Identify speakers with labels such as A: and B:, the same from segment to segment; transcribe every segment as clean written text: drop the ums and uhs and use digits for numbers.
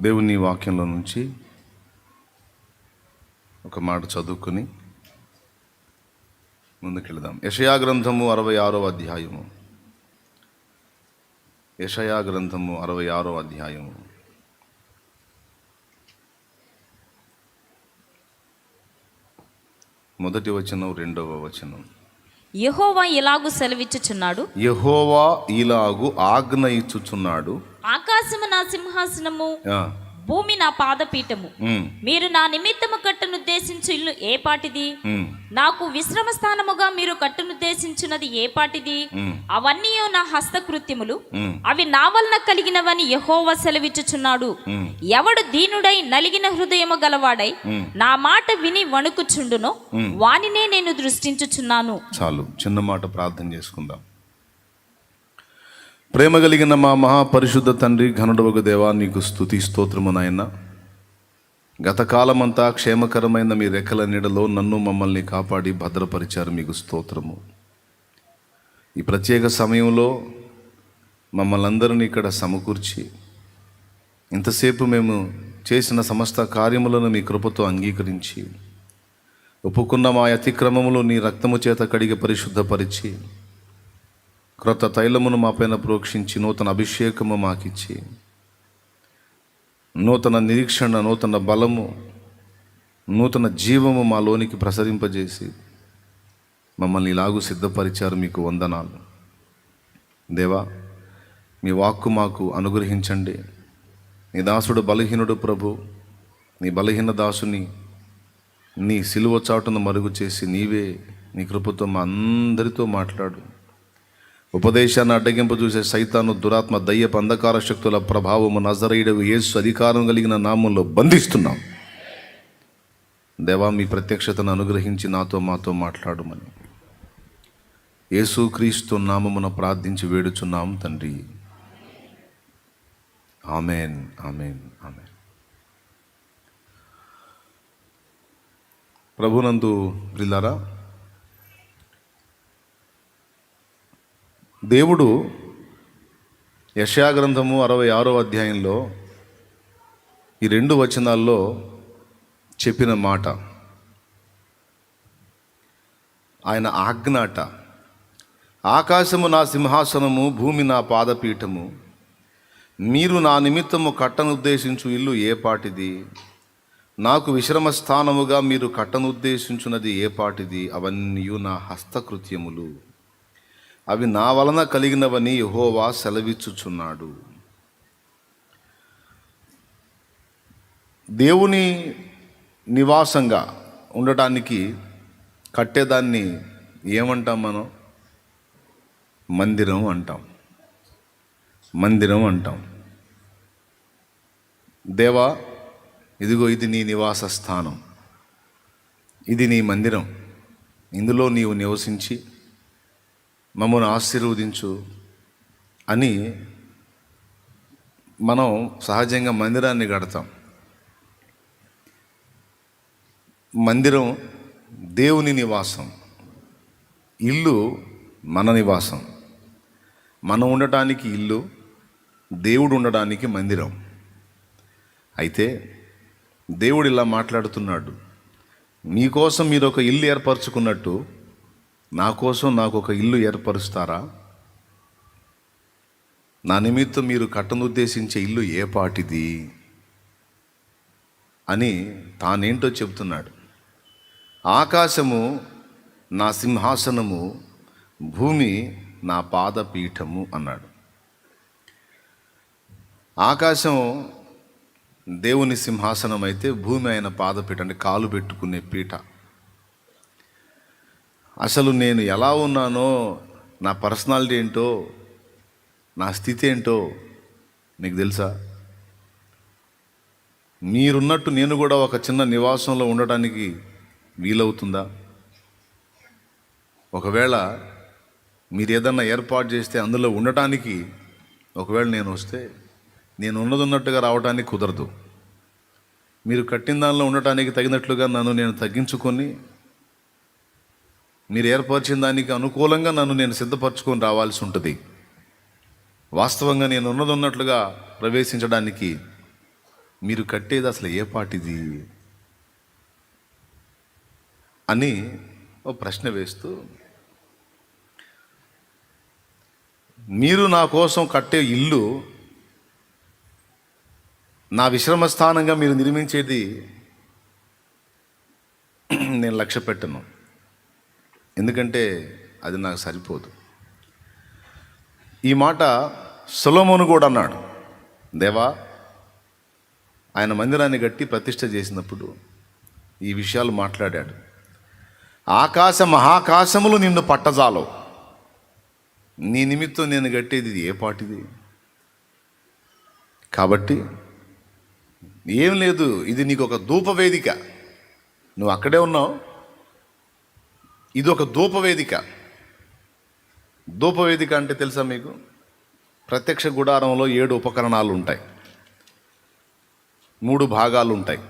A: దేవుని వాక్యంలో నుంచి ఒక మాట చదువుకొని ముందుకెళ్దాం. యెషయా గ్రంథము 66వ అధ్యాయము. యెషయా గ్రంథము 66వ అధ్యాయము. మొదటి వచనం, రెండవ వచనం.
B: యెహోవా ఇలాగు సెలవిచ్చుచున్నాడు,
A: యెహోవా ఇలాగు ఆజ్ఞ ఇచ్చుచున్నాడు,
B: ఆకాశము నా సింహాసనము, భూమి నా పాదపీఠము. మీరు నా నిమిత్తము కట్టనుద్దేశించు ఇల్లు ఏ పాటిది? నాకు విశ్రమ స్థానముగా మీరు కట్టనుద్దేశించున్నది ఏ పాటిది? అవన్నీ నా హస్తకృత్యములు, అవి నా వలన కలిగినవని యెహోవా సెలవిచ్చుచున్నాడు. ఎవడు దీనుడై నలిగిన హృదయము గలవాడై నా మాట విని వణుకుచుండునో వానినే నేను దృష్టించుచున్నాను.
A: చాలు, చిన్న మాట ప్రార్థన చేసుకుందాం. ప్రేమ కలిగిన మా మహాపరిశుద్ధ తండ్రి, ఘనుడవగు దేవా, నీకు స్తుతి స్తోత్రము నాయన. గతకాలమంతా క్షేమకరమైన మీ రెక్కల నీడలో నన్ను మమ్మల్ని కాపాడి భద్రపరిచారు, మీకు స్తోత్రము. ఈ ప్రత్యేక సమయంలో మమ్మల్ని అందరినీ ఇక్కడ సమకూర్చి ఇంతసేపు మేము చేసిన సమస్త కార్యములను మీ కృపతో అంగీకరించి ఒప్పుకున్న మా అతిక్రమములు నీ రక్తము చేత కడిగి పరిశుద్ధపరిచి క్రొత్త తైలమును మా పైన ప్రోక్షించి నూతన అభిషేకము మాకిచ్చి నూతన నిరీక్షణ, నూతన బలము, నూతన జీవము మాలోనికి ప్రసరింపజేసి మమ్మల్ని ఇలాగూ సిద్ధపరిచారు, మీకు వందనాలు. దేవా, మీ వాక్కు మాకు అనుగ్రహించండి. నీ దాసుడు బలహీనుడు ప్రభు, నీ బలహీన దాసుని నీ సిలువ చాటును మరుగు చేసి నీవే నీ కృపతో మా అందరితో మాట్లాడు. ఉపదేశాన్ని అడ్డగింపు చూసే సైతాను, దురాత్మ, దయ్యపు అంధకార శక్తుల ప్రభావము నజరేయుడగు యేసు అధికారం కలిగిన నామంలో బంధిస్తున్నాం. దేవా, మీ ప్రత్యక్షతను అనుగ్రహించి నాతో మాతో మాట్లాడమని యేసుక్రీస్తు నామమున ప్రార్థించి వేడుచున్నాం తండ్రి. Amen, amen, amen. ప్రభునందు ప్రియులారా, దేవుడు యెషయా గ్రంథము 66వ అధ్యాయంలో ఈ 2 వచనాల్లో చెప్పిన మాట, ఆయన ఆజ్ఞాట. ఆకాశము నా సింహాసనము, భూమి నా పాదపీఠము. మీరు నా నిమిత్తము కట్టనుద్దేశించు ఇల్లు ఏ పాటిది? నాకు విశ్రమ స్థానముగా మీరు కట్టనుద్దేశించున్నది ఏ పాటిది? అవన్నీ నా హస్తకృత్యములు, అవి నా వలన కలిగినవని యెహోవా సెలవిచ్చుచున్నాడు. దేవుని నివాసంగా ఉండటానికి కట్టేదాన్ని ఏమంటాం మనం? మందిరం అంటాం. మందిరం అంటాం. దేవా, ఇదిగో ఇది నీ నివాస స్థానం, ఇది నీ మందిరం, ఇందులో నీవు నివసించి మమ్మల్ని ఆశీర్వదించు అని మనం సహజంగా మందిరాన్ని కడతాం. మందిరం దేవుని నివాసం, ఇల్లు మన నివాసం. మనం ఉండటానికి ఇల్లు, దేవుడు ఉండడానికి మందిరం. అయితే దేవుడు ఇలా మాట్లాడుతున్నాడు, మీకోసం మీరు ఒక ఇల్లు ఏర్పరచుకున్నట్టు నా కోసం నాకు ఒక ఇల్లు ఏర్పరుస్తారా? నా నిమిత్తం మీరు కట్టనుద్దేశించే ఇల్లు ఏ పాటిది అని తానేంటో చెప్తున్నాడు. ఆకాశము నా సింహాసనము, భూమి నా పాదపీఠము అన్నాడు. ఆకాశం దేవుని సింహాసనం అయితే భూమి ఆయన పాదపీఠం, అంటే కాలు పెట్టుకునే పీఠ. అసలు నేను ఎలా ఉన్నానో, నా పర్సనాలిటీ ఏంటో, నా స్థితి ఏంటో మీకు తెలుసా? మీరున్నట్టు నేను కూడా ఒక చిన్న నివాసంలో ఉండటానికి వీలవుతుందా? ఒకవేళ మీరు ఏదన్నా ఏర్పాటు చేస్తే అందులో ఉండటానికి ఒకవేళ నేను వస్తే నేను ఉన్నట్టుగా రావడానికి కుదరదు. మీరు కట్టిన దానిలో ఉండటానికి తగినట్లుగా నన్ను నేను తగ్గించుకొని మీరు ఏర్పరిచిన దానికి అనుకూలంగా నన్ను నేను సిద్ధపరచుకొని రావాల్సి ఉంటుంది. వాస్తవంగా నేను ఉన్నట్లుగా ప్రవేశించడానికి మీరు కట్టేది అసలు ఏ పాటిది అని ఓ ప్రశ్న వేస్తూ, మీరు నా కోసం కట్టే ఇల్లు, నా విశ్రమ స్థానంగా మీరు నిర్మించేది నేను లక్ష్య పెట్టను, ఎందుకంటే అది నాకు సరిపోదు. ఈ మాట సొలొమోను కూడా అన్నాడు. దేవా, ఆయన మందిరాన్ని కట్టి ప్రతిష్ఠ చేసినప్పుడు ఈ విషయాలు మాట్లాడాడు. ఆకాశ మహాకాశములు నిన్ను పట్టజాలవు, నీ నిమిత్తం నేను కట్టేది ఇది ఏ పాటిది. కాబట్టి ఏం లేదు, ఇది నీకు ఒక ధూపవేదిక. నువ్వు అక్కడే ఉన్నావు, ఇది ఒక ధూపవేదిక. ధూపవేదిక అంటే తెలుసా మీకు? ప్రత్యక్ష గుడారంలో 7 ఉపకరణాలు ఉంటాయి, 3 భాగాలు ఉంటాయి.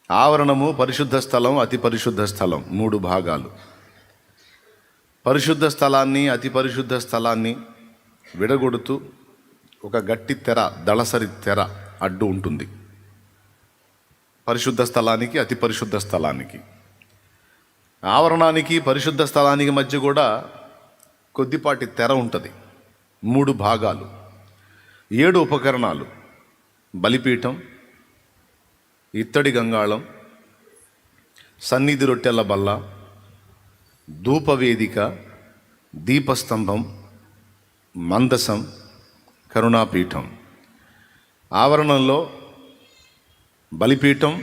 A: ఆవరణము, పరిశుద్ధ స్థలం, అతి పరిశుద్ధ స్థలం, 3 భాగాలు. పరిశుద్ధ స్థలాన్ని, అతి పరిశుద్ధ స్థలాన్ని విడగొడుతూ ఒక గట్టి తెర, దళసరి తెర అడ్డు ఉంటుంది. పరిశుద్ధ స్థలానికి, అతి పరిశుద్ధ స్థలానికి, ఆవరణానికి, పరిశుద్ధ స్థలానికి మధ్య కూడా కొద్దిపాటి తెర ఉంటుంది. 3 భాగాలు, 7 ఉపకరణాలు: బలిపీఠం, ఇత్తడి గంగాళం, సన్నిధి రొట్టెల బల్ల, ధూపవేదిక, దీపస్తంభం, మందసం, కరుణాపీఠం. ఆవరణంలో బలిపీఠం,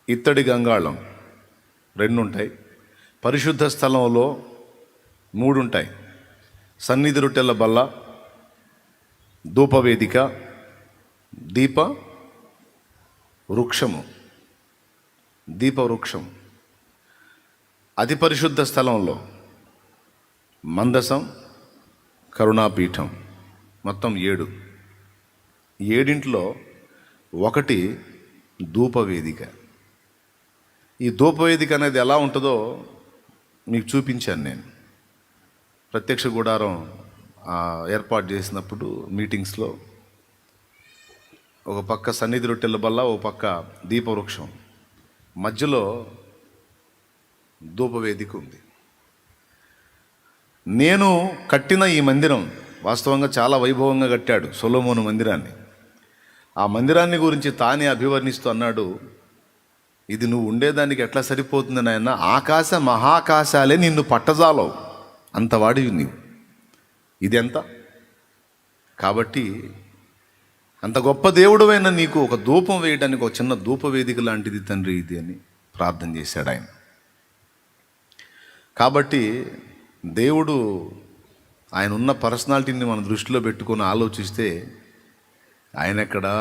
A: ఇత్తడి గంగాళం 2 ఉంటాయి. పరిశుద్ధ స్థలంలో 3 ఉంటాయి: సన్నిధి రొట్టెల బల్ల, ధూపవేదిక, దీప వృక్షము. అతి పరిశుద్ధ స్థలంలో మందసం, కరుణాపీఠం, మొత్తం 7. 7 ఒకటి ధూపవేదిక. ఈ ధూపవేదిక అనేది ఎలా ఉంటుందో మీకు చూపించాను నేను. ప్రత్యక్ష గుడారం ఏర్పాటు చేసినప్పుడు మీటింగ్స్లో ఒక పక్క సన్నిధి రొట్టెల బల్ల, ఒక పక్క దీపవృక్షం, మధ్యలో ధూపవేదిక ఉంది. నేను కట్టిన ఈ మందిరం వాస్తవంగా చాలా వైభవంగా కట్టాడు సొలొమోను మందిరాన్ని. ఆ మందిరాన్ని గురించి తానే అభివర్ణిస్తూ అన్నాడు, ఇది నువ్వు ఉండేదానికి ఎట్లా సరిపోతుంది నాయన, ఆకాశ మహాకాశాలే నిన్ను పట్టజాలవు, అంత వాడివి నీవు. ఇది ఎంత? కాబట్టి అంత గొప్ప దేవుడువైన నీకు ఒక ధూపం వేయడానికి ఒక చిన్న ధూపవేదిక లాంటిది తండ్రి ఇది అని ప్రార్థన చేశాడు ఆయన. కాబట్టి దేవుడు ఆయన ఉన్న పర్సనాలిటీని మన దృష్టిలో పెట్టుకొని ఆలోచిస్తే ఆయన ఎక్కడా,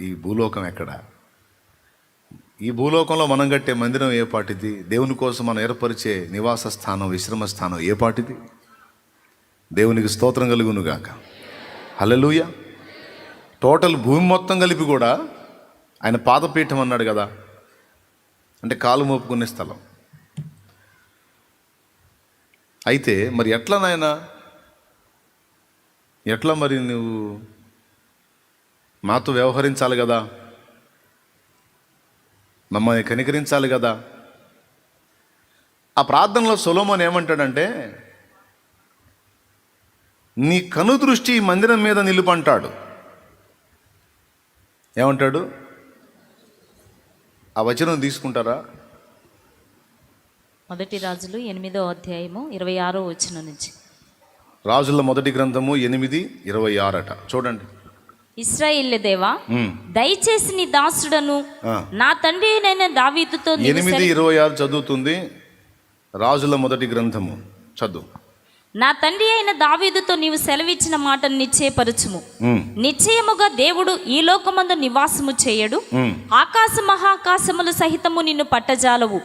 A: ఈ భూలోకం ఎక్కడా? ఈ భూలోకంలో మనం కట్టే మందిరం ఏ పాటిది? దేవుని కోసం మనం ఏర్పరిచే నివాస స్థానం, విశ్రమ స్థానం ఏ పాటిది? దేవునికి స్తోత్రం కలుగునుగాక. హల్లెలూయా. టోటల్ భూమి మొత్తం కలిపి కూడా ఆయన పాదపీఠం అన్నాడు కదా, అంటే కాలు మోపుకునే స్థలం. అయితే మరి ఎట్లా నాయనా, ఎట్లా మరి నువ్వు మాతో వ్యవహరించాలి కదా, మమ్మల్ని కనికరించాలి కదా. ఆ ప్రార్థనలో సొలొమోను ఏమంటాడంటే, నీ కనుదృష్టి ఈ మందిరం మీద నిలుపంటాడు. ఏమంటాడు? ఆ వచనం తీసుకుంటారా?
B: 1 రాజులు 8వ అధ్యాయము 26వ వచనం నుంచి.
A: రాజుల మొదటి గ్రంథము 8:26 చూడండి.
B: ఇశ్రాయేలు దేవా, దయచేసి నీ దాసుడను నా తండ్రి అయిన దావీదుతో
A: 8:26 చదువుతుంది. రాజుల మొదటి గ్రంథము చదువు.
B: నా తండ్రి అయిన దావీదుతో నీవు సెలవిచ్చిన మాటను నిశ్చయపరచుము. నిశ్చయముగా దేవుడు ఈ లోకమందు నివాసము చేయడు, ఆకాశ మహాకాశములు సహితము నిన్ను పట్టజాలవు.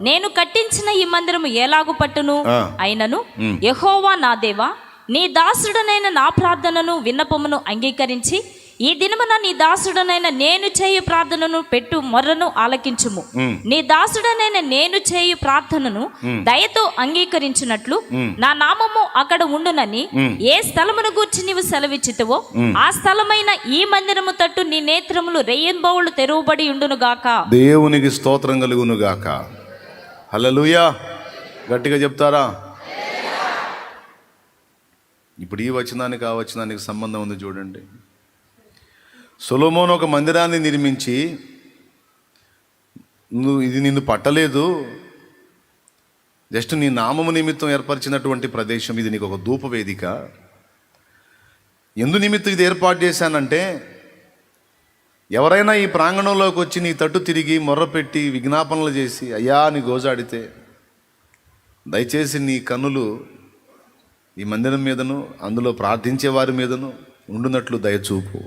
B: నేను కట్టించిన ఈ మందిరము ఎలాగు పట్టును? అయినను యెహోవా నా దేవా, నీ దాసుడనైన నా ప్రార్థనను విన్నపమును అంగీకరించి ఈ దినమున నీ దాసుడనైన నేను చేయు ప్రార్థనను పెట్టు మొర్రను ఆలకించుము. నీ దాసుడనైన నేను చేయు ప్రార్థనను దయతో అంగీకరించినట్లు నా నామము అక్కడ ఉండునని ఏ స్థలమును గూర్చి నీవు సెలవిచ్చితివో ఆ స్థలమైన ఈ మందిరము తట్టు నీ నేత్రములు రెయ్యంబౌళ్ళు తెరువబడి ఉండును గాక.
A: దేవునికి స్తోత్రం కలుగును గాక. హల్లెలూయా. గట్టిగా చెప్తారా? ఇప్పుడు ఈ వచనానికి ఆ వచనానికి సంబంధం ఉంది చూడండి. సొలొమోను ఒక మందిరాన్ని నిర్మించి, ఇది నిన్ను పట్టలేదు, జస్ట్ నీ నామము నిమిత్తం ఏర్పరిచినటువంటి ప్రదేశం, ఇది నీకు ఒక ధూపవేదిక. ఎందు నిమిత్తం ఇది ఏర్పాటు చేశానంటే, ఎవరైనా ఈ ప్రాంగణంలోకి వచ్చి నీ తట్టు తిరిగి మొర్రపెట్టి విజ్ఞాపనలు చేసి అయ్యా నీ గోజాడితే, దయచేసి నీ కన్నులు ఈ మందిరం మీదను అందులో ప్రార్థించే వారి మీదను ఉండునట్లు దయచూపు.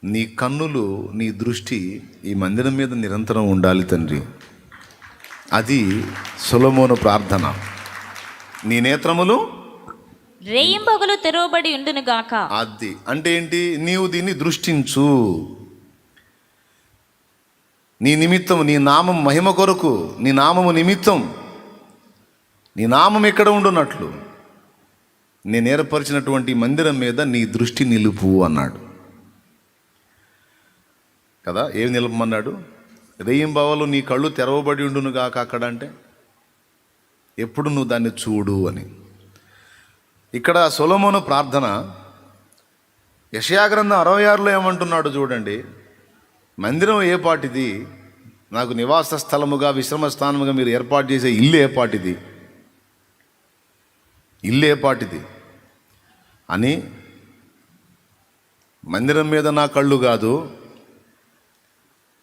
A: నీ కన్నులు, నీ దృష్టి ఈ మందిరం మీద నిరంతరం ఉండాలి తండ్రి. అది సొలొమోను ప్రార్థన. నీ నేత్రములు
B: రెయ్యంబగలు తెరవబడి ఉండును గాక.
A: అది అంటే ఏంటి? నీవు దీన్ని దృష్టించు. నీ నిమిత్తం, నీ నామం మహిమ కొరకు, నీ నామము నిమిత్తం, నీ నామం ఎక్కడ ఉండున్నట్లు నేను ఏర్పరిచినటువంటి మందిరం మీద నీ దృష్టి నిలుపు అన్నాడు కదా. ఏమి నిలపమన్నాడు? రెయ్యింబవలు నీ కళ్ళు తెరవబడి ఉండును గాక. అక్కడ అంటే ఎప్పుడు నువ్వు దాన్ని చూడు అని. ఇక్కడ సొలొమోను ప్రార్థన యెషయా గ్రంథం 66లో ఏమంటున్నాడు చూడండి. మందిరం ఏ పాటిది? నాకు నివాస స్థలముగా, విశ్రమ స్థానముగా మీరు ఏర్పాటు చేసే ఇల్లు ఏ పాటిది? ఇల్లు ఏ పాటిది అని. మందిరం మీద నా కళ్ళు కాదు,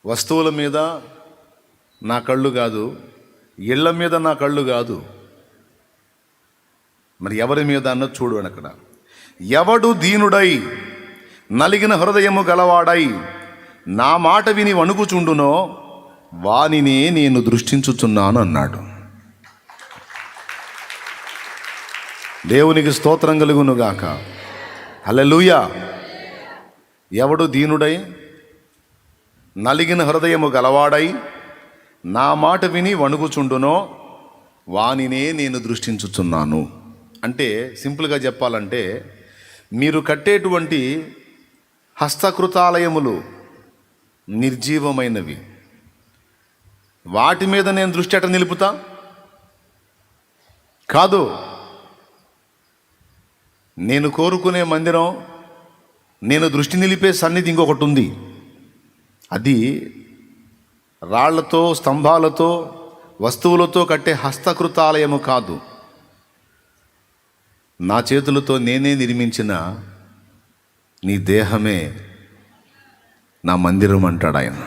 A: వస్తువుల మీద నా కళ్ళు కాదు, ఇళ్ల మీద నా కళ్ళు కాదు, మరి ఎవరి మీద అన్నది చూడు అని. అక్కడ ఎవడు దీనుడై నలిగిన హృదయము గలవాడై నా మాట విని వణుకుచుండునో వానినే నేను దృష్టించుచున్నాను అన్నాడు. దేవునికి స్తోత్రం కలుగును గాక. హల్లెలూయా. ఎవడు దీనుడై నలిగిన హృదయము గలవాడై నా మాట విని వణుకుచుండునో వానినే నేను దృష్టించుచున్నాను. అంటే సింపుల్గా చెప్పాలంటే, మీరు కట్టేటువంటి హస్తకృతాలయములు నిర్జీవమైనవి, వాటి మీద నేను దృష్టి ఎట నిలుపుతా? కాదు. నేను కోరుకునే మందిరం, నేను దృష్టి నిలిపే సన్నిధి ఇంకొకటి ఉంది. అది రాళ్లతో, స్తంభాలతో, వస్తువులతో కట్టే హస్తకృతాలయము కాదు. నా చేతులతో నేనే నిర్మించిన నీ దేహమే నా మందిరం అంటాడు ఆయన.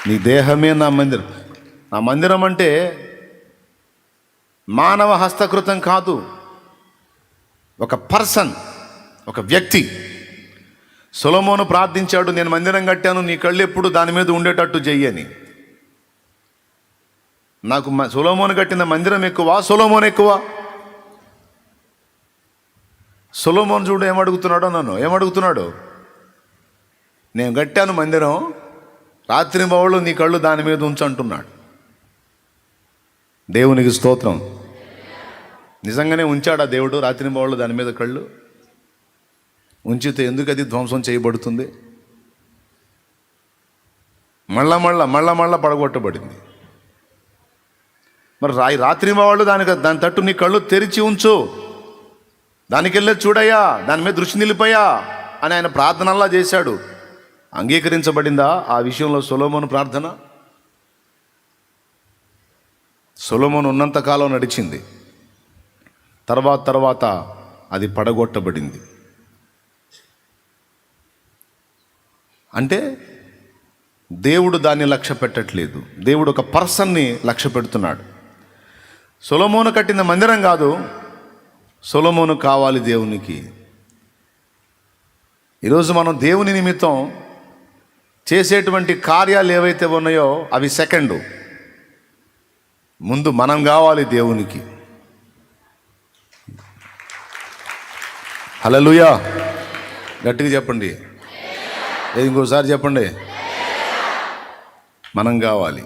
A: నీ దేహమే నా మందిరం. నా మందిరం అంటే మానవ హస్తకృతం కాదు, ఒక పర్సన్, ఒక వ్యక్తి. సొలొమోను ప్రార్థించాడు, నేను మందిరం కట్టాను, నీ కళ్ళు ఎప్పుడు దాని మీద ఉండేటట్టు చెయ్యని. నాకు సొలొమోను కట్టిన మందిరం ఎక్కువ, సొలొమోను ఎక్కువ? సొలొమోను చూడు ఏమడుగుతున్నాడో, నన్ను ఏమడుగుతున్నాడు? నేను కట్టాను మందిరం, రాత్రింబవళ్ళు నీ కళ్ళు దాని మీద ఉంచు అంటున్నాడు. దేవునికి స్తోత్రం. నిజంగానే ఉంచాడా దేవుడు రాత్రింబవళ్ళు దాని మీద కళ్ళు? ఉంచితే ఎందుకు అది ధ్వంసం చేయబడుతుంది? మళ్ళా పడగొట్టబడింది. మరి రాత్రింబవళ్ళు దాని తట్టు నీ కళ్ళు తెరిచి ఉంచు, దానికి వెళ్ళే చూడయ్యా, దాని మీద దృష్టి నిలిపయ్యా అని ఆయన ప్రార్థనలా చేశాడు. అంగీకరించబడిందా ఆ విషయంలో సొలొమోను ప్రార్థన? సొలొమోను ఉన్నంతకాలం నడిచింది, తర్వాత అది పడగొట్టబడింది. అంటే దేవుడు దాన్ని లక్ష్య పెట్టట్లేదు, దేవుడు ఒక పర్సన్ని లక్ష్య పెడుతున్నాడు. సొలొమోను కట్టిన మందిరం కాదు, సొలొమోను కావాలి దేవునికి. ఈరోజు మనం దేవుని నిమిత్తం చేసేటువంటి కార్యాలు ఏవైతే ఉన్నాయో అవి సెకండు. ముందు మనం కావాలి దేవునికి. హల్లెలూయా. గట్టిగా చెప్పండి. ఇంకోసారి చెప్పండి. మనం కావాలి.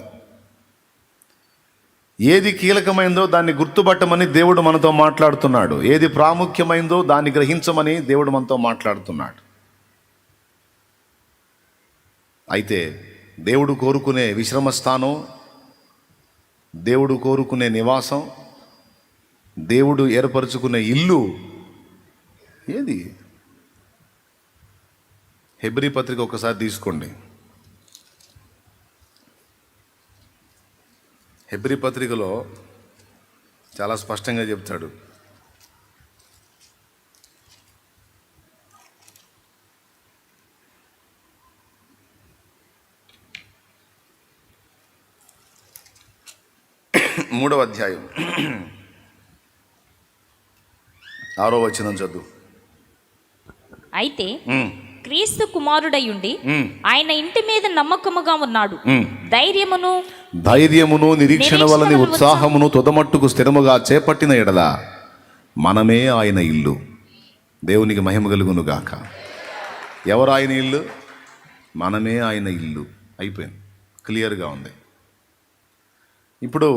A: ఏది కీలకమైందో దాన్ని గుర్తుపట్టమని దేవుడు మనతో మాట్లాడుతున్నాడు. ఏది ప్రాముఖ్యమైందో దాన్ని గ్రహించమని దేవుడు మనతో మాట్లాడుతున్నాడు. అయితే దేవుడు కోరుకునే విశ్రమ స్థానం, దేవుడు కోరుకునే నివాసం, దేవుడు ఏర్పరచుకునే ఇల్లు ఏది? హెబ్రీ పత్రిక ఒకసారి తీసుకోండి. హెబ్రీ పత్రికలో చాలా స్పష్టంగా చెప్తాడు. మూడవ అధ్యాయం 6వ వచనం చదువు.
B: అయితే క్రీస్తు కుమారుడయుండి ఆయన ఇంటి మీద నమ్మకముగా ఉన్నాడు. ధైర్యమును నిరీక్షణ వలని ఉత్సాహమును తుదమట్టుకు స్థిరముగా చేపట్టిన ఎడల మనమే ఆయన ఇల్లు. దేవునికి మహిమ కలుగును గాక. ఎవరు ఆయన ఇల్లు? మనమే ఆయన ఇల్లు. అయిపోయింది, క్లియర్గా ఉంది. ఇప్పుడు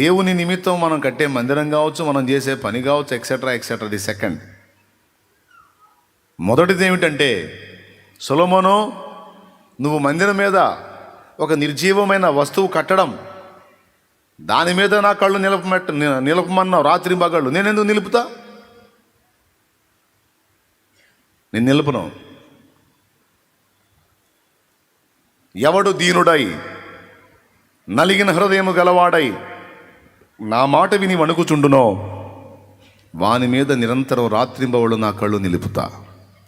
B: దేవుని నిమిత్తం మనం కట్టే మందిరం కావచ్చు, మనం చేసే పని కావచ్చు, ఎక్సెట్రా ఎక్సెట్రా. The second. మొదటిది ఏమిటంటే, సొలొమోను, నువ్వు మందిరం మీద ఒక నిర్జీవమైన వస్తువు కట్టడం, దాని మీద నా కళ్ళు నిలపమన్నావు రాత్రి పగళ్ళు. నేను ఎందుకు నిలుపుతా? నేను నిలుపును. ఎవడు దీనుడై నలిగిన హృదయము గలవాడై నా మాట విని వణుకుచుండునో వాని మీద నిరంతరం రాత్రింబవళ్ళు నా కళ్ళు నిలుపుతా.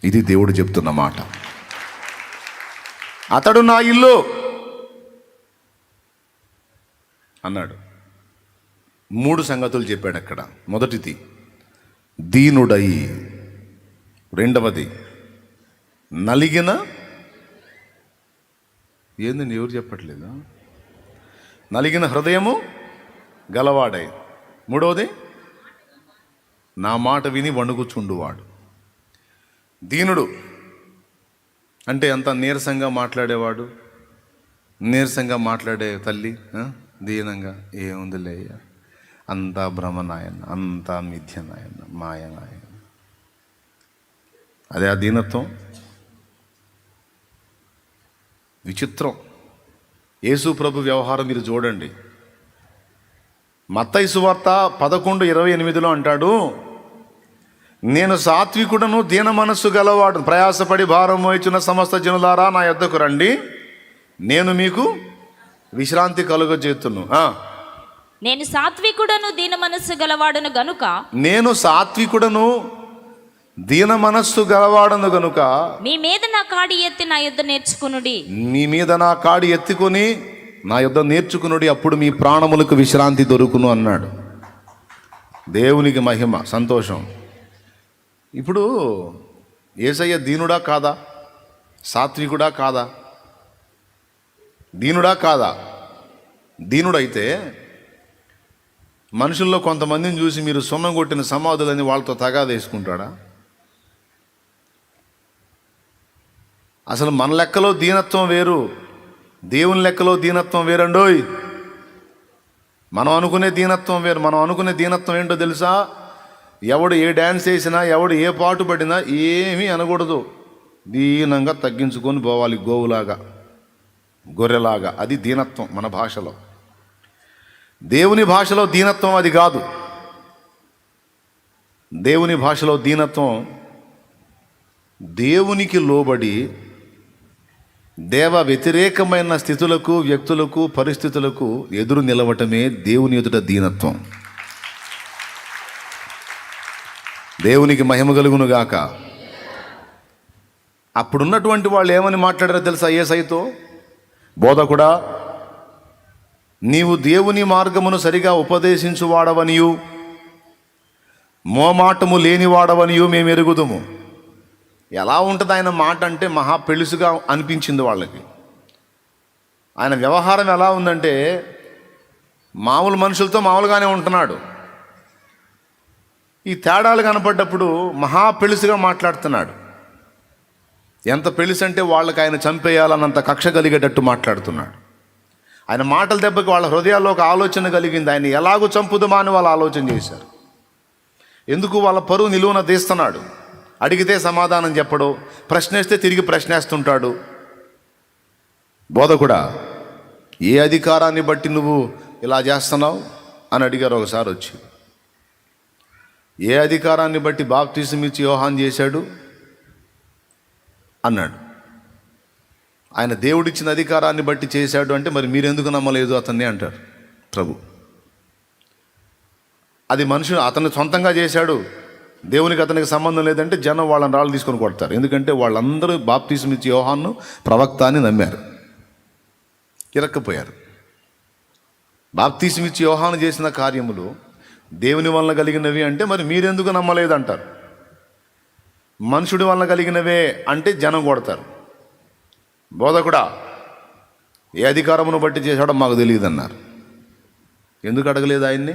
B: ఇది దేవుడు చెప్తున్న మాట. అతడు నా ఇల్లు అన్నాడు. 3 సంగతులు చెప్పాడు అక్కడ. మొదటిది దీనుడై, రెండవది నలిగిన, ఏందని ఎవరు చెప్పట్లేదా? నలిగిన హృదయము గలవాడై, మూడవది నా మాట విని వణుకుచుండువాడు. దీనుడు అంటే అంత నీరసంగా మాట్లాడేవాడు, నీరసంగా మాట్లాడే తల్లి దీనంగా, ఏముందిలే అంతా భ్రమనాయన, అంతా మిథ్యనాయన, మాయనాయన. అదే ఆ దీనత్వం. విచిత్రం. యేసు ప్రభు వ్యవహారం మీరు చూడండి. మత్తయి సువార్త 11:28 అంటాడు, నేను సాత్వికుడను దీన మనస్సు గలవాడు, ప్రయాసపడి భారం మోయిచున్న సమస్త జనులారా నా యొద్దకు రండి, నేను మీకు విశ్రాంతి కలుగజేతును. నేను సాత్వికుడను దీన మనస్సు గలవాడను గనుక,
A: నేను సాత్వికుడను దీన మనస్సు గలవాడను గనుక
B: మీ మీద నా కాడి ఎత్తి నా యుద్ధ నేర్చుకునుడి.
A: మీ మీద నా కాడి ఎత్తుకొని నా యుద్ధ నేర్చుకునుడి, అప్పుడు మీ ప్రాణములకు విశ్రాంతి దొరుకును అన్నాడు. దేవునికి మహిమ, సంతోషం. ఇప్పుడు యేసయ్య దీనుడా కాదా? సాత్వికుడా కాదా? దీనుడా కాదా? దీనుడైతే మనుషుల్లో కొంతమందిని చూసి మీరు సున్నం కొట్టిన సమాధులని వాళ్ళతో తగాదేసుకుంటాడా? అసలు మన లెక్కలో దీనత్వం వేరు, దేవుని లెక్కలో దీనత్వం వేరండోయ్. మనం అనుకునే దీనత్వం వేరు. మనం అనుకునే దీనత్వం ఏంటో తెలుసా? ఎవడు ఏ డ్యాన్స్ వేసినా, ఎవడు ఏ పాటు పడినా ఏమీ అనకూడదు, దీనంగా తగ్గించుకొని పోవాలి, గోవులాగా, గొర్రెలాగా. అది దీనత్వం మన భాషలో. దేవుని భాషలో దీనత్వం అది కాదు. దేవుని భాషలో దీనత్వం దేవునికి లోబడి దేవ వ్యతిరేకమైన స్థితులకు, వ్యక్తులకు, పరిస్థితులకు ఎదురు నిలవటమే దేవుని ఎదుట దీనత్వం. దేవునికి మహిమ కలుగును గాక. అప్పుడున్నటువంటి వాళ్ళు ఏమని మాట్లాడారో తెలుసా? యేసయ్యతో, బోధకుడా, నీవు దేవుని మార్గమును సరిగా ఉపదేశించువాడవనియు మోమాటము లేనివాడవనియు మేము ఎరుగుదుము. ఎలా ఉంటుంది ఆయన మాట అంటే మహా పెళుసుగా అనిపించింది వాళ్ళకి. ఆయన వ్యవహారం ఎలా ఉందంటే మామూలు మనుషులతో మామూలుగానే ఉంటున్నాడు. ఈ తేడాలు కనపడ్డప్పుడు మహా పెళుసుగా మాట్లాడుతున్నాడు. ఎంత పెళుసు అంటే వాళ్ళకి ఆయన చంపేయాలన్నంత కక్ష కలిగేటట్టు మాట్లాడుతున్నాడు. ఆయన మాటల దెబ్బకి వాళ్ళ హృదయాల్లో ఒక ఆలోచన కలిగింది. ఆయన ఎలాగూ చంపుదమా అని వాళ్ళు ఆలోచన చేశారు. ఎందుకు వాళ్ళ పరువు నిలువున తీస్తున్నాడు. అడిగితే సమాధానం చెప్పడు, ప్రశ్నిస్తే తిరిగి ప్రశ్నేస్తుంటాడు. బోధకుడా, ఏ అధికారాన్ని బట్టి నువ్వు ఇలా చేస్తున్నావు అని అడిగారు ఒకసారి వచ్చి. ఏ అధికారాన్ని బట్టి బాప్తిసం ఇచ్చి యోహాన్ చేశాడు అన్నాడు. ఆయన దేవుడిచ్చిన అధికారాన్ని బట్టి చేశాడు అంటే మరి మీరెందుకు నమ్మలేదు అతన్ని అంటారు ప్రభు. అది మనుషులు అతను సొంతంగా చేశాడు, దేవునికి అతనికి సంబంధం లేదంటే జనం వాళ్ళని రాళ్ళు తీసుకొని కొడతారు. ఎందుకంటే వాళ్ళందరూ బాప్తిసం ఇచ్చి యోహాను ప్రవక్త అని నమ్మారు, ఇరక్కపోయారు. బాప్తిసం ఇచ్చి యోహాను చేసిన కార్యములు దేవుని వలన కలిగినవి అంటే మరి మీరెందుకు నమ్మలేదంటారు. మనుషుడి వలన కలిగినవే అంటే జనం కొడతారు. బోధకుడా, ఏ అధికారమును బట్టి చేశాడో మాకు తెలియదు అన్నారు. ఎందుకు అడగలేదు ఆయన్ని?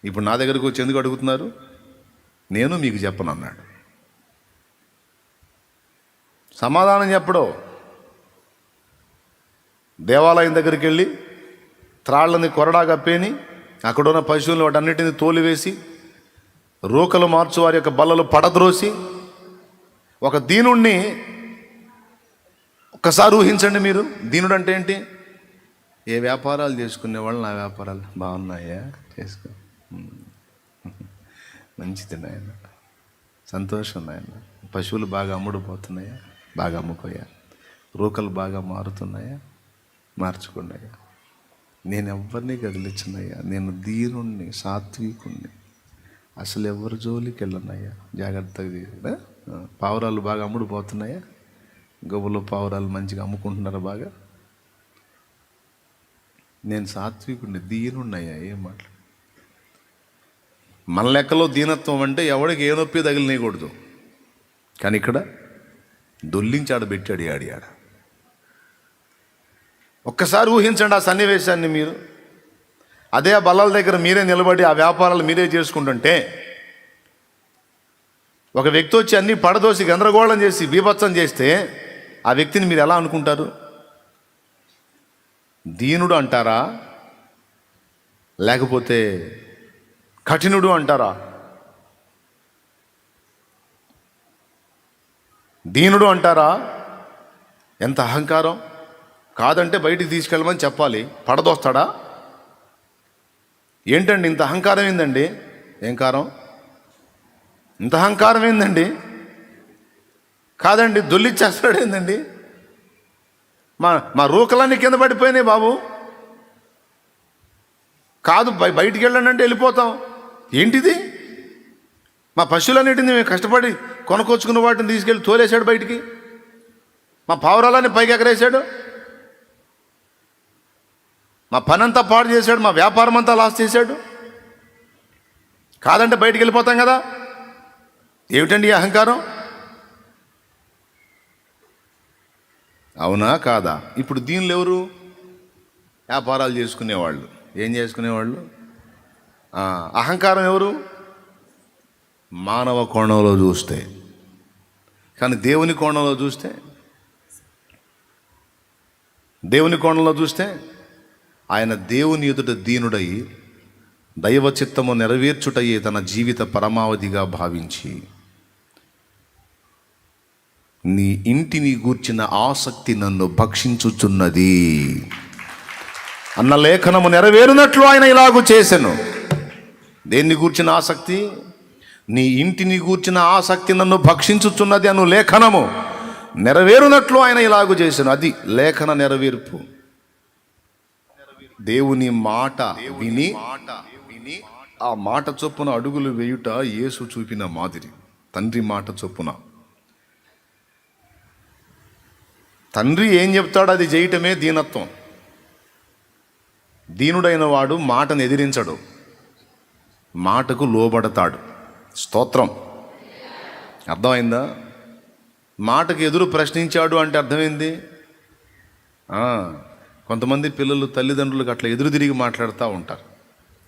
A: ఇప్పుడు నా దగ్గరకు వచ్చి ఎందుకు అడుగుతున్నారు? నేను మీకు చెప్పను అన్నాడు. సమాధానం చెప్పడు. దేవాలయం దగ్గరికి వెళ్ళి త్రాళ్ళని కొరడా కప్పేని అక్కడున్న పశువులను వాటన్నిటిని తోలివేసి రూకలు మార్చు వారి యొక్క బల్లలు పడద్రోసి ఒక దీనుణ్ణి ఒక్కసారి ఊహించండి మీరు. దీనుడు అంటే ఏంటి? ఏ వ్యాపారాలు చేసుకునేవాళ్ళు నా వ్యాపారాలు బాగున్నాయా, చేసుకో, మంచిది నాయన, సంతోషం నాయన, పశువులు బాగా అమ్ముడుపోతున్నాయా, బాగా అమ్ముకోయా, రూకలు బాగా మారుతున్నాయా, మార్చుకున్నాయా, నేను ఎవరిని కదిలించినయ్యా, నేను దీనుణ్ణి, సాత్వికుణ్ణి, అసలు ఎవరి జోలికి వెళ్ళనయ్యా, జాగ్రత్తగా. పావురాలు బాగా అమ్ముడుపోతున్నాయా, గొవ్వలు పావురాలు మంచిగా అమ్ముకుంటున్నారా బాగా, నేను సాత్వికుణ్ణి, దీనుణ్ణయ్యా. ఏం మాట్లాడు? మన లెక్కలో దీనత్వం అంటే ఎవడికి ఏ నొప్పి తగిలినేయకూడదు. కానీ ఇక్కడ దొల్లించాడు, పెట్టాడు ఆడియాడ. ఒక్కసారి ఊహించండి ఆ సన్నివేశాన్ని మీరు. అదే ఆ బల్లల దగ్గర మీరే నిలబడి ఆ వ్యాపారాలు మీరే చేసుకుంటుంటే ఒక వ్యక్తి వచ్చి అన్నీ పడదోసి గందరగోళం చేసి బీభత్సం చేస్తే ఆ వ్యక్తిని మీరు ఎలా అనుకుంటారు? దీనుడు అంటారా, లేకపోతే కఠినుడు అంటారా? దీనుడు అంటారా? ఎంత అహంకారం! కాదంటే బయటికి తీసుకెళ్ళమని చెప్పాలి, పడదోస్తాడా? ఏంటండి ఇంత అహంకారం ఏందండి? ఏం కారం? ఇంత అహంకారం ఏందండి? కాదండి దొల్లిచ్చేస్తాడు ఏందండి? మా రూకలన్నీ కింద పడిపోయినాయి బాబు. కాదు బయటికి వెళ్ళండి అంటే వెళ్ళిపోతాం. ఏంటిది? మా పశువులన్నిటిని మేము కష్టపడి కొనుక్కొచ్చుకున్న వాటిని తీసుకెళ్ళి తోలేశాడు బయటికి. మా పావురాలని పైకి ఎగరేశాడు. మా పని అంతా పాడు చేశాడు, మా వ్యాపారం అంతా లాస్ చేశాడు. కాదంటే బయటికి వెళ్ళిపోతాం కదా. ఏమిటండి ఈ అహంకారం? అవునా కాదా? ఇప్పుడు దీనిలో ఎవరు? వ్యాపారాలు చేసుకునేవాళ్ళు. ఏం చేసుకునేవాళ్ళు? అహంకారం ఎవరు? మానవ కోణంలో చూస్తే. కానీ దేవుని కోణంలో చూస్తే ఆయన దేవుని ఎదుట దీనుడై దైవ చిత్తము నెరవేర్చుటయే తన జీవిత పరమావధిగా భావించి నీ ఇంటిని గూర్చిన ఆసక్తి నన్ను భక్షించుచున్నది అన్న లేఖనము నెరవేరునట్లు ఆయన ఇలాగూ చేసెను. దేన్ని గూర్చిన ఆసక్తి? నీ ఇంటిని గూర్చిన ఆసక్తి నన్ను భక్షించుచున్నది అను లేఖనము నెరవేరునట్లు ఆయన ఇలాగూ చేసెను. అది లేఖన నెరవేర్పు. దేవుని మాట విని ఆ మాట చొప్పున అడుగులు వేయుట యేసు చూపిన మాదిరి. తండ్రి మాట చొప్పున తండ్రి ఏం చెప్తాడో అది చేయటమే దీనత్వం. దీనుడైన వాడు మాటను ఎదిరించడు, మాటకు లోబడతాడు. స్తోత్రం. అర్థమైందా? మాటకు ఎదురు ప్రశ్నించాడు అంటే అర్థమైంది. కొంతమంది పిల్లలు తల్లిదండ్రులకు అట్లా ఎదురు తిరిగి మాట్లాడుతూ ఉంటారు.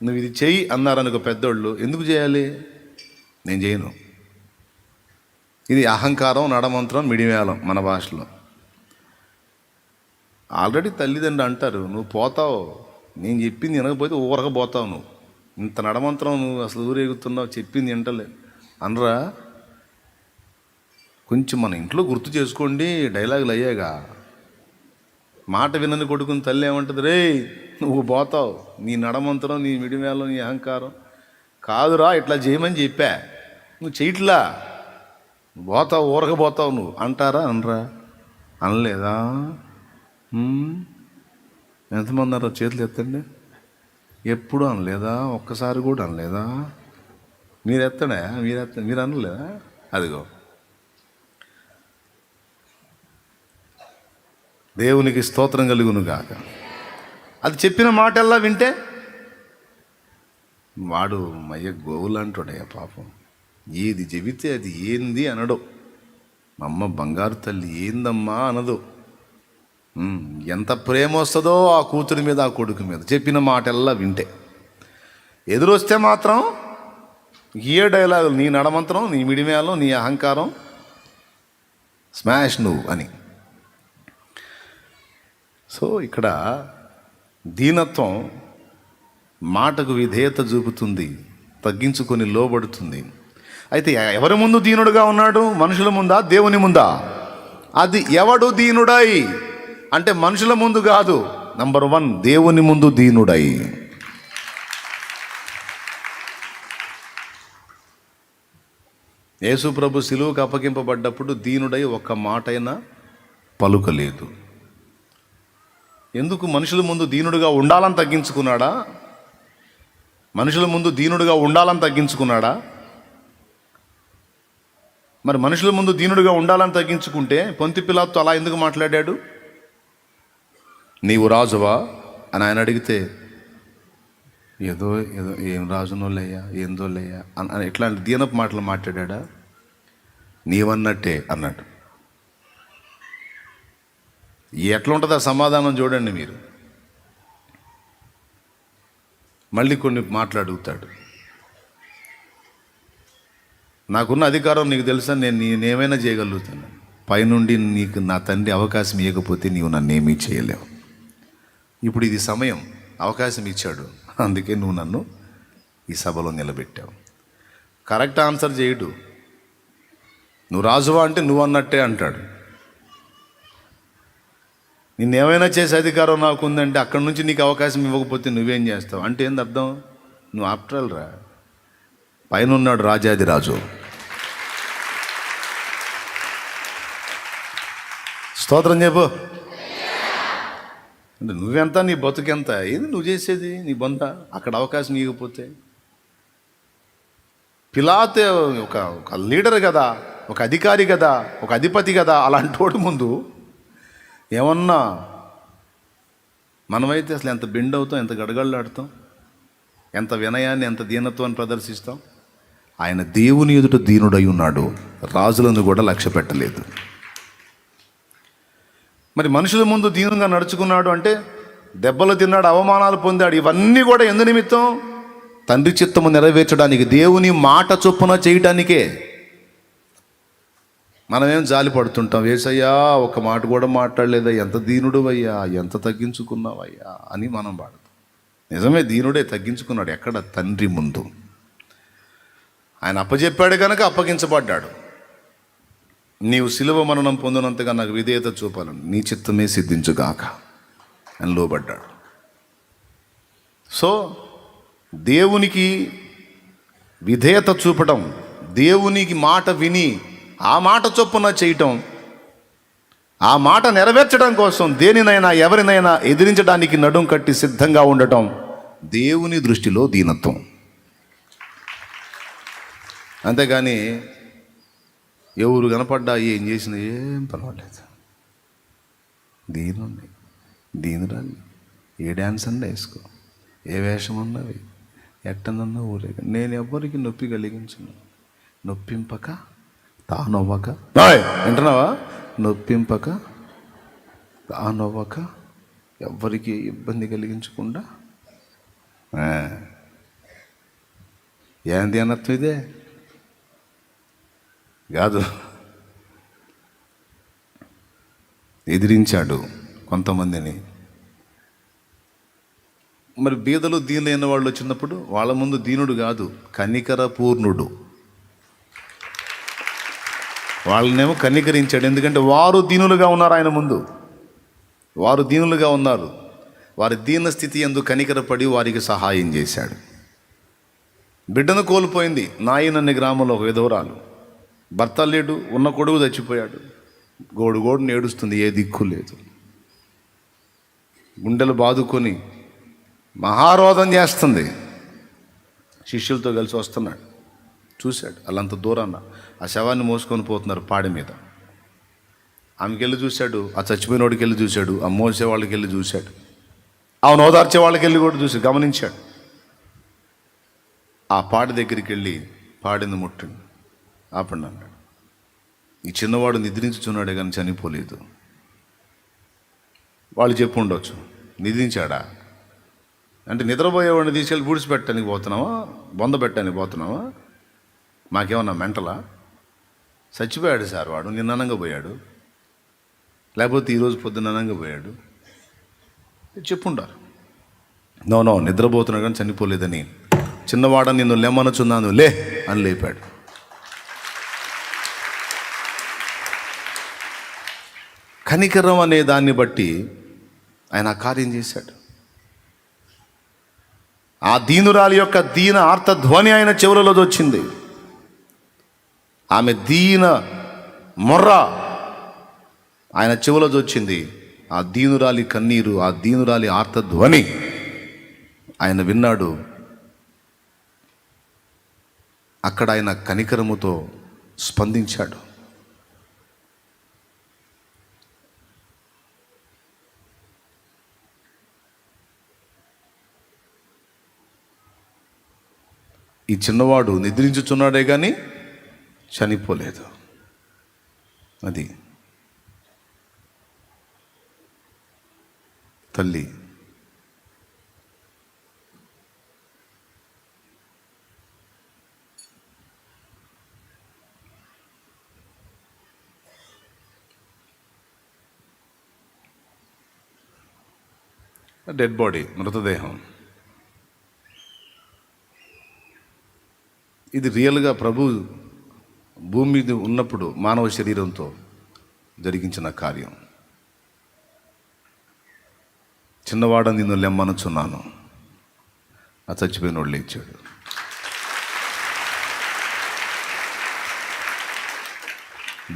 A: నువ్వు ఇది చెయ్యి అన్నారనుకో పెద్దోళ్ళు, ఎందుకు చేయాలి? నేను చేయను. ఇది అహంకారం, నడమంత్రం, మిడివేలం మన భాషలో. ఆల్రెడీ తల్లిదండ్రులు అంటారు, నువ్వు పోతావు, నేను చెప్పింది వినకపోతే ఊరకపోతావు, నువ్వు ఇంత నడమంత్రం, నువ్వు అసలు ఊరేగుతున్నావు, చెప్పింది వింటలే అనరా. కొంచెం మన ఇంట్లో గుర్తు చేసుకోండి, డైలాగులు అయ్యాగా. మాట వినని కొడుకుని తల్లి ఏమంటుంది, రే నువ్వు పోతావు, నీ నడమంతరం, నీ మిడిమేళం, నీ అహంకారం కాదురా, ఇట్లా చేయమని చెప్పా, నువ్వు చేయట్లా, నువ్వు పోతావు, ఊరకపోతావు నువ్వు అంటారా అనరా? అనలేదా? ఎంతమంది అన్నారో చేతులు ఎత్తండి. ఎప్పుడు అనలేదా? ఒక్కసారి కూడా అనలేదా? మీరు ఎత్తడా? మీరు అనలేదా? అదిగో దేవునికి స్తోత్రం కలుగును గాక. అది చెప్పిన మాటల్లా వింటే వాడు మయ్య గోవులు అంటాడయ్యా పాపం. ఏది చెబితే అది ఏంది అనడు. మా అమ్మ బంగారు తల్లి ఏందమ్మా అనదు. ఎంత ప్రేమ వస్తుందో ఆ కూతురి మీద, ఆ కొడుకు మీద చెప్పిన మాటల్లా వింటే. ఎదురొస్తే మాత్రం ఏ డైలాగులు, నీ నడమంత్రం, నీ మిడిమేళం, నీ అహంకారం, స్మాష్ నువ్వు అని. సో ఇక్కడ దీనత్వం మాటకు విధేయత చూపుతుంది, తగ్గించుకొని లోబడుతుంది. అయితే ఎవరి ముందు దీనుడుగా ఉన్నాడు? మనుషుల ముందా, దేవుని ముందా? అది ఎవడు దీనుడై అంటే మనుషుల ముందు కాదు, నంబర్ 1 దేవుని ముందు దీనుడై. యేసు ప్రభు సిలువకు అప్పగింపబడ్డప్పుడు దీనుడై ఒక్క మాటైనా పలుకలేదు. ఎందుకు? మనుషుల ముందు దీనుడుగా ఉండాలని తగ్గించుకున్నాడా? మనుషుల ముందు దీనుడుగా ఉండాలని తగ్గించుకున్నాడా? మరి మనుషుల ముందు దీనుడుగా ఉండాలని తగ్గించుకుంటే పొంతి పిలాతు అలా ఎందుకు మాట్లాడాడు? నీవు రాజువా అని ఆయన అడిగితే, ఏదో ఏదో ఏం రాజునోళ్ళయ్యా, ఏందోళ్ళయ్యా అని ఇట్లాంటి దీనపు మాటలు మాట్లాడా? నీవన్నట్టే అన్నాడు. ఎట్లా ఉంటుంది ఆ సమాధానం చూడండి మీరు. మళ్ళీ కొన్ని మాట్లాడుగుతాడు. నాకున్న అధికారం నీకు తెలుసా, నేనేమైనా చేయగలుగుతాను. పైనుండి నీకు నా తండ్రి అవకాశం ఇవ్వకపోతే నీవు నన్నేమీ చేయలేవు. ఇప్పుడు ఇది సమయం, అవకాశం ఇచ్చాడు, అందుకే నువ్వు నన్ను ఈ సభలో నిలబెట్టావు. కరెక్ట్ ఆన్సర్ చేయడు. నువ్వు రాజువా అంటే నువ్వు అన్నట్టే అంటాడు. నిన్నేమైనా చేసే అధికారం నాకు ఉందంటే అక్కడి నుంచి నీకు అవకాశం ఇవ్వకపోతే నువ్వేం చేస్తావు అంటే ఏంది అర్థం? నువ్వు ఆఫ్టర్ ఆల్ రా, పైన ఉన్నాడు రాజాది రాజు. స్తోత్రం చెప్పు. అంటే నువ్వెంత, నీ బతుకెంత, ఏది నువ్వు చేసేది, నీ బొంత. అక్కడ అవకాశం ఇవ్వకపోతే పిలాతే ఒక లీడర్ కదా, ఒక అధికారి కదా, ఒక అధిపతి కదా, అలాంటి వాడి ముందు ఏమన్నా మనమైతే అసలు ఎంత బెండ్ అవుతాం, ఎంత గడగడలాడుతాం, ఎంత వినయాన్ని, ఎంత దీనత్వాన్ని ప్రదర్శిస్తాం. ఆయన దేవుని ఎదుట దీనుడై ఉన్నాడు, రాజులను కూడా లక్ష్య పెట్టలేదు. మరి మనుషుల ముందు దీనంగా నడుచుకున్నాడు అంటే దెబ్బలు తిన్నాడు, అవమానాలు పొందాడు. ఇవన్నీ కూడా ఎందు నిమిత్తం? తండ్రి చిత్తము నెరవేర్చడానికి, దేవుని మాట చొప్పున చేయటానికే. మనమేం జాలి పడుతుంటాం, యేసయ్యా ఒక మాట కూడా మాట్లాడలేదా, ఎంత దీనుడు అయ్యా, ఎంత తగ్గించుకున్నావయ్యా అని మనం పాడుతాం. నిజమే, దీనుడే తగ్గించుకున్నాడు. ఎక్కడ? తండ్రి ముందు. ఆయన అప్పచెప్పాడు కనుక అప్పగించబడ్డాడు. నీవు సిలువ మరణం పొందినంతగా నాకు విధేయత చూపాలని, నీ చిత్తమే సిద్ధించుగాక అని లోబడ్డాడు. సో దేవునికి విధేయత చూపటం, దేవునికి మాట విని ఆ మాట చొప్పున చేయటం, ఆ మాట నెరవేర్చడం కోసం దేనినైనా ఎవరినైనా ఎదిరించడానికి నడుం కట్టి సిద్ధంగా ఉండటం దేవుని దృష్టిలో దీనత్వం. అంతేగాని ఎవరు కనపడ్డా ఏం చేసినా ఏం పర్వాలేదు, దీనుండి దీనురాలి, ఏ డ్యాన్స్ అన్నా వేసుకో, ఏ వేషం అన్నవి, ఎట్టనన్నా ఊరేగ, నేను ఎవరికి నొప్పి కలిగించను, నొప్పింపక తానవ్వక. వింటున్నావా? నొప్పింపక తానవ్వక, ఎవ్వరికి ఇబ్బంది కలిగించకుండా. ఏంది అన్నత్వం ఇదే? కాదు, ఎదిరించాడు కొంతమందిని. మరి బీదలు దీనులైన వాళ్ళు వచ్చినప్పుడు వాళ్ళ ముందు దీనుడు కాదు, కనికర పూర్ణుడు. వాళ్ళనేమో కనికరించాడు, ఎందుకంటే వారు దీనులుగా ఉన్నారు. ఆయన ముందు వారు దీనులుగా ఉన్నారు. వారి దీన స్థితి యందు కనికరపడి వారికి సహాయం చేశాడు. బిడ్డను కోల్పోయింది నాయన్ అనే గ్రామంలో ఒక విధవరాలు. భర్త లేడు, ఉన్న కొడుకు చచ్చిపోయాడు. గోడుని ఏడుస్తుంది, ఏ దిక్కు లేదు. గుండెలు బాదుకొని మహారోధం చేస్తుంది. శిష్యులతో కలిసి వస్తున్నాడు, చూశాడు. వాళ్ళంత దూరాన ఆ శవాన్ని మోసుకొని పోతున్నారు పాడి మీద. ఆమెకి వెళ్ళి చూశాడు, ఆ చచ్చిపోయినోడికి వెళ్ళి చూశాడు, ఆ మోసే వాళ్ళకి వెళ్ళి చూశాడు, ఆమెను ఓదార్చే వాళ్ళకి వెళ్ళి కూడా చూసి గమనించాడు. ఆ పాడి దగ్గరికి వెళ్ళి పాడిని ముట్టండి, ఆపండి అన్నాడు. ఈ చిన్నవాడు నిద్రించుచున్నాడే కానీ చనిపోలేదు. వాళ్ళు చెప్పు ఉండొచ్చు, నిద్రించాడా అంటే నిద్రపోయేవాడిని తీసుకెళ్ళి బూడిసి పెట్టడానికి పోతున్నావా, బొంద పెట్టడానికి పోతున్నావా, మాకేమన్నా మెంటలా? చచ్చిపోయాడు సార్, వాడు నిన్ననంగా పోయాడు, లేకపోతే ఈరోజు పొద్దుననంగా పోయాడు చెప్పుంటారు. నో నిద్రపోతున్నాడు కానీ చనిపోలేదని. చిన్నవాడ నిన్ను లెమ్మనుచున్నాను, లే అని లేపాడు. కనికరం అనే దాన్ని బట్టి ఆయన ఆ కార్యం చేశాడు. ఆ దీనురాలి యొక్క దీన ఆర్తధ్వని ఆయన చెవులలో వచ్చింది. ఆమె దీన మొర్ర ఆయన చెవులో వచ్చింది. ఆ దీనురాలి కన్నీరు, ఆ దీనురాలి ఆర్తధ్వని ఆయన విన్నాడు. అక్కడ ఆయన కనికరముతో స్పందించాడు. ఈ చిన్నవాడు నిద్రించుచున్నాడే కానీ చనిపోలేదు. అది తల్లి డెడ్ బాడీ, మృతదేహం. ఇది రియల్గా ప్రభు భూమి మీద ఉన్నప్పుడు మానవ శరీరంతో జరిగించిన కార్యం. చిన్నవాడ నిన్ను లెమ్మనుచున్నాను, ఆ చచ్చిపోయిన వాళ్ళు లేచాడు.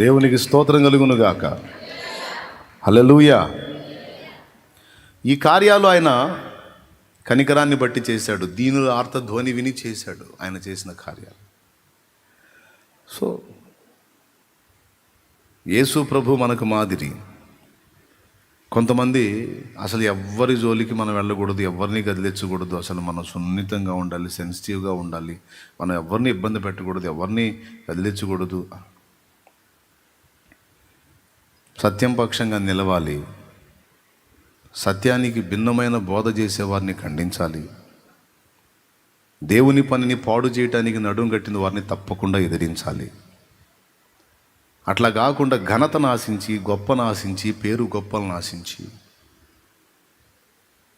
A: దేవునికి స్తోత్రం కలుగును గాక. హల్లెలూయా. ఈ కార్యాలు ఆయన కనికరాన్ని బట్టి చేశాడు. దీనుల ఆర్తధ్వని విని చేశాడు ఆయన చేసిన కార్యాలు. సో యేసు ప్రభు మనకు మాదిరి. కొంతమంది అసలు ఎవ్వరి జోలికి మనం వెళ్ళకూడదు, ఎవరిని కదిలించకూడదు, అసలు మనం సున్నితంగా ఉండాలి, సెన్సిటివ్గా ఉండాలి, మనం ఎవరిని ఇబ్బంది పెట్టకూడదు, ఎవరిని కదిలించకూడదు, సత్యం పక్షంగా నిలవాలి, సత్యానికి భిన్నమైన బోధ చేసేవారిని ఖండించాలి, దేవుని పనిని పాడు చేయటానికి నడుం కట్టిన వారిని తప్పకుండా ఎదిరించాలి. అట్లా కాకుండా ఘనతను ఆశించి, గొప్పను ఆశించి, పేరు గొప్పలను ఆశించి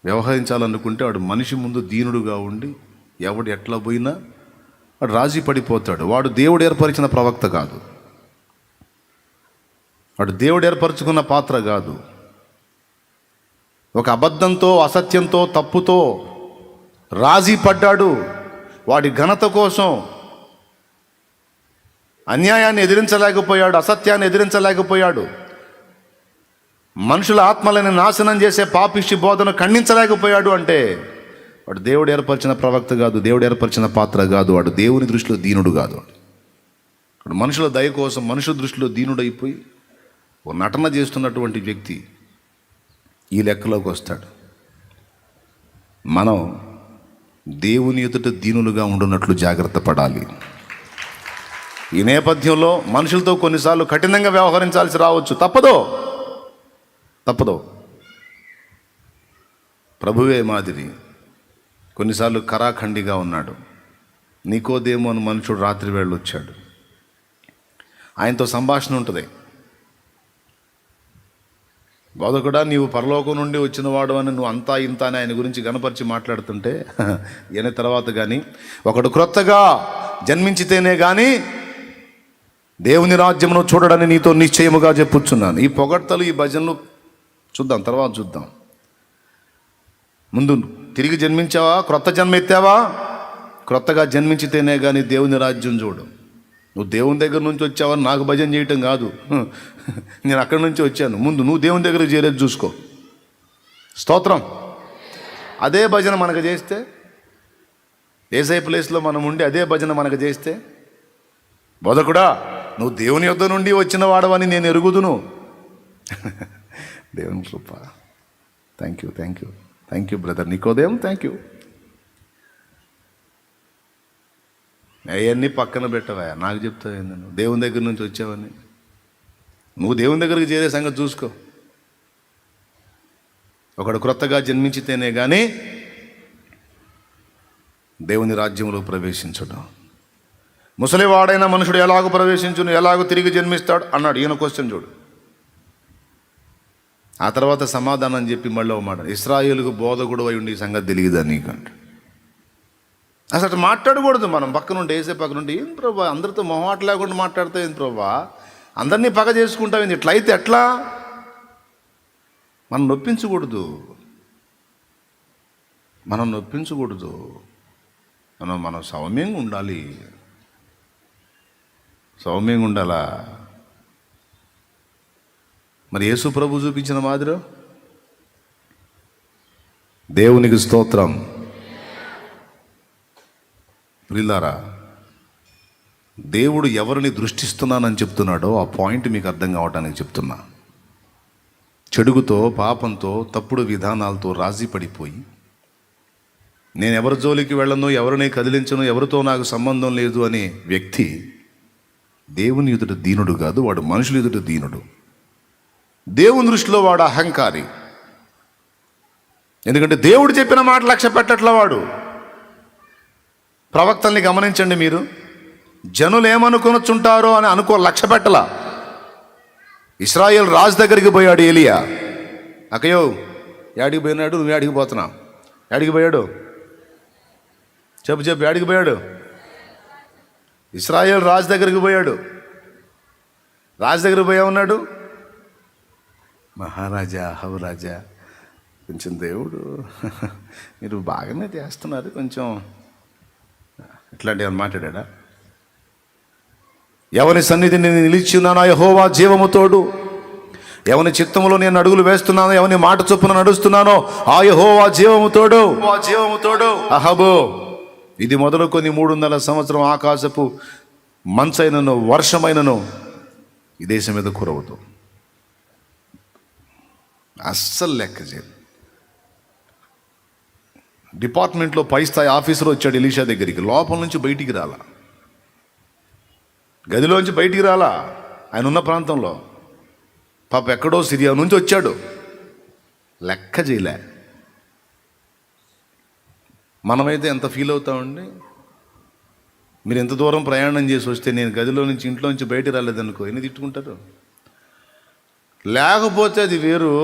A: వ్యవహరించాలనుకుంటే వాడు మనిషి ముందు దీనుడుగా ఉండి ఎవడు ఎట్లా పోయినా వాడు రాజీ పడిపోతాడు. వాడు దేవుడు ఏర్పరిచిన ప్రవక్త కాదు, వాడు దేవుడు ఏర్పరచుకున్న పాత్ర కాదు. ఒక అబద్ధంతో, అసత్యంతో, తప్పుతో రాజీ పడ్డాడు. వాడి ఘనత కోసం అన్యాయాన్ని ఎదిరించలేకపోయాడు, అసత్యాన్ని ఎదిరించలేకపోయాడు, మనుషుల ఆత్మలను నాశనం చేసే పాపిష్టి బోధను ఖండించలేకపోయాడు. అంటే వాడు దేవుడు ఏర్పరిచిన ప్రవక్త కాదు, దేవుడు ఏర్పరిచిన పాత్ర కాదు, వాడు దేవుని దృష్టిలో దీనుడు కాదు. వాడు మనుషుల దయ కోసం మనుషుల దృష్టిలో దీనుడైపోయి ఓ నటన చేస్తున్నటువంటి వ్యక్తి ఈ లెక్కలోకి వస్తాడు. మనం దేవుని ఎదుట దీనులుగా ఉండున్నట్లు జాగ్రత్త పడాలి. ఈ నేపథ్యంలో మనుషులతో కొన్నిసార్లు కఠినంగా వ్యవహరించాల్సి రావచ్చు, తప్పదో. ప్రభువే మాదిరి కొన్నిసార్లు కరాఖండిగా ఉన్నాడు. నికోదేము అని మనుషుడు రాత్రి వేళ వచ్చాడు. ఆయనతో సంభాషణ ఉంటుంది. బోధకుడా, నీవు పరలోకం నుండి వచ్చిన వాడు అని నువ్వు అంతా ఇంత అని ఆయన గురించి గణపరిచి మాట్లాడుతుంటే ఈయన తర్వాత కానీ ఒకడు క్రొత్తగా జన్మించితేనే కానీ దేవుని రాజ్యమును చూడడని నీతో నిశ్చయముగా చెప్పుచున్నాను. ఈ పొగడ్తలు, ఈ భజనలు చూద్దాం, తర్వాత చూద్దాం. ముందు తిరిగి జన్మించావా? క్రొత్త జన్మ ఎత్తావా? క్రొత్తగా జన్మించితేనే కానీ దేవుని రాజ్యం చూడు. నువ్వు దేవుని దగ్గర నుంచి వచ్చావని నాకు భజన చేయటం కాదు, నేను అక్కడి నుంచి వచ్చాను. ముందు నువ్వు దేవుని దగ్గరకు చేరేది చూసుకో. స్తోత్రం. అదే భజన మనకు చేస్తే, ఏసై ప్లేస్లో మనం ఉండి అదే భజన మనకు చేస్తే, బోధకుడా నువ్వు దేవుని యొద్ద నుండి వచ్చిన వాడవని నేను ఎరుగుదును. దేవుని కృప. Thank you, thank you, thank you brother Nicodemus, thank you. అవన్నీ పక్కన పెట్టవా, నాకు చెప్తావు ఏంది? నువ్వు దేవుని దగ్గర నుంచి వచ్చావని. నువ్వు దేవుని దగ్గరికి చేరే సంగతి చూసుకో. ఒకడు క్రొత్తగా జన్మించితేనే కానీ దేవుని రాజ్యంలో ప్రవేశించడం. ముసలివాడైన మనుషుడు ఎలాగో ప్రవేశించును, ఎలాగో తిరిగి జన్మిస్తాడు అన్నాడు. ఈయన క్వశ్చన్ చూడు. ఆ తర్వాత సమాధానం చెప్పి మళ్ళీ ఒక మాట, ఇశ్రాయేలుకు బోధకుడు అయి ఉండి ఈ సంగతి తెలియదా నీకంట. అసలు మాట్లాడకూడదు. మనం పక్కనుండి వేసే పక్కనుండి, ఏం ప్రభా అందరితో మొహమాట లేకుండా మాట్లాడితే ఏం ప్రభా, అందరినీ పగ చేసుకుంటావు, ఇట్లా అయితే ఎట్లా? మనం నొప్పించకూడదు, మనం సౌమ్యంగా ఉండాలి. సౌమ్యంగా ఉండాలా? మరి యేసు ప్రభు చూపించిన మాదిరి. దేవునికి స్తోత్రం. ప్రియులారా, దేవుడు ఎవరిని దృష్టిస్తున్నానని చెప్తున్నాడో ఆ పాయింట్ మీకు అర్థం కావటానికి చెప్తున్నా. చెడుగుతో, పాపంతో, తప్పుడు విధానాలతో రాజీ పడిపోయి, నేను ఎవరి జోలికి వెళ్ళను, ఎవరిని కదిలించను, ఎవరితో నాకు సంబంధం లేదు అనే వ్యక్తి దేవుని ఎదుట దీనుడు కాదు, వాడు మనుషుల ఎదుట దీనుడు. దేవుని దృష్టిలో వాడు అహంకారి. ఎందుకంటే దేవుడు చెప్పిన మాట లక్ష్య పెట్టట్ల వాడు. ప్రవక్తల్ని గమనించండి మీరు. జనులు ఏమనుకొనొచ్చుంటారో అని లక్ష్య పెట్టలా. ఇశ్రాయేల్ రాజు దగ్గరికి పోయాడు ఏలియా. అక్కయ్యో యాడికి పోయినాడు, నువ్వు యాడికి పోతున్నావు? యాడికి పోయాడు? చెప్పు, యాడికి పోయాడు? ఇశ్రాయేల్ రాజు దగ్గరికి పోయాడు. రాజు దగ్గరికి పోయా ఉన్నాడు. మహారాజా, హౌరాజా, కొంచెం దేవుడు మీరు బాగానే చేస్తున్నారు, కొంచెం ఇట్లాంటి ఏమైనా మాట్లాడా? ఎవరి సన్నిధిని నేను నిలిచి ఉన్నానో యెహోవా జీవము తోడు, ఎవని చిత్తములో నేను అడుగులు వేస్తున్నానో, ఎవని మాట చొప్పున నడుస్తున్నానో ఆ యెహోవా జీవము తోడు. అహబో, ఇది మొదలుకొని 300 సంవత్సరం ఆకాశపు మంచైనను వర్షమైనను ఈ దేశం మీద కురవదు. అస్సలు లెక్క చేయదు. డిపార్ట్మెంట్లో పై స్థాయి ఆఫీసర్ వచ్చాడు ఎలీషా దగ్గరికి. లోపల నుంచి బయటికి రాలా, గదిలోంచి బయటికి రాలా. ఆయన ఉన్న ప్రాంతంలో పాప ఎక్కడో సిరియా నుంచి వచ్చాడు, లెక్క చేయలే. మనమైతే ఎంత ఫీల్ అవుతామండి? మీరు ఎంత దూరం ప్రయాణం చేసి వస్తే నేను గదిలో నుంచి, ఇంట్లో నుంచి బయటికి రాలేదనుకో, ఎన్ని తిట్టుకుంటారు? లేకపోతే అది వేరు,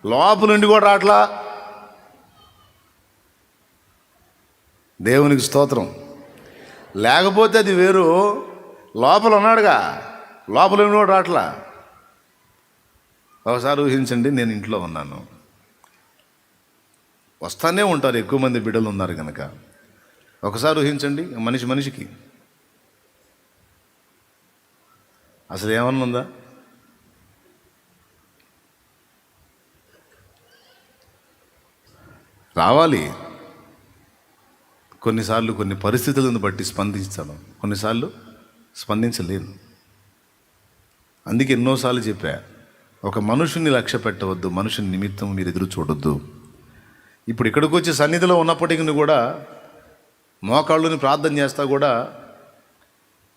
A: లోపల నుండి కూడా రాట్లా. దేవునికి స్తోత్రం. లేకపోతే అది వేరు, లోపల ఉన్నాడుగా, లోపల నుండి కూడా రాట్లా. ఒకసారి ఊహించండి, నేను ఇంట్లో ఉన్నాను, వస్తానే ఉంటారు, ఎక్కువ మంది బిడ్డలు ఉన్నారు కనుక. ఒకసారి ఊహించండి, మనిషికి అసలు ఏమన్నా ఉందా? రావాలి. కొన్నిసార్లు కొన్ని పరిస్థితులను బట్టి స్పందించాను, కొన్నిసార్లు స్పందించలేను. అందుకే ఎన్నోసార్లు చెప్పా, ఒక మనుషుని లక్ష్య పెట్టవద్దు, మనుషుని నిమిత్తం మీరు ఎదురు చూడొద్దు. ఇప్పుడు ఇక్కడికి వచ్చి సన్నిధిలో ఉన్నప్పటికీ కూడా మోకాళ్ళుని ప్రార్థన చేస్తా కూడా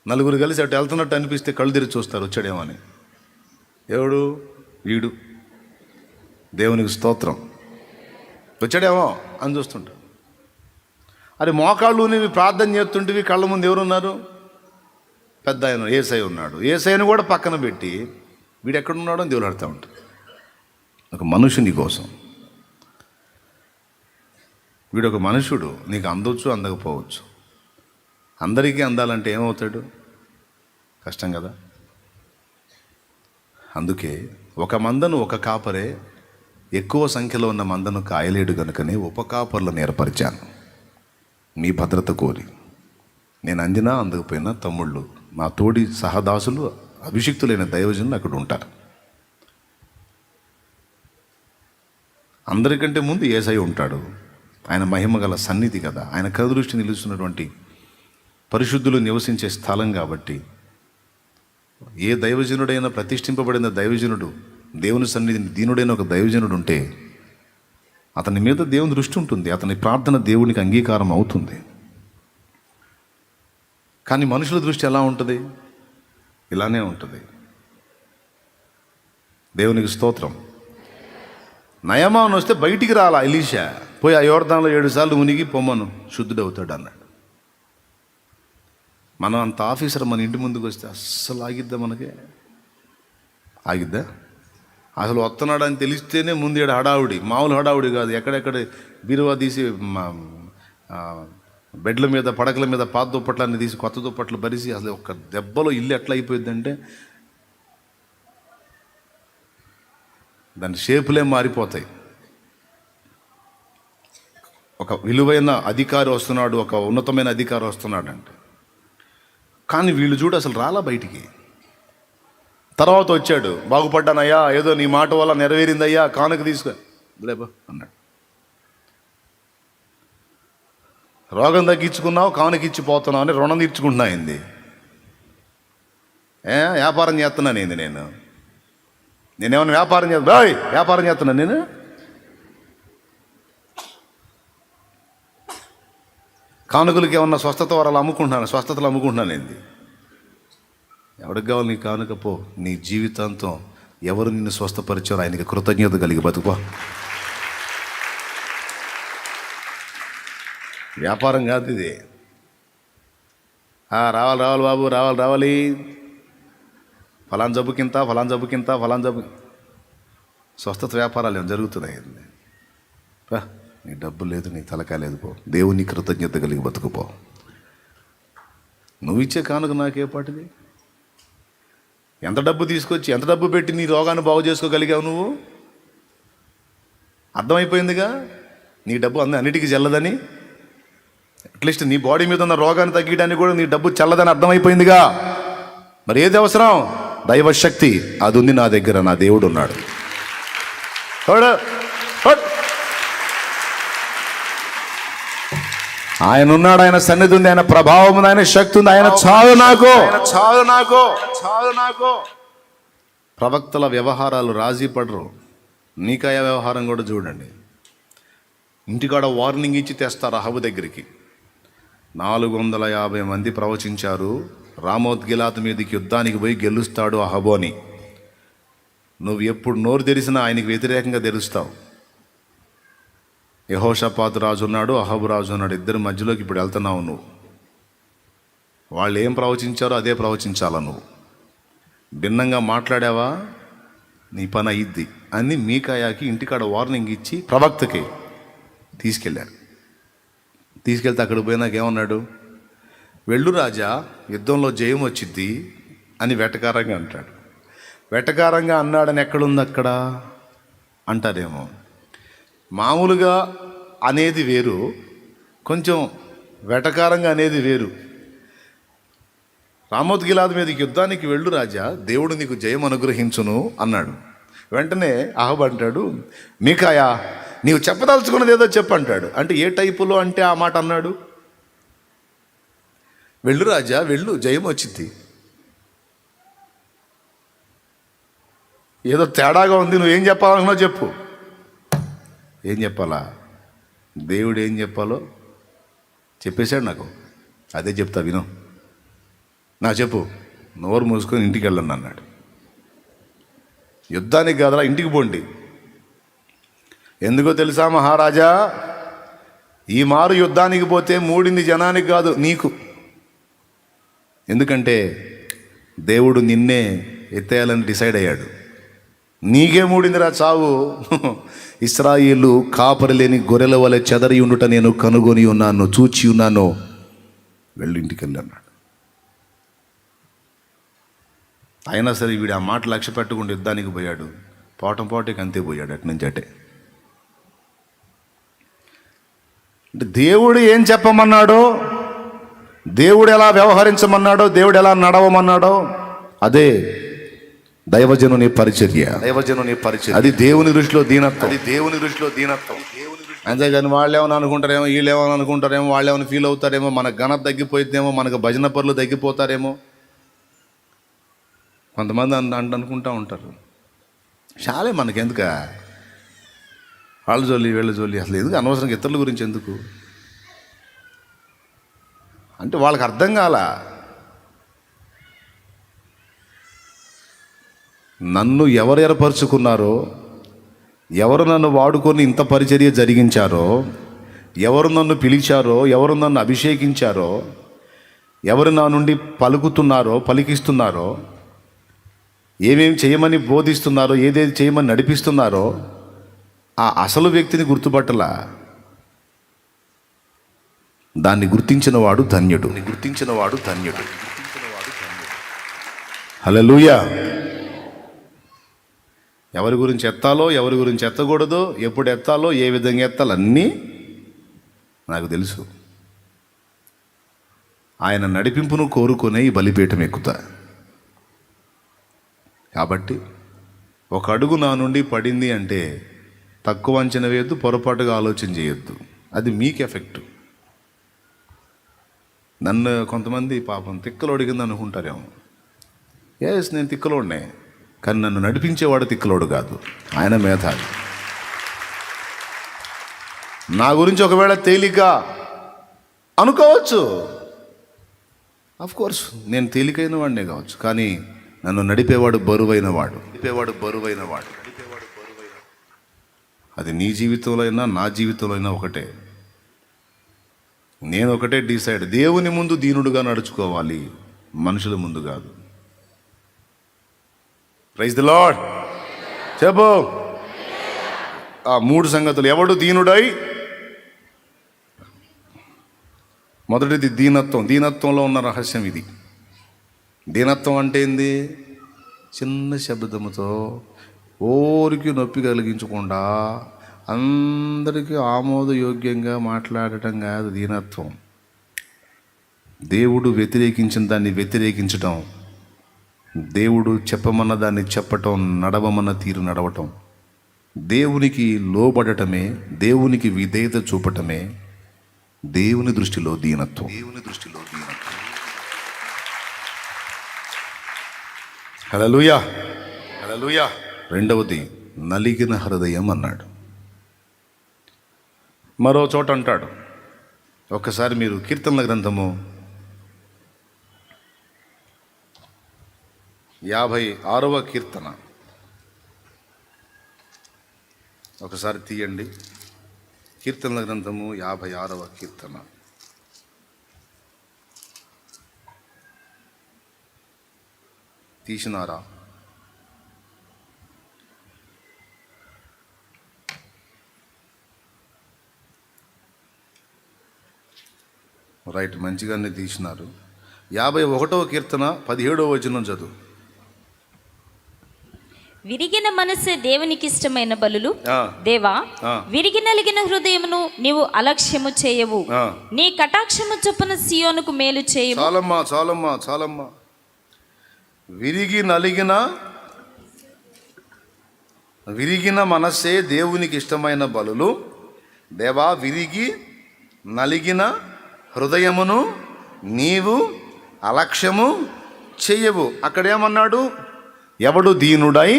A: నలుగురు కలిసి అటు వెళ్తున్నట్టు అనిపిస్తే కళ్ళు తెరిచి చూస్తారు, వచ్చాడేమో అని. ఎవడు? వీడు. దేవునికి స్తోత్రం. వచ్చాడేమో అని చూస్తుంటారు. అరే మోకాళ్ళు నీవి ప్రార్థన చేస్తుంటివి, కళ్ళ ముందు ఎవరున్నారు? పెద్ద ఆయన ఏసై ఉన్నాడు. ఏసైని కూడా పక్కన పెట్టి వీడు ఎక్కడున్నాడో అని దేవులాడుతూ ఉంటాడు. ఒక మనుషుని కోసం. వీడు ఒక మనుషుడు, నీకు అందవచ్చు అందకపోవచ్చు. అందరికీ అందాలంటే ఏమవుతాడు? కష్టం కదా. అందుకే ఒక మందను ఒక కాపరే ఎక్కువ సంఖ్యలో ఉన్న మందను కాయలేడు కనుకనే ఉపకాపర్లను ఏర్పరిచాను మీ భద్రత కోరి. నేను అందినా అందకపోయినా తమ్ముళ్ళు, మా తోడి సహదాసులు, అభిషిక్తులైన దైవజనులు అక్కడ ఉంటారు. అందరికంటే ముందు యేసయ్య ఉంటాడు. ఆయన మహిమ గల సన్నిధి కదా, ఆయన కదృష్టి నిలుస్తున్నటువంటి పరిశుద్ధులు నివసించే స్థలం కాబట్టి ఏ దైవజనుడైనా, ప్రతిష్ఠింపబడిన దైవజనుడు, దేవుని సన్నిధిని దీనుడైన ఒక దైవజనుడు ఉంటే అతని మీద దేవుని దృష్టి ఉంటుంది, అతని ప్రార్థన దేవునికి అంగీకారం అవుతుంది. కానీ మనుషుల దృష్టి ఎలా ఉంటుంది? ఇలానే ఉంటుంది. దేవునికి స్తోత్రం. నయమాను వస్తే బయటికి రాలా ఎలీషా, పోయి ఆ యోర్దాన్లో 7 సార్లు మునిగి పొమ్మను, శుద్ధుడవుతాడు అన్నాడు. మనం అంత ఆఫీసర్ మన ఇంటి ముందుకు వస్తే అస్సలు ఆగిద్దా? మనకే ఆగిద్దా? అసలు వస్తున్నాడు అని తెలిస్తేనే ముందు ఏడు హడావుడి, మామూలు హడావుడి కాదు. ఎక్కడెక్కడ బీరువా తీసి బెడ్ల మీద, పడకల మీద పాత దుప్పట్లన్నీ తీసి కొత్త దుప్పట్లు పరిసి అసలు ఒక్క దెబ్బలో ఇల్లు ఎట్లా అయిపోయిందంటే దాని షేపులే మారిపోతాయి. ఒక విలువైన అధికారి వస్తున్నాడు, ఒక ఉన్నతమైన అధికారి వస్తున్నాడు అంటే, కానీ వీళ్ళు చూడు అసలు రాలా బయటికి. తర్వాత వచ్చాడు, బాగుపడ్డానయ్యా, ఏదో నీ మాట వల్ల నెరవేరిందయ్యా, కానుక తీసుకో లేబా అన్నాడు. రోగం తగ్గించుకున్నావు, కానుక ఇచ్చిపోతున్నావు అని రుణం తీర్చుకుంటున్నా అయింది. వ్యాపారం చేస్తున్నాను ఏంది? నేనేమన్నా వ్యాపారం వ్యాపారం చేస్తున్నా నేను? కానుకలకి ఏమన్నా స్వస్థత వరాలు అమ్ముకుంటున్నాను, స్వస్థతలు అమ్ముకుంటున్నాను ఏంది? ఎవరికి కావాలి నీ కానుక? పో, నీ జీవితాంతం ఎవరు నిన్ను స్వస్థపరిచారో ఆయనకి కృతజ్ఞత కలిగి బతుకుపో. వ్యాపారం కాదు ఇది. రావాలి బాబు, రావాలి, ఫలాన్ జబ్బుకింత, ఫలాన్ జబ్బు. స్వస్థత వ్యాపారాలు ఏమైనా జరుగుతున్నాయి? నీ డబ్బు లేదు, నీ తలకాయ లేదు, పో. దేవుని కృతజ్ఞత కలిగి బతుకుపో. నువ్వు ఇచ్చే కానుక నాకే పాటిది? ఎంత డబ్బు తీసుకొచ్చి, ఎంత డబ్బు పెట్టి నీ రోగాన్ని బాగు చేసుకోగలిగావు నువ్వు? అర్థమైపోయిందిగా నీ డబ్బు అన్నిటికీ చెల్లదని. అట్లీస్ట్ నీ బాడీ మీద ఉన్న రోగాన్ని తగ్గించడానికి కూడా నీ డబ్బు చల్లదని అర్థమైపోయిందిగా. మరి ఏది అవసరం? దైవశక్తి. అది ఉంది నా దగ్గర, నా దేవుడు ఉన్నాడు. ఆయన ఉన్నాడు, ఆయన సన్నిధి ఉంది, ఆయన ప్రభావం ఉంది, ఆయన శక్తి ఉంది. ఆయన చాలు నాకు. ప్రవక్తల వ్యవహారాలు రాజీ పడరు. మీకాయ వ్యవహారం కూడా చూడండి. ఇంటికాడ వార్నింగ్ ఇచ్చి తెస్తారు అహబు దగ్గరికి. 450 మంది ప్రవచించారు, రామోత్ గిలాతు మీదకి యుద్ధానికి పోయి గెలుస్తాడు అహబు అని. నువ్వు ఎప్పుడు నోరు తెరిసినా ఆయనకి వ్యతిరేకంగా తెరుస్తావు. యెహోషాపాతు రాజు ఉన్నాడు, అహబు రాజు ఉన్నాడు, ఇద్దరి మధ్యలోకి ఇప్పుడు వెళ్తున్నావు నువ్వు. వాళ్ళు ఏం ప్రవచించారో అదే ప్రవచించాలా నువ్వు. భిన్నంగా మాట్లాడావా నీ పని అయ్యిద్ది అని మీకాయాకి ఇంటికాడ వార్నింగ్ ఇచ్చి ప్రవక్తకి తీసుకెళ్ళారు. తీసుకెళ్తే అక్కడికి పోయినాక ఏమన్నాడు? వెళ్ళు రాజా, యుద్ధంలో జయం వచ్చిద్ది అని వెటకారంగా అంటాడు. వెటకారంగా అన్నాడని ఎక్కడుంది అక్కడ అంటారేమో. మామూలుగా అనేది వేరు, కొంచెం వెటకారంగా అనేది వేరు. రామోత్ గిలాదు మీదకి యుద్ధానికి వెళ్ళు రాజా, దేవుడు నీకు జయం అనుగ్రహించును అన్నాడు. వెంటనే అహబ్ అంటాడు, మీకాయా నీవు చెప్పదలుచుకున్నది ఏదో చెప్పంటాడు. అంటే ఏ టైపులో అంటే ఆ మాట అన్నాడు? వెళ్ళు రాజా, వెళ్ళు, జయం వచ్చింది. ఏదో తేడాగా ఉంది, నువ్వేం చెప్పాలనుకున్నావు చెప్పు. ఏం చెప్పాలా? దేవుడు ఏం చెప్పాలో చెప్పేశాడు నాకు, అదే చెప్తా విను. నాకు చెప్పు, నోరు మూసుకొని ఇంటికి వెళ్ళండి అన్నాడు. యుద్ధానికి కాదరా, ఇంటికి పోండి. ఎందుకో తెలుసా మహారాజా, ఈ మారు యుద్ధానికి పోతే మూడింది జనానికి కాదు నీకు. ఎందుకంటే దేవుడు నిన్నే ఎత్తేయాలని డిసైడ్ అయ్యాడు. నీకే మూడిందిరా చావు. ఇశ్రాయేలు కాపరి లేని గొర్రెల వలె చెదరి ఉండుట నేను కనుగొని ఉన్నాను, చూచి ఉన్నాను, వెళ్ళి ఇంటికి వెళ్ళి అన్నాడు. అయినా సరే వీడు ఆ మాట లక్ష్య పెట్టకుండా యుద్ధానికి పోయాడు. పోటీకి అంతే పోయాడు అటు నుంచి అటే. అంటే దేవుడు ఏం చెప్పమన్నాడో, దేవుడు ఎలా వ్యవహరించమన్నాడో, దేవుడు ఎలా నడవమన్నాడో అదే దైవజనుని పరిచర్య. అది దేవుని దృష్టిలో దీనత్వం. అంతేగాని వాళ్ళేమని అనుకుంటారేమో, వీళ్ళేమని అనుకుంటారేమో, వాళ్ళేమని ఫీల్ అవుతారేమో, మన ఘనత తగ్గిపోయిద్దేమో, మనకు భజన పరులు తగ్గిపోతారేమో, కొంతమంది అనుకుంటూ ఉంటారు. చాలే మనకెందుక వాళ్ళ జోలి వీళ్ళ జోలి, అసలు ఎందుకు అనవసరంగా ఇతరుల గురించి ఎందుకు అంటే వాళ్ళకి అర్థం కాల. నన్ను ఎవరు ఏర్పరచుకున్నారో, ఎవరు నన్ను వాడుకొని ఇంత పరిచర్య జరిగించారో, ఎవరు నన్ను పిలిచారో, ఎవరు నన్ను అభిషేకించారో, ఎవరు నా నుండి పలికిస్తున్నారో, ఏమేమి చేయమని బోధిస్తున్నారో, ఏదేది చేయమని నడిపిస్తున్నారో ఆ అసలు వ్యక్తిని గుర్తుపట్టలా. దాన్ని గుర్తించిన వాడు ధన్యుడు. హల్లెలూయా. ఎవరి గురించి ఎత్తాలో, ఎవరి గురించి ఎత్తకూడదో, ఎప్పుడు ఎత్తాలో, ఏ విధంగా ఎత్తాలో అన్నీ నాకు తెలుసు. ఆయన నడిపింపును కోరుకునే ఈ బలిపీఠం ఎక్కుతా. కాబట్టి ఒక అడుగు నా నుండి పడింది అంటే తక్కువ అంచనా వేయద్దు, పొరపాటుగా ఆలోచన చేయొద్దు. అది మీకు ఎఫెక్ట్. నన్ను కొంతమంది పాపం తిక్కలోడి కింద అనుకుంటారేమో. నేను తిక్కలోడినే, కానీ నన్ను నడిపించేవాడు తిక్కలోడు కాదు, ఆయన మేధావి. నా గురించి ఒకవేళ తేలిగ్గా అనుకోవచ్చు, కోర్స్ నేను తేలికైన వాడినే కావచ్చు, కానీ నన్ను నడిపేవాడు బరువైన వాడు. అది నీ జీవితంలో అయినా నా జీవితంలో అయినా ఒకటే. నేను ఒకటే డిసైడ్, దేవుని ముందు దీనుడుగా నడుచుకోవాలి, మనుషుల ముందు కాదు. Praise the Lord. చెప్పు ఆ 3 సంగతులు. ఎవడు దీనుడై, మొదటిది దీనత్వం. దీనత్వంలో ఉన్న రహస్యం ఇది. దీనత్వం అంటే ఏంది? చిన్న శబ్దముతో ఓరికి నొప్పి కలిగించకుండా అందరికీ ఆమోదయోగ్యంగా మాట్లాడటం కాదు దీనత్వం. దేవుడు వ్యతిరేకించిన దాన్ని వ్యతిరేకించటం, దేవుడు చెప్పమన్న దాన్ని చెప్పటం, నడవమన్న తీరు నడవటం, దేవునికి లోబడటమే, దేవునికి విధేయత చూపటమే దేవుని దృష్టిలో దీనత్వం. హల్లెలూయా. రెండవది నలిగిన హృదయం అన్నాడు. మరో చోట అంటాడు. ఒక్కసారి మీరు కీర్తనల గ్రంథము 56వ కీర్తన ఒకసారి తీయండి. కీర్తనల గ్రంథము 56వ కీర్తన. తీసినారా? రైట్, మంచిగానే తీసినారు. 51వ కీర్తన 17వ వచనం చదువు.
B: విరిగిన మనసే దేవునికి ఇష్టమైన బలులు. దేవా, విరిగి నలిగిన హృదయమును నీవు అలక్ష్యము చేయవు. నీ కటాక్షము చొప్పున సియోనుకు మేలు చేయవు.
A: చాలమ్మా. విరిగిన మనస్సే దేవునికి ఇష్టమైన బలులు. దేవా, విరిగి నలిగిన హృదయమును నీవు అలక్ష్యము చెయ్యవు. అక్కడేమన్నాడు? ఎవడు దీనుడై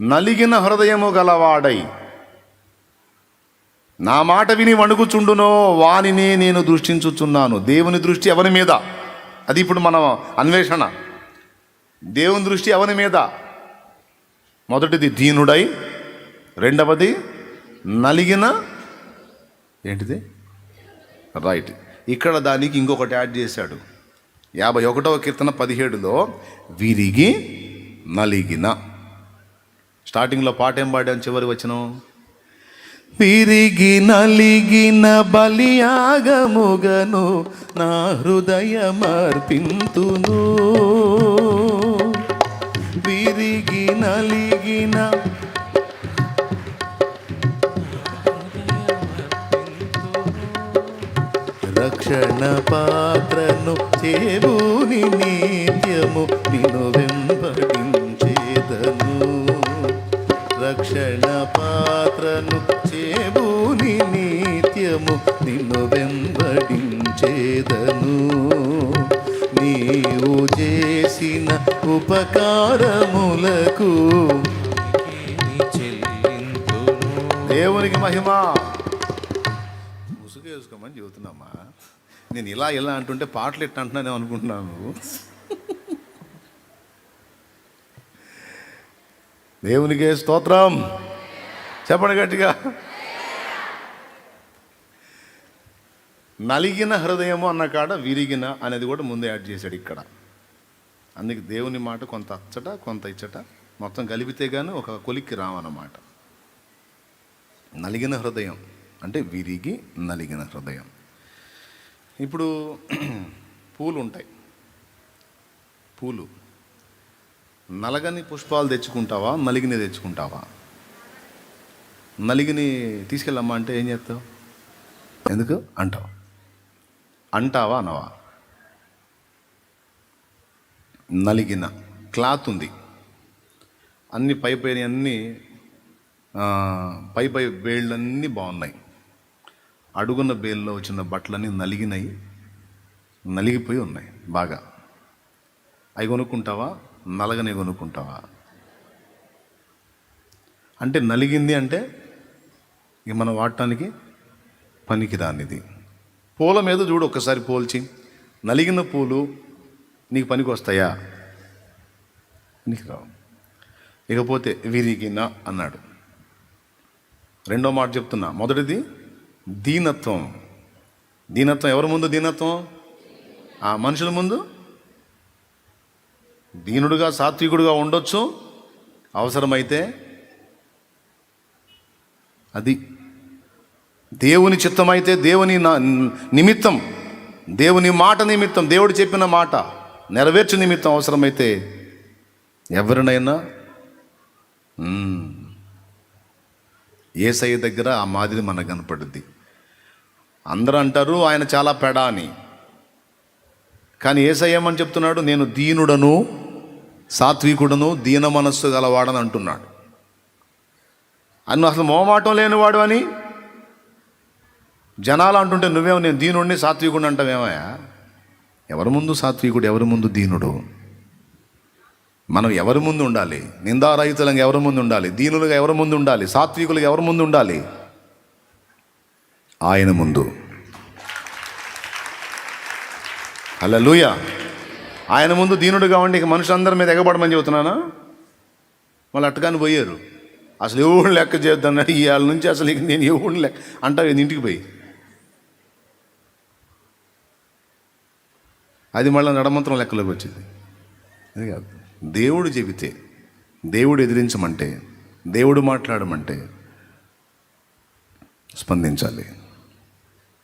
A: నలిగిన హృదయము గలవాడై నా మాట విని వణుకుచుండునో వానిని నేను దృష్టించుచున్నాను. దేవుని దృష్టి ఎవరి మీద? అది ఇప్పుడు మన అన్వేషణ. దేవుని దృష్టి ఎవరి మీద? మొదటిది దీనుడై, రెండవది నలిగిన ఏంటిది? రైట్. ఇక్కడ దానికి ఇంకొకటి యాడ్ చేశాడు. 51వ కీర్తన 17లో విరిగి నలిగిన. స్టార్టింగ్లో పాట ఏం పాడాం? చివరి వచనం, విరిగి నలిగిన బలియాగముగను నా హృదయమర్పింతును. విరిగి నలిగిన రక్షణ పాత్రను చేబూని నిత్యము నిన్ను వెంబడించేదను. రక్షణ పాత్రను చేబూని నిత్యము నిన్ను వెంబడించేదను. నీవు చేసిన ఉపకారములకు దేవునికి మహిమ. ముసుగు వేసుకోమని చెబుతున్నామా? నేను ఇలా అంటుంటే పాటలు ఎట్లా అంటున్నానే అనుకుంటున్నాను. దేవునికే స్తోత్రం చెప్పండి గట్టిగా. నలిగిన హృదయము అన్న కాడ విరిగిన అనేది కూడా ముందే యాడ్ చేశాడు ఇక్కడ. అందుకే దేవుని మాట కొంత అచ్చట కొంత ఇచ్చట మొత్తం కలిపితే కానీ ఒక కొలిక్కి రావన్నమాట. నలిగిన హృదయం అంటే విరిగి నలిగిన హృదయం. ఇప్పుడు పూలు ఉంటాయి, పూలు నలగని పుష్పాలు తెచ్చుకుంటావా, నలిగిని తెచ్చుకుంటావా? నలిగిని తీసుకెళ్ళమ్మా అంటే ఏం చేస్తావు? ఎందుకు అంటావు? అంటావా అనవా? నలిగిన క్లాత్ ఉంది, అన్ని పై అన్నీ పై బేళ్ళన్నీ బాగున్నాయి, అడుగున్న బేల్లో వచ్చిన బట్టలన్నీ నలిగిపోయి ఉన్నాయి బాగా. అవి కొనుక్కుంటావా, నలగనే కొనుక్కుంటావా? అంటే నలిగింది అంటే ఇక మనం వాడటానికి పనికిరానిది. పూల మీద చూడు ఒక్కసారి పోల్చి, నలిగిన పూలు నీకు పనికి వస్తాయా? నీకు రావు. ఇకపోతే విరిగిన అన్నాడు. రెండో మాట చెప్తున్నా. మొదటిది దీనత్వం. దీనత్వం ఎవరి ముందు? దీనత్వం ఆ మనుషుల ముందు. దీనుడుగా సాత్వికుడుగా ఉండొచ్చు, అవసరమైతే అది దేవుని చిత్తమైతే దేవుని నిమిత్తం, దేవుని మాట నిమిత్తం, దేవుడు చెప్పిన మాట నెరవేర్చు నిమిత్తం అవసరమైతే ఎవరినైనా యేసయ్య దగ్గర ఆ మాదిరి మనకు కనపడుద్ది. అందరూ అంటారు ఆయన చాలా పెడా అని, కానీ యేసయ్య ఏమని చెప్తున్నాడు? నేను దీనుడను సాత్వికుడను దీన మనస్సు గలవాడని అంటున్నాడు. అన్ను అసలు మోమాటం లేనివాడు అని జనాలు అంటుంటే నువ్వేమో నేను దీనుడిని సాత్వికుడు అంటావేమయ్యా? ఎవరి ముందు సాత్వికుడు, ఎవరి ముందు దీనుడు? మనం ఎవరి ముందు ఉండాలి? నిందారహితులంగా ఎవరి ముందు ఉండాలి? దీనులుగా ఎవరి ముందు ఉండాలి? సాత్వికులుగా ఎవరి ముందు ఉండాలి? ఆయన ముందు. హల్లెలూయా. ఆయన ముందు దీనుడుగా ఉండి ఇక మనుషులందరి మీద ఎగబడమని చెబుతున్నానా? మళ్ళీ అట్టగాని పోయారు. అసలు ఎవడు లెక్క చేద్దాన్నాడు ఇవాళ నుంచి, అసలు ఇక నేను ఎవడు లెక్క అంటావు ఇంటికి పోయి. అది మళ్ళీ నడమంత్రం లెక్కలోకి వచ్చింది. అది కాదు, దేవుడు చెబితే, దేవుడు ఎదిరించమంటే, దేవుడు మాట్లాడమంటే స్పందించాలి.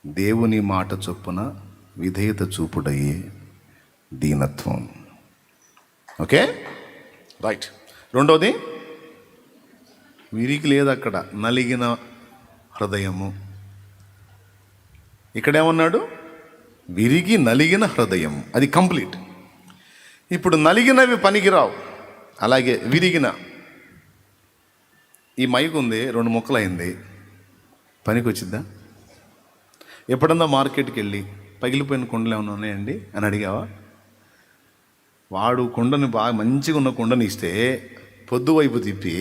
A: దేవుని మాట చొప్పున విధేయత చూపుడయ్యే దీనత్వం. Okay, right. రెండోది విరిగి లేదు అక్కడ, నలిగిన హృదయము. ఇక్కడేమన్నాడు? విరిగి నలిగిన హృదయం. అది కంప్లీట్. ఇప్పుడు నలిగినవి పనికిరావు, అలాగే విరిగిన ఈ మైక్ ఉంది, 2 ముక్కలైంది, పనికి వచ్చిద్దా? ఎప్పుడన్నా మార్కెట్కి వెళ్ళి పగిలిపోయిన కుండలు ఏమైనా ఉన్నాయండి అని అడిగావా? వాడు కుండని బాగా మంచిగా ఉన్న కుండని ఇస్తే పొద్దు వైపు తిప్పి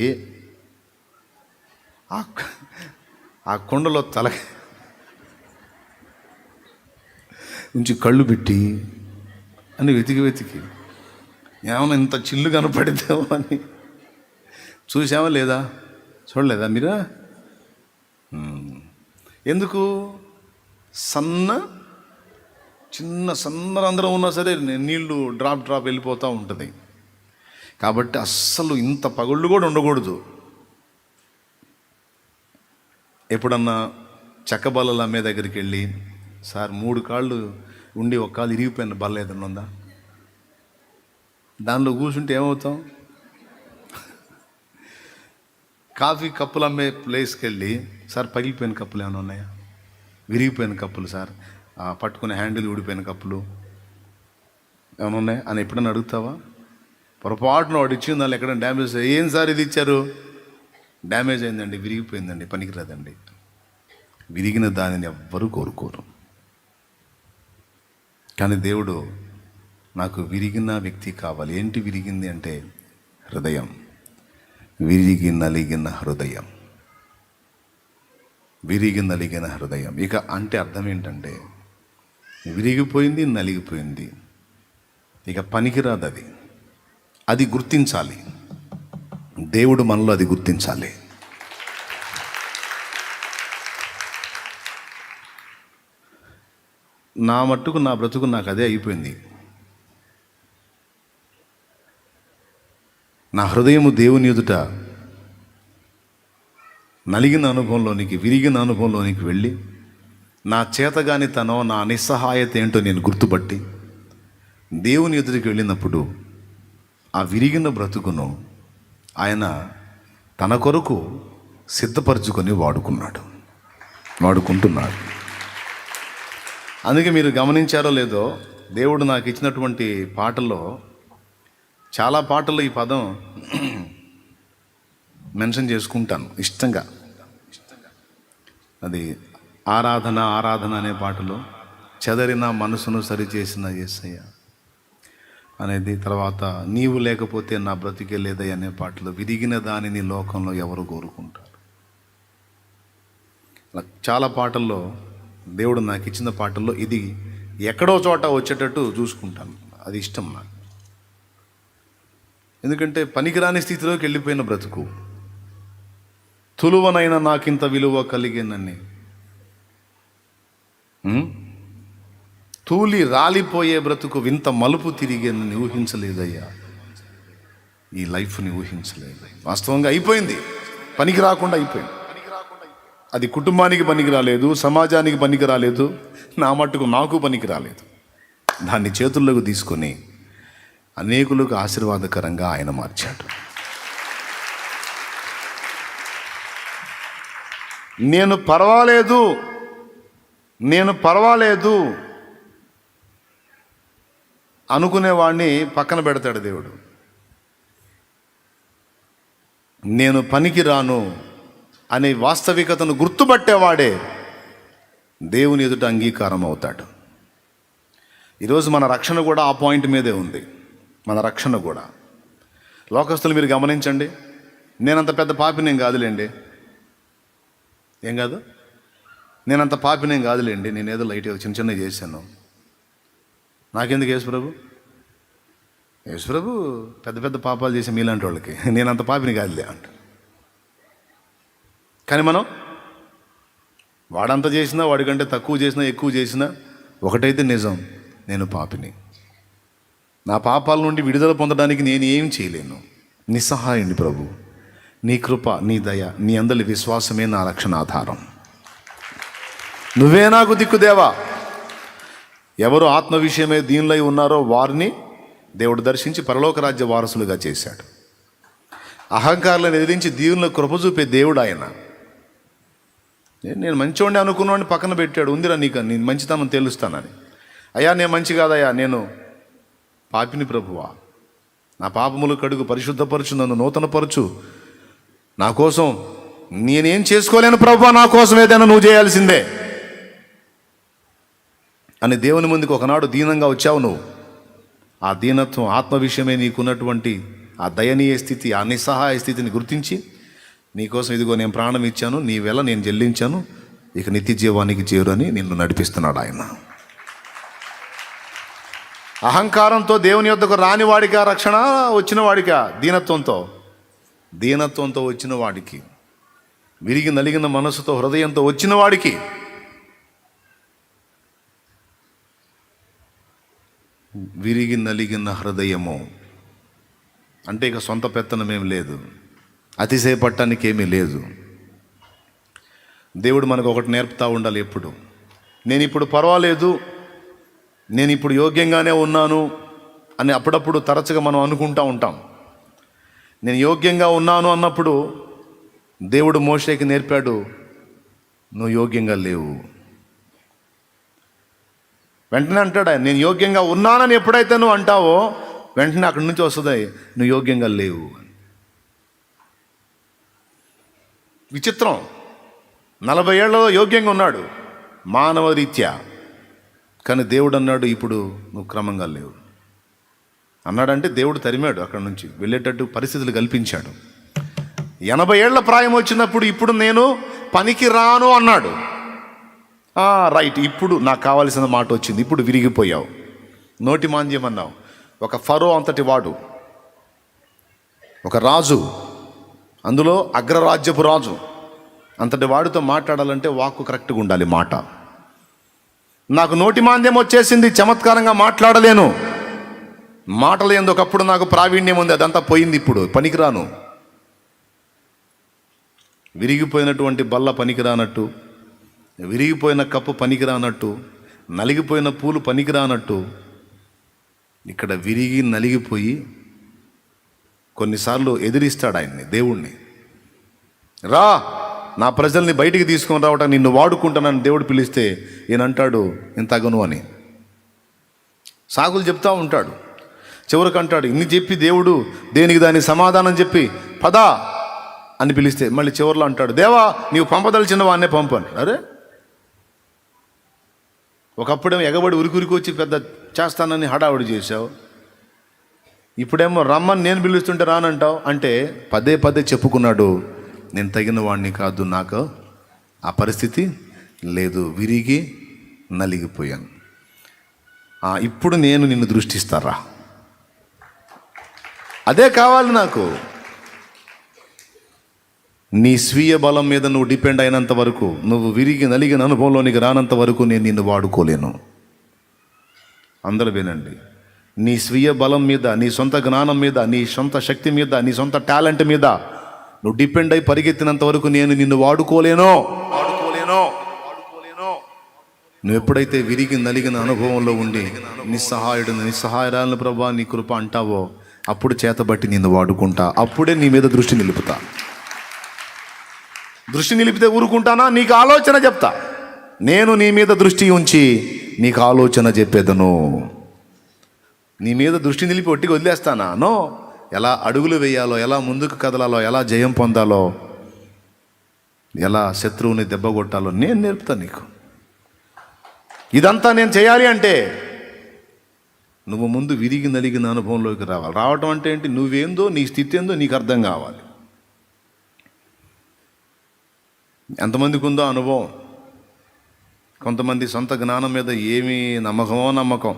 A: ఆ కుండలో తల ఉంచి కళ్ళు పెట్టి అని వెతికి ఏమైనా ఇంత చిల్లు కనపడిద్దామో అని చూసామా లేదా? చూడలేదా మీరా? ఎందుకు? సన్న చిన్న సన్నరంధ్రం ఉన్నా సరే నీళ్లు డ్రాప్ వెళ్ళిపోతూ ఉంటుంది. కాబట్టి అస్సలు ఇంత పగుళ్ళు కూడా ఉండకూడదు. ఎప్పుడన్నా చెక్క బల్లలు అమ్మే దగ్గరికి వెళ్ళి, సార్ 3 కాళ్ళు ఉండి ఒక కాలు ఇరిగిపోయిన బల్ల ఏదన్నా ఉందా? దానిలో కూర్చుంటే ఏమవుతాం? కాఫీ కప్పులు అమ్మే ప్లేస్కి వెళ్ళి, సార్ పగిలిపోయిన కప్పులు ఏమైనా ఉన్నాయా? విరిగిపోయిన కప్పులు సార్, పట్టుకునే హ్యాండిల్ ఊడిపోయిన కప్పులు ఏమైనా ఉన్నాయా అని ఎప్పుడైనా అడుగుతావా? పొరపాటున వాడు ఇచ్చింది దానిలో ఎక్కడైనా డ్యామేజ్, ఏం సార్ ఇది ఇచ్చారు? డ్యామేజ్ అయిందండి, విరిగిపోయిందండి, పనికిరాదండి. విరిగిన దానిని ఎవ్వరూ కోరుకోరు. కానీ దేవుడు, నాకు విరిగిన వ్యక్తి కావాలి. ఏంటి విరిగింది అంటే హృదయం. విరిగి నలిగిన హృదయం, విరిగి నలిగిన హృదయం. ఇక అంటే అర్థం ఏంటంటే విరిగిపోయింది, నలిగిపోయింది, ఇక పనికిరాదు. అది గుర్తించాలి. దేవుడు మనలో అది గుర్తించాలి. నా మట్టుకు నా బ్రతుకు నాకు అదే అయిపోయింది. నా హృదయము దేవుని ఎదుట నలిగిన అనుభవంలోనికి, విరిగిన అనుభవంలోనికి వెళ్ళి, నా చేతగానితనో, నా నిస్సహాయత ఏంటో నేను గుర్తుపట్టి దేవుని ఎదుటికి వెళ్ళినప్పుడు ఆ విరిగిన బ్రతుకును ఆయన తన కొరకు సిద్ధపరచుకొని వాడుకుంటున్నాడు. అందుకే మీరు గమనించారో లేదో, దేవుడు నాకు ఇచ్చినటువంటి పాటల్లో చాలా పాటల్లో ఈ పదం మెన్షన్ చేసుకుంటాను ఇష్టంగా. అది ఆరాధన అనే పాటలో చెదరిన మనసును సరిచేసిన యేసయ్య అనేది, తర్వాత నీవు లేకపోతే నా బ్రతికే లేదయ్య అనే పాటలో విరిగిన దానిని లోకంలో ఎవరు కోరుకుంటారు. చాలా పాటల్లో, దేవుడు నాకు ఇచ్చిన పాటల్లో ఇది ఎక్కడో చోట వచ్చేటట్టు చూసుకుంటాను. అది ఇష్టం నాకు. ఎందుకంటే పనికిరాని స్థితిలోకి వెళ్ళిపోయిన బ్రతుకు, తులువనైనా నాకింత విలువ కలిగేనని, తూలి రాలిపోయే బ్రతుకు వింత మలుపు తిరిగేనని ఊహించలేదయ్యా. ఈ లైఫ్ని ఊహించలేదు. వాస్తవంగా అయిపోయింది, పనికి రాకుండా అయిపోయింది. అది కుటుంబానికి పనికి రాలేదు, సమాజానికి పనికి రాలేదు, నా మట్టుకు నాకు పనికి రాలేదు. దాన్ని చేతుల్లోకి తీసుకొని అనేకులకు ఆశీర్వాదకరంగా ఆయన మార్చాడు. నేను పర్వాలేదు అనుకునేవాడిని పక్కన పెడతాడు దేవుడు. నేను పనికి రాను అనే వాస్తవికతను గుర్తుపట్టేవాడే దేవుని ఎదుట అంగీకారం అవుతాడు. ఈరోజు మన రక్షణ కూడా ఆ పాయింట్ మీదే ఉంది. మన రక్షణ కూడా లోకస్తులు మీరు గమనించండి. నేనంత పెద్ద పాపినేం కాదులేండి, ఏం కాదు, నేనంత పాపినేం కాదులేండి, నేనేదో లైట్గా చిన్న చేశాను, నాకెందుకు యేసుప్రభు పెద్ద పెద్ద పాపాలు చేసే మీలాంటి వాళ్ళకి నేనంత పాపిని కాదులే అంట. కానీ మనం వాడంత చేసినా, వాడికంటే తక్కువ చేసినా, ఎక్కువ చేసినా ఒకటైతే నిజం, నేను పాపిని. నా పాపాల నుండి విడుదల పొందడానికి నేను ఏం చేయలేను, నిస్సహాయుని ప్రభు. నీ కృప, నీ దయ, నీ అందరి విశ్వాసమే నా రక్షణ ఆధారం. నువ్వే నాకు దిక్కు దేవా. ఎవరు ఆత్మ విషయమే దీనిలో ఉన్నారో వారిని దేవుడు దర్శించి పరలోక రాజ్య వారసులుగా చేశాడు. అహంకారాలను ఎదిరించి దీవుల్లో కృప చూపే దేవుడు ఆయన. నేను మంచివాడిని అనుకున్నవాడిని పక్కన పెట్టాడు. ఉందిరా నీకు నీ మంచితనం తెలుస్తానని. అయ్యా నేను మంచి కాదయ్యా, నేను పాపిని ప్రభువా, నా పాపములు కడుగు, పరిశుద్ధపరచు, నన్ను నూతనపరచు, నా కోసం నేనేం చేసుకోలేను ప్రభువా, నా కోసం ఏదైనా నువ్వు చేయాల్సిందే అని దేవుని ముందుకు ఒకనాడు దీనంగా వచ్చావు నువ్వు. ఆ దీనత్వం, ఆత్మ విషయమే నీకున్నటువంటి ఆ దయనీయ స్థితి, ఆ నిస్సహాయ స్థితిని గుర్తించి నీకోసం ఇదిగో నేను ప్రాణం ఇచ్చాను, నీ వేళ నేను చెల్లించాను, ఇక నిత్య జీవానికి చేరుని నిన్ను నడిపిస్తున్నాడు ఆయన. అహంకారంతో దేవుని యొద్దకు రాని వాడికా రక్షణ, వచ్చిన వాడికా? దీనత్వంతో వచ్చిన వాడికి, విరిగి నలిగిన మనసుతో, హృదయంతో వచ్చిన వాడికి విరిగి నలిగిన హృదయము అంటే ఇక సొంత పెత్తనమేమి లేదు, అతిశయపడటానికి ఏమీ లేదు. దేవుడు మనకు ఒకటి నేర్పుతూ ఉండాలి ఎప్పుడు. నేను ఇప్పుడు పర్వాలేదు, నేను ఇప్పుడు యోగ్యంగానే ఉన్నాను అని అప్పుడప్పుడు తరచుగా మనం అనుకుంటూ ఉంటాం. నేను యోగ్యంగా ఉన్నాను అన్నప్పుడు దేవుడు మోషేకి నేర్పాడు, నువ్వు యోగ్యంగా లేవు. వెంటనే అంటాడు ఆయన, నేను యోగ్యంగా ఉన్నానని ఎప్పుడైతే నువ్వు అంటావో వెంటనే అక్కడి నుంచి వస్తుంది, నువ్వు యోగ్యంగా లేవు. విచిత్రం. 40 ఏళ్ళలో యోగ్యంగా ఉన్నాడు మానవ రీత్యా, కానీ దేవుడు అన్నాడు, ఇప్పుడు నువ్వు క్రమంగా లేవు అన్నాడంటే దేవుడు తరిమాడు, అక్కడ నుంచి వెళ్ళేటట్టు పరిస్థితులు కల్పించాడు. 80 ఏళ్ల ప్రాయం వచ్చినప్పుడు ఇప్పుడు నేను పనికి రాను అన్నాడు. రైట్, ఇప్పుడు నాకు కావాల్సిన మాట వచ్చింది, ఇప్పుడు విరిగిపోయావు, నోటి మాంద్యం అన్నావు. ఒక ఫరో అంతటి వాడు, ఒక రాజు, అందులో అగ్రరాజ్యపు రాజు అంతటి వాడితో మాట్లాడాలంటే వాక్కు కరెక్ట్గా ఉండాలి. మాట, నాకు నోటి మాంద్యం వచ్చేసింది, చమత్కారంగా మాట్లాడలేను, మాటలు ఒకప్పుడు నాకు ప్రావీణ్యం ఉంది, అదంతా పోయింది, ఇప్పుడు పనికిరాను. విరిగిపోయినటువంటి బల్ల పనికిరానట్టు, విరిగిపోయిన కప్పు పనికిరానట్టు, నలిగిపోయిన పూలు పనికిరానట్టు ఇక్కడ విరిగి నలిగిపోయి కొన్నిసార్లు ఎదిరిస్తాడు ఆయన్ని, దేవుణ్ణి. రా, నా ప్రజల్ని బయటికి తీసుకొని రావటం, నిన్ను వాడుకుంటానని దేవుడు పిలిస్తే ఈయనంటాడు, ఇంత అగను అని సాకులు చెప్తా ఉంటాడు. చివరికి అంటాడు, ఇన్ని చెప్పి దేవుడు దేనికి దానికి సమాధానం చెప్పి పదా అని పిలిస్తే మళ్ళీ చివరిలో అంటాడు, దేవా నీవు పంపదలిచిన వాడినే పంపాను. అరే, ఒకప్పుడేమో ఎగబడి ఉరికి వచ్చి పెద్ద చేస్తానని హడావుడి చేశావు, ఇప్పుడేమో రమ్మని నేను పిలుస్తుంటే రానంటావు. అంటే పదే పదే చెప్పుకున్నాడు, నేను తగిన వాడిని కాదు, నాకు ఆ పరిస్థితి లేదు, విరిగి నలిగిపోయాను. ఇప్పుడు నేను నిన్ను దృష్టిస్తారా, అదే కావాలి నాకు. నీ స్వీయ బలం మీద నువ్వు డిపెండ్ అయినంత వరకు, నువ్వు విరిగి నలిగిన అనుభవంలోనికి రానంత వరకు నేను నిన్ను వాడుకోలేను. అందరూ వినండి, నీ స్వీయ బలం మీద, నీ సొంత జ్ఞానం మీద, నీ సొంత శక్తి మీద, నీ సొంత టాలెంట్ మీద నువ్వు డిపెండ్ అయి పరిగెత్తినంత వరకు నేను నిన్ను వాడుకోలేను. నువ్వు ఎప్పుడైతే విరిగి నలిగిన అనుభవంలో ఉండి నిస్సహాయురాలను ప్రభా నీ కృప అంటావో అప్పుడు చేతబట్టి నిన్ను వాడుకుంటా, అప్పుడే నీ మీద దృష్టి నిలుపుతా. దృష్టి నిలిపితే ఊరుకుంటానా? నీకు ఆలోచన చెప్తా. నేను నీ మీద దృష్టి ఉంచి నీకు ఆలోచన చెప్పేదను. నీ మీద దృష్టి నిలిపి ఒట్టిగా వదిలేస్తానా? నో. ఎలా అడుగులు వేయాలో, ఎలా ముందుకు కదలాలో, ఎలా జయం పొందాలో, ఎలా శత్రువుని దెబ్బ కొట్టాలో నేను నేర్పుతా నీకు. ఇదంతా నేను చేయాలి అంటే నువ్వు ముందు విరిగి నలిగిన అనుభవంలోకి రావాలి. రావటం అంటే ఏంటి? నువ్వేందో, నీ స్థితి ఏందో నీకు అర్థం కావాలి. ఎంతమందికి ఉందో అనుభవం. కొంతమంది సొంత జ్ఞానం మీద ఏమీ నమ్మకం,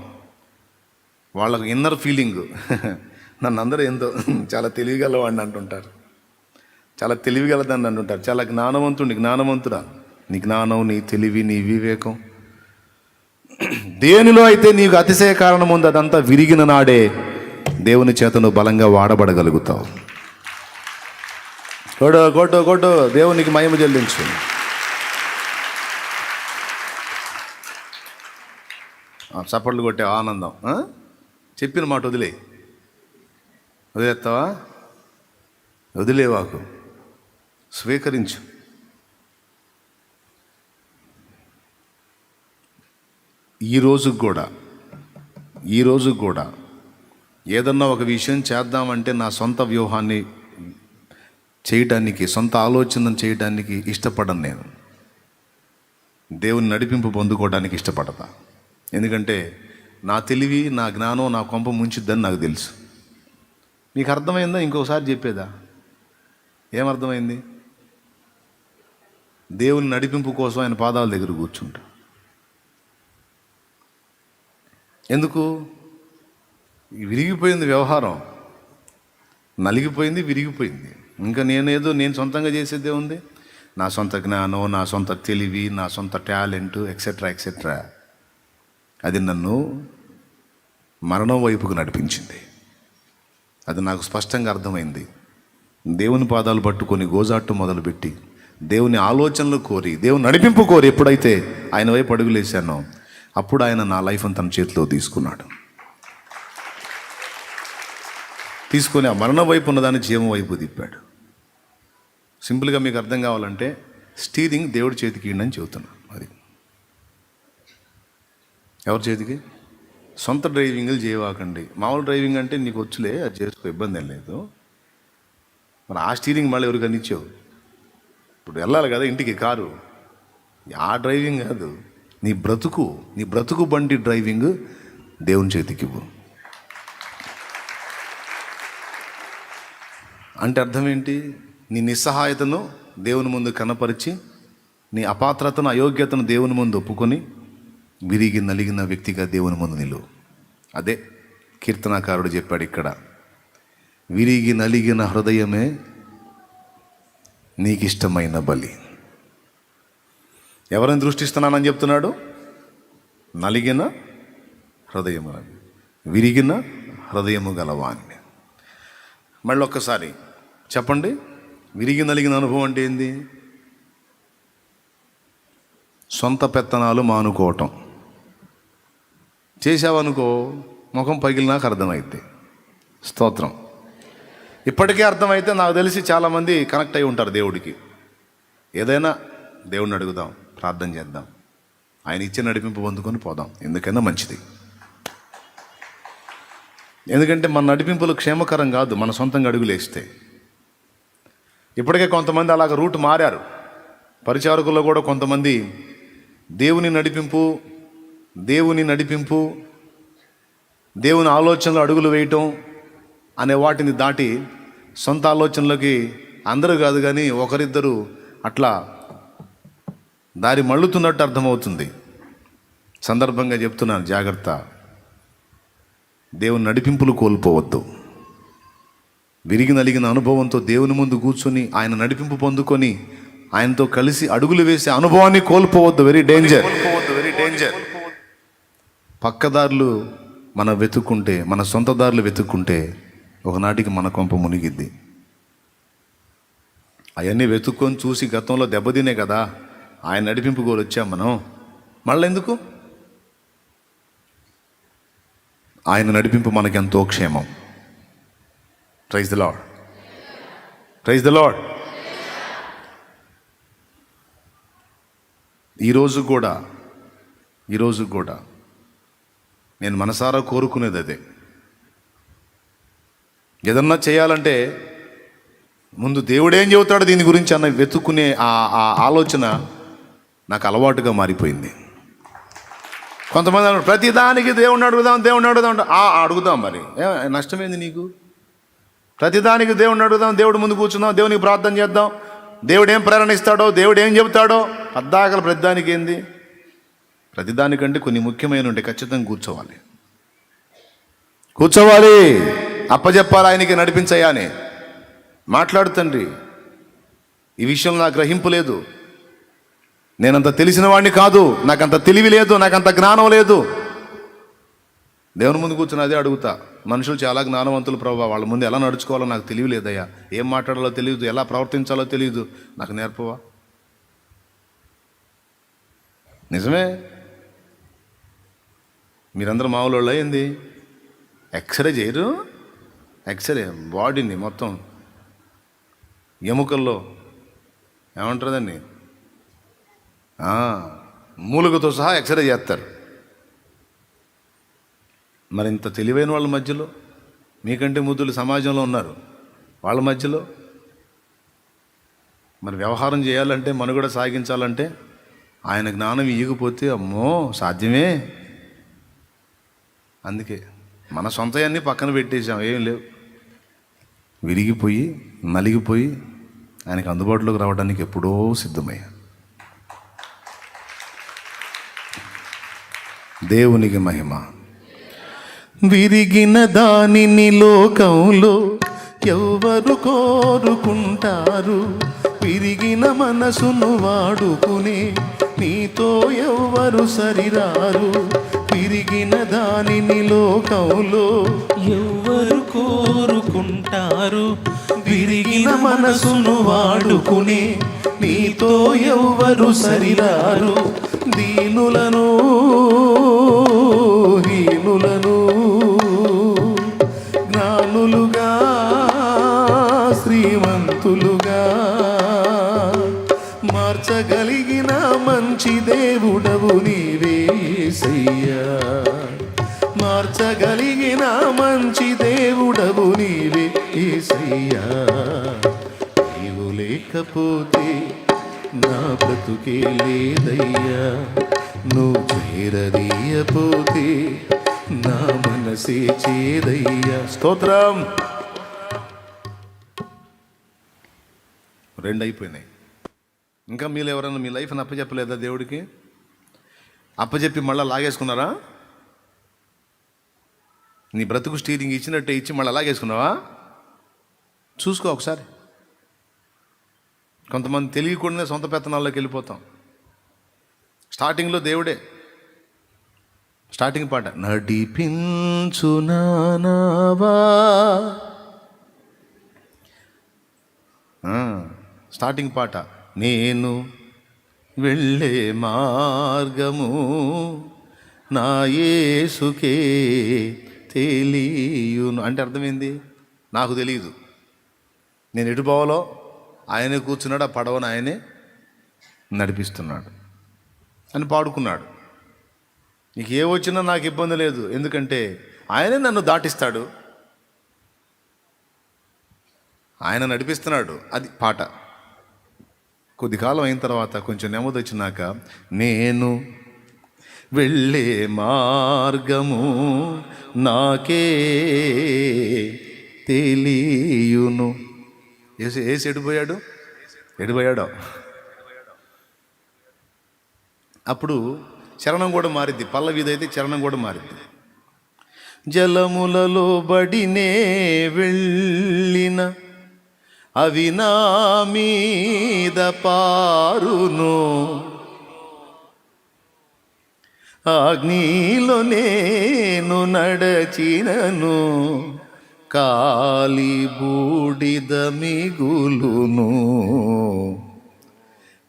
A: వాళ్ళకు ఇన్నర్ ఫీలింగ్, నన్ను అందరూ ఏందో చాలా తెలివిగలవాడిని అంటుంటారు, చాలా తెలివిగలదాన్ని అంటుంటారు, చాలా జ్ఞానవంతుడా. నీ జ్ఞానం, నీ తెలివి, నీ వివేకం దేనిలో అయితే నీకు అతిశయ కారణం ఉంది, అదంతా విరిగిన నాడే దేవుని చేత నువ్వు బలంగా వాడబడగలుగుతావు. కొట్టు దేవునికి మహిమ చెల్లించు. చప్పట్లు కొట్టే ఆనందం. చెప్పిన మాట వదిలేస్తావా? వదిలేవాకు, స్వీకరించు. ఈ రోజు కూడా ఏదన్నా ఒక విషయం చేద్దామంటే నా సొంత వ్యూహాన్ని చేయటానికి, సొంత ఆలోచనను చేయడానికి ఇష్టపడను. నేను దేవుని నడిపింపు పొందుకోవడానికి ఇష్టపడతా. ఎందుకంటే నా తెలివి, నా జ్ఞానం నా కొంప ముంచిద్దని నాకు తెలుసు. నీకు అర్థమైందా? ఇంకోసారి చెప్పేదా? ఏమర్థమైంది? దేవుని నడిపింపు కోసం ఆయన పాదాల దగ్గర కూర్చుంటా. ఎందుకు? విరిగిపోయింది వ్యవహారం, నలిగిపోయింది, విరిగిపోయింది. ఇంకా నేను సొంతంగా చేసేదే ఉంది. నా సొంత జ్ఞానం, నా సొంత తెలివి, నా సొంత టాలెంట్ ఎక్సెట్రా. అది నన్ను మరణం వైపుకు నడిపించింది. అది నాకు స్పష్టంగా అర్థమైంది. దేవుని పాదాలు పట్టుకొని గోజాట్టు మొదలుపెట్టి దేవుని ఆలోచనలు కోరి, దేవుని నడిపింపు కోరి ఎప్పుడైతే ఆయన వైపు అడుగులేశానో అప్పుడు ఆయన నా లైఫ్ అని తన చేతిలో తీసుకున్నాడు. తీసుకొని ఆ మరణం వైపు ఉన్నదాన్ని జీవం వైపు తిప్పాడు. సింపుల్గా మీకు అర్థం కావాలంటే స్టీరింగ్ దేవుడి చేతికి ఇవ్వండి అని చెబుతున్నా. అది ఎవరి చేతికి? సొంత డ్రైవింగ్లు చేయవాకండి. మామూలు డ్రైవింగ్ అంటే నీకు వచ్చులే, అది చేసుకో, ఇబ్బంది ఏం లేదు. మరి ఆ స్టీరింగ్ మళ్ళీ ఎవరికైనా ఇచ్చావు? ఇప్పుడు వెళ్ళాలి కదా ఇంటికి కారు. ఆ డ్రైవింగ్ కాదు, నీ బ్రతుకు బండి డ్రైవింగ్ దేవుని చేతికి ఇవ్వు. అంటే అర్థం ఏంటి? నీ నిస్సహాయతను దేవుని ముందు కనపరిచి, నీ అపాత్రతను అయోగ్యతను దేవుని ముందు ఒప్పుకొని విరిగి నలిగిన వ్యక్తిగా దేవుని ముందు నిలువు. అదే కీర్తనాకారుడు చెప్పాడు ఇక్కడ, విరిగి నలిగిన హృదయమే నీకిష్టమైన బలి. ఎవరిని దృష్టిస్తున్నానని చెప్తున్నాడు? నలిగిన హృదయము, విరిగిన హృదయము గలవాన్ని. మళ్ళీ ఒక్కసారి చెప్పండి, విరిగి నలిగిన అనుభవం అంటే ఏంది? సొంత పెత్తనాలు మానుకోవటం. చేసావనుకో ముఖం పగిలినాక అర్థమైతే. స్తోత్రం. ఇప్పటికే అర్థమైతే నాకు తెలిసి చాలామంది కనెక్ట్ అయి ఉంటారు దేవుడికి. ఏదైనా దేవుడిని అడుగుదాం, ప్రార్థన చేద్దాం, ఆయన ఇచ్చే నడిపింపు పొందుకొని పోదాం, ఎందుకైనా మంచిది. ఎందుకంటే మన నడిపింపులు క్షేమకరం కాదు మన సొంతంగా అడుగులేస్తే. ఇప్పటికే కొంతమంది అలాగ రూట్ మారారు. పరిచారకుల్లో కూడా కొంతమంది దేవుని నడిపింపు, దేవుని ఆలోచనలో అడుగులు వేయటం అనే వాటిని దాటి సొంత ఆలోచనలోకి అందరూ కాదు కానీ ఒకరిద్దరు అట్లా దారి మళ్ళుతున్నట్టు అర్థమవుతుంది. సందర్భంగా చెప్తున్నాను, జాగ్రత్త. దేవుని నడిపింపులు కోల్పోవద్దు. విరిగి నలిగిన అనుభవంతో దేవుని ముందు కూర్చొని ఆయన నడిపింపు పొందుకొని ఆయనతో కలిసి అడుగులు వేసే అనుభవాన్ని కోల్పోవద్దు. Very danger. పక్కదారులు మన వెతుక్కుంటే, మన సొంత దారులు వెతుక్కుంటే ఒకనాటికి మన కొంప మునిగిద్ది. అవన్నీ వెతుక్కొని చూసి గతంలో దెబ్బతినే కదా ఆయన నడిపింపు కోలు వచ్చాం మనం. మళ్ళీ ఎందుకు? ఆయన నడిపింపు మనకెంతో క్షేమం. Praise the Lord. Praise the Lord. ఈరోజు కూడా నేను మనసారా కోరుకునేది అదే. ఏదన్నా చేయాలంటే ముందు దేవుడేం చెబుతాడు దీని గురించి అన్న వెతుక్కునే ఆ ఆలోచన నాకు అలవాటుగా మారిపోయింది. కొంతమంది అన్నారు ప్రతిదానికి దేవుడిని అడుగుదాం అడుగుదాం. మరి నష్టమేంది నీకు? ప్రతిదానికి దేవుడిని అడుగుదాం, దేవుడి ముందు కూర్చుందాం, దేవునికి ప్రార్థన చేద్దాం, దేవుడు ఏం ప్రేరణ ఇస్తాడో, దేవుడు ఏం చెబుతాడో. పద్దాకలు ప్రతిదానికి ఏంది? ప్రతిదానికంటే కొన్ని ముఖ్యమైన ఉంటే ఖచ్చితంగా కూర్చోవాలి, అప్పచెప్పాలి, ఆయనకి నడిపించయ్యా అని మాట్లాడుతండ్రి. ఈ విషయంలో నాకు గ్రహింపు లేదు, నేనంత తెలిసిన వాడిని కాదు, నాకంత తెలివి లేదు, నాకంత జ్ఞానం లేదు. దేవుని ముందు కూర్చుని అదే అడుగుతా. మనుషులు చాలా జ్ఞానవంతులు ప్రభావ, వాళ్ళ ముందు ఎలా నడుచుకోవాలో నాకు తెలివి లేదయ్యా, ఏం మాట్లాడాలో తెలియదు, ఎలా ప్రవర్తించాలో తెలియదు, నాకు నేర్పవా? నిజమే. మీరందరూ మామూలు ఏంది? ఎక్స్రే చేయరు? ఎక్స్రే బాడీని మొత్తం ఎముకల్లో ఏమంటారు మూలుగతో సహా ఎక్స్రే చేస్తారు. మరి ఇంత తెలివైన వాళ్ళ మధ్యలో, మీకంటే ముద్దులు సమాజంలో ఉన్నారు, వాళ్ళ మధ్యలో మరి వ్యవహారం చేయాలంటే, మనుగడ సాగించాలంటే ఆయన జ్ఞానం ఇయ్యకపోతే అమ్మో సాధ్యమే. అందుకే మన సొంతయాన్ని పక్కన పెట్టేసాం, ఏం లేవు. విరిగిపోయి నలిగిపోయి ఆయనకు అందుబాటులోకి రావడానికి ఎప్పుడో సిద్ధమయ్యా. దేవునికి మహిమ. విరిగిన దానిని లోకంలో ఎవరు కోరుకుంటారు? విరిగిన మనసును వాడుకునే నీతో ఎవరు సరిరారు? విరిగిన దానిని లోకంలో
C: ఎవరు కోరుకుంటారు?
A: విరిగిన మనసును వాడుకుని నీతో ఎవ్వరు సరిరారు. దీనులను హీనులను జ్ఞానులుగా శ్రీమంతులుగా మార్చగలిగిన మంచి దేవుడవు నీవే యేసయ్యా. మార్చగలిగిన మంచి దేవుడవు నీవే యేసయ్యా. నీవు లేకపోతే నా బ్రతుకే లేదయ్యా. నువ్వు చేరదీయపోతే నా మనసే చేదయ్యా. స్తోత్రం. రెండు అయిపోయినాయి. ఇంకా మీరు ఎవరన్నా మీ లైఫ్ని అప్పచెప్పలేదా దేవుడికి? అప్పచెప్పి మళ్ళీ లాగేసుకున్నారా? నీ బ్రతుకు స్టీరింగ్ ఇచ్చినట్టే ఇచ్చి మళ్ళీ లాగేసుకున్నావా? చూసుకో ఒకసారి. కొంతమంది తెలియకుండానే సొంత పెత్తనాల్లోకి వెళ్ళిపోతాం. స్టార్టింగ్లో దేవుడే. స్టార్టింగ్ పాట నడిపించు నావా, స్టార్టింగ్ పాట నేను వెళ్ళే మార్గము నా యేసుకే తెలియును. అంటే అర్థమైంది, నాకు తెలియదు, నేను ఎటు పోవాలో ఆయనే కూర్చున్నాడు, ఆ పడవను ఆయనే నడిపిస్తున్నాడు అని పాడుకున్నాడు. నీకు ఏ వచ్చినా నాకు ఇబ్బంది లేదు, ఎందుకంటే ఆయనే నన్ను దాటిస్తాడు, ఆయన నడిపిస్తున్నాడు. అది పాట. కొద్ది కాలం అయిన తర్వాత కొంచెం నెమ్మది వచ్చినాక నేను వెళ్ళే మార్గము నాకే తెలియును. ఏసి ఎడిపోయాడు. అప్పుడు చరణం కూడా మారిద్ది. పల్లవిది అయితే చరణం కూడా మారిద్ది. జలములలో బడినే వెళ్ళిన అవి నా మీద పారును, అగ్నిలో నేను నడచినను కాలి బూడిద మిగులును.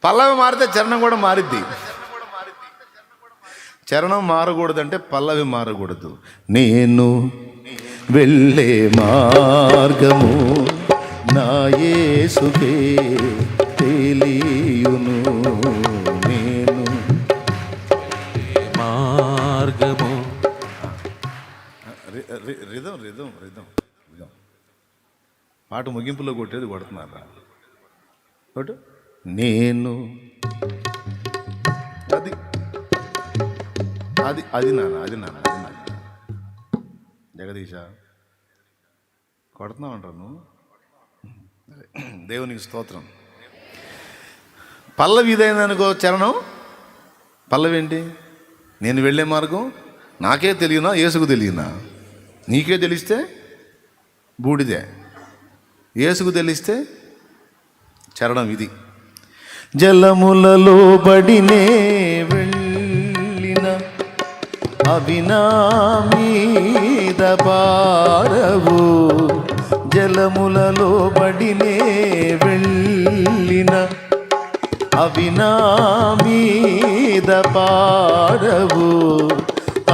A: పల్లవి మారితే చరణం కూడా మారిద్ది. చరణం మారకూడదంటే పల్లవి మారకూడదు. నేను వెళ్ళే మార్గము నా యేసుకే తెలియును, నేను
C: మార్గము.
A: రిధం పాట ముగింపులో కొట్టేది కొడుతున్నారా? కొట్టు. నేను అది అది అది నాన్న జగదీశ కొడుతున్నావు అంటారు నువ్వు. దేవునికి స్తోత్రం. పల్లవి ఇదైందనుకో చరణం. పల్లవి ఏంటి? నేను వెళ్ళే మార్గం నాకే తెలియనా, యేసుకు తెలియనా? నీకే తెలిస్తే బూడిదే, యేసుకు తెలిస్తే చరణం ఇది. జలములలో బడినే వెళ్ళిన అవి నా మీద పారవు, జలములలో బడినే వెళ్ళిన అవి నా మీద పారవు,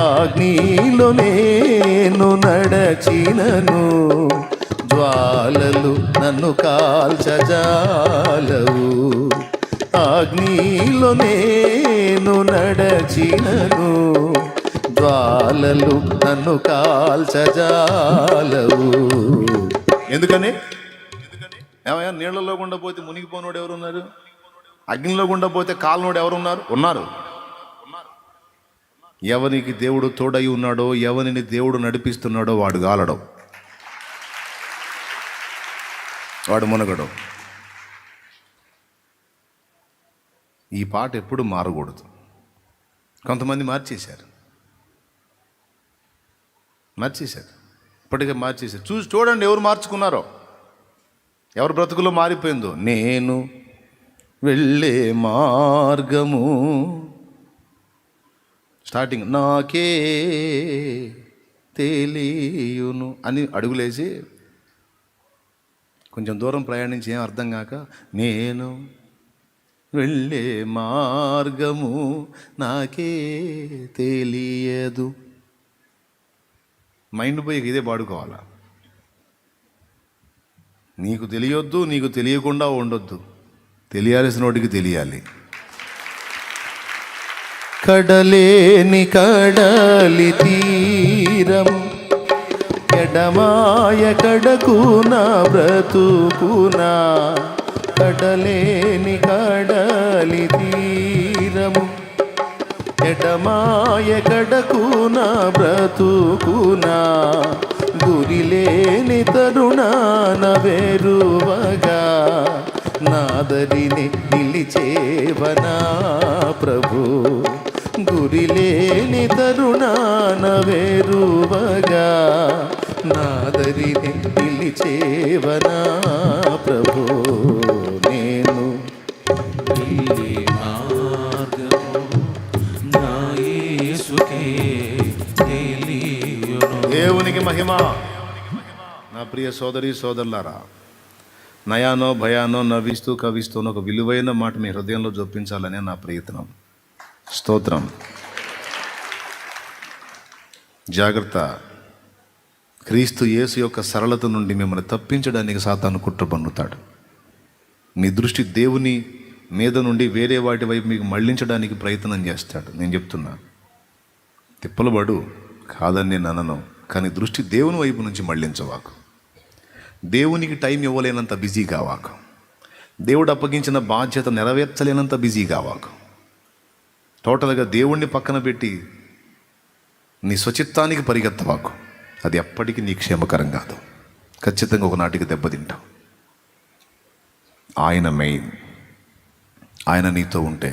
A: అగ్నిలో నేను నడచినను జ్వాలలు నన్ను కాల్చజాలవు, అగ్నిలో నేను నడచినను జ్వాలలు నన్ను కాల్చజాలవు. ఎందుకని? ఏమయ్యా, నీళ్లలో గుండా పోతే మునిగిపోనోడు ఎవరున్నారు? అగ్నిలో గుండా పోతే కాలనోడు ఎవరున్నారు? ఉన్నారు. ఎవరికి దేవుడు తోడై ఉన్నాడో, ఎవరిని దేవుడు నడిపిస్తున్నాడో వాడు గాలడం, వాడు మునగడం. ఈ పాట ఎప్పుడు మారకూడదు. కొంతమంది మార్చేశారు, ఇప్పటికే మార్చేశారు. చూసి చూడండి ఎవరు మార్చుకున్నారో, ఎవరి బ్రతుకులో మారిపోయిందో. నేను వెళ్ళే మార్గము స్టార్టింగ్ నాకే తెలియును అని అడుగులేసి కొంచెం దూరం ప్రయాణించి ఏం అర్థం కాక నేను వెళ్ళే మార్గము నాకే తెలియదు. మైండ్ పోయి ఇదే పాడుకోవాలా. నీకు తెలియొద్దు, నీకు తెలియకుండా ఉండొద్దు, తెలియాల్సిన వాటికి తెలియాలి. కడలేని కడలి తీరము ఎడమాయ కడకునా బ్రతుకునా, కడలేని కడలి తీరము ఎడమాయ కడకునా బ్రతుకునా, గురిలేని తరుణాన వేరువగా నాదరిని నిలిచేవనా ప్రభు, గురిలేని తరుణాన వేరువగా నాదరిని నిలిచేవనా ప్రభు. నేను
C: ఈ మార్గము నా యేసుకే తెలియును.
A: దేవునికి మహిమ. నా ప్రియ సోదరి సోదరులారా, నయానో భయానో నవ్విస్తూ కవిస్తూనో ఒక విలువైన మాట మీ హృదయంలో జొప్పించాలనే నా ప్రయత్నం. స్తోత్రం. జాగ్రత్త. క్రీస్తు యేసు యొక్క సరళత నుండి మిమ్మల్ని తప్పించడానికి సాతాను కుట్ర పన్నుతాడు. మీ దృష్టి దేవుని మీద నుండి వేరే వాటి వైపు మీకు మళ్ళించడానికి ప్రయత్నం చేస్తాడు. నేను చెప్తున్నా, తిప్పలు పడు, కాదని నేను అనను, కానీ దృష్టి దేవుని వైపు నుంచి మళ్ళించవాకు. దేవునికి టైం ఇవ్వలేనంత బిజీ కావాకు. దేవుడు అప్పగించిన బాధ్యత నెరవేర్చలేనంత బిజీ కావాకు. టోటల్గా దేవుణ్ణి పక్కన పెట్టి నీ స్వచిత్తానికి పరిగెత్తవాకు. అది ఎప్పటికీ నీ క్షేమకరం కాదు. ఖచ్చితంగా ఒకనాటికి దెబ్బతింటావు. ఆయన మెయిన్. ఆయన నీతో ఉంటే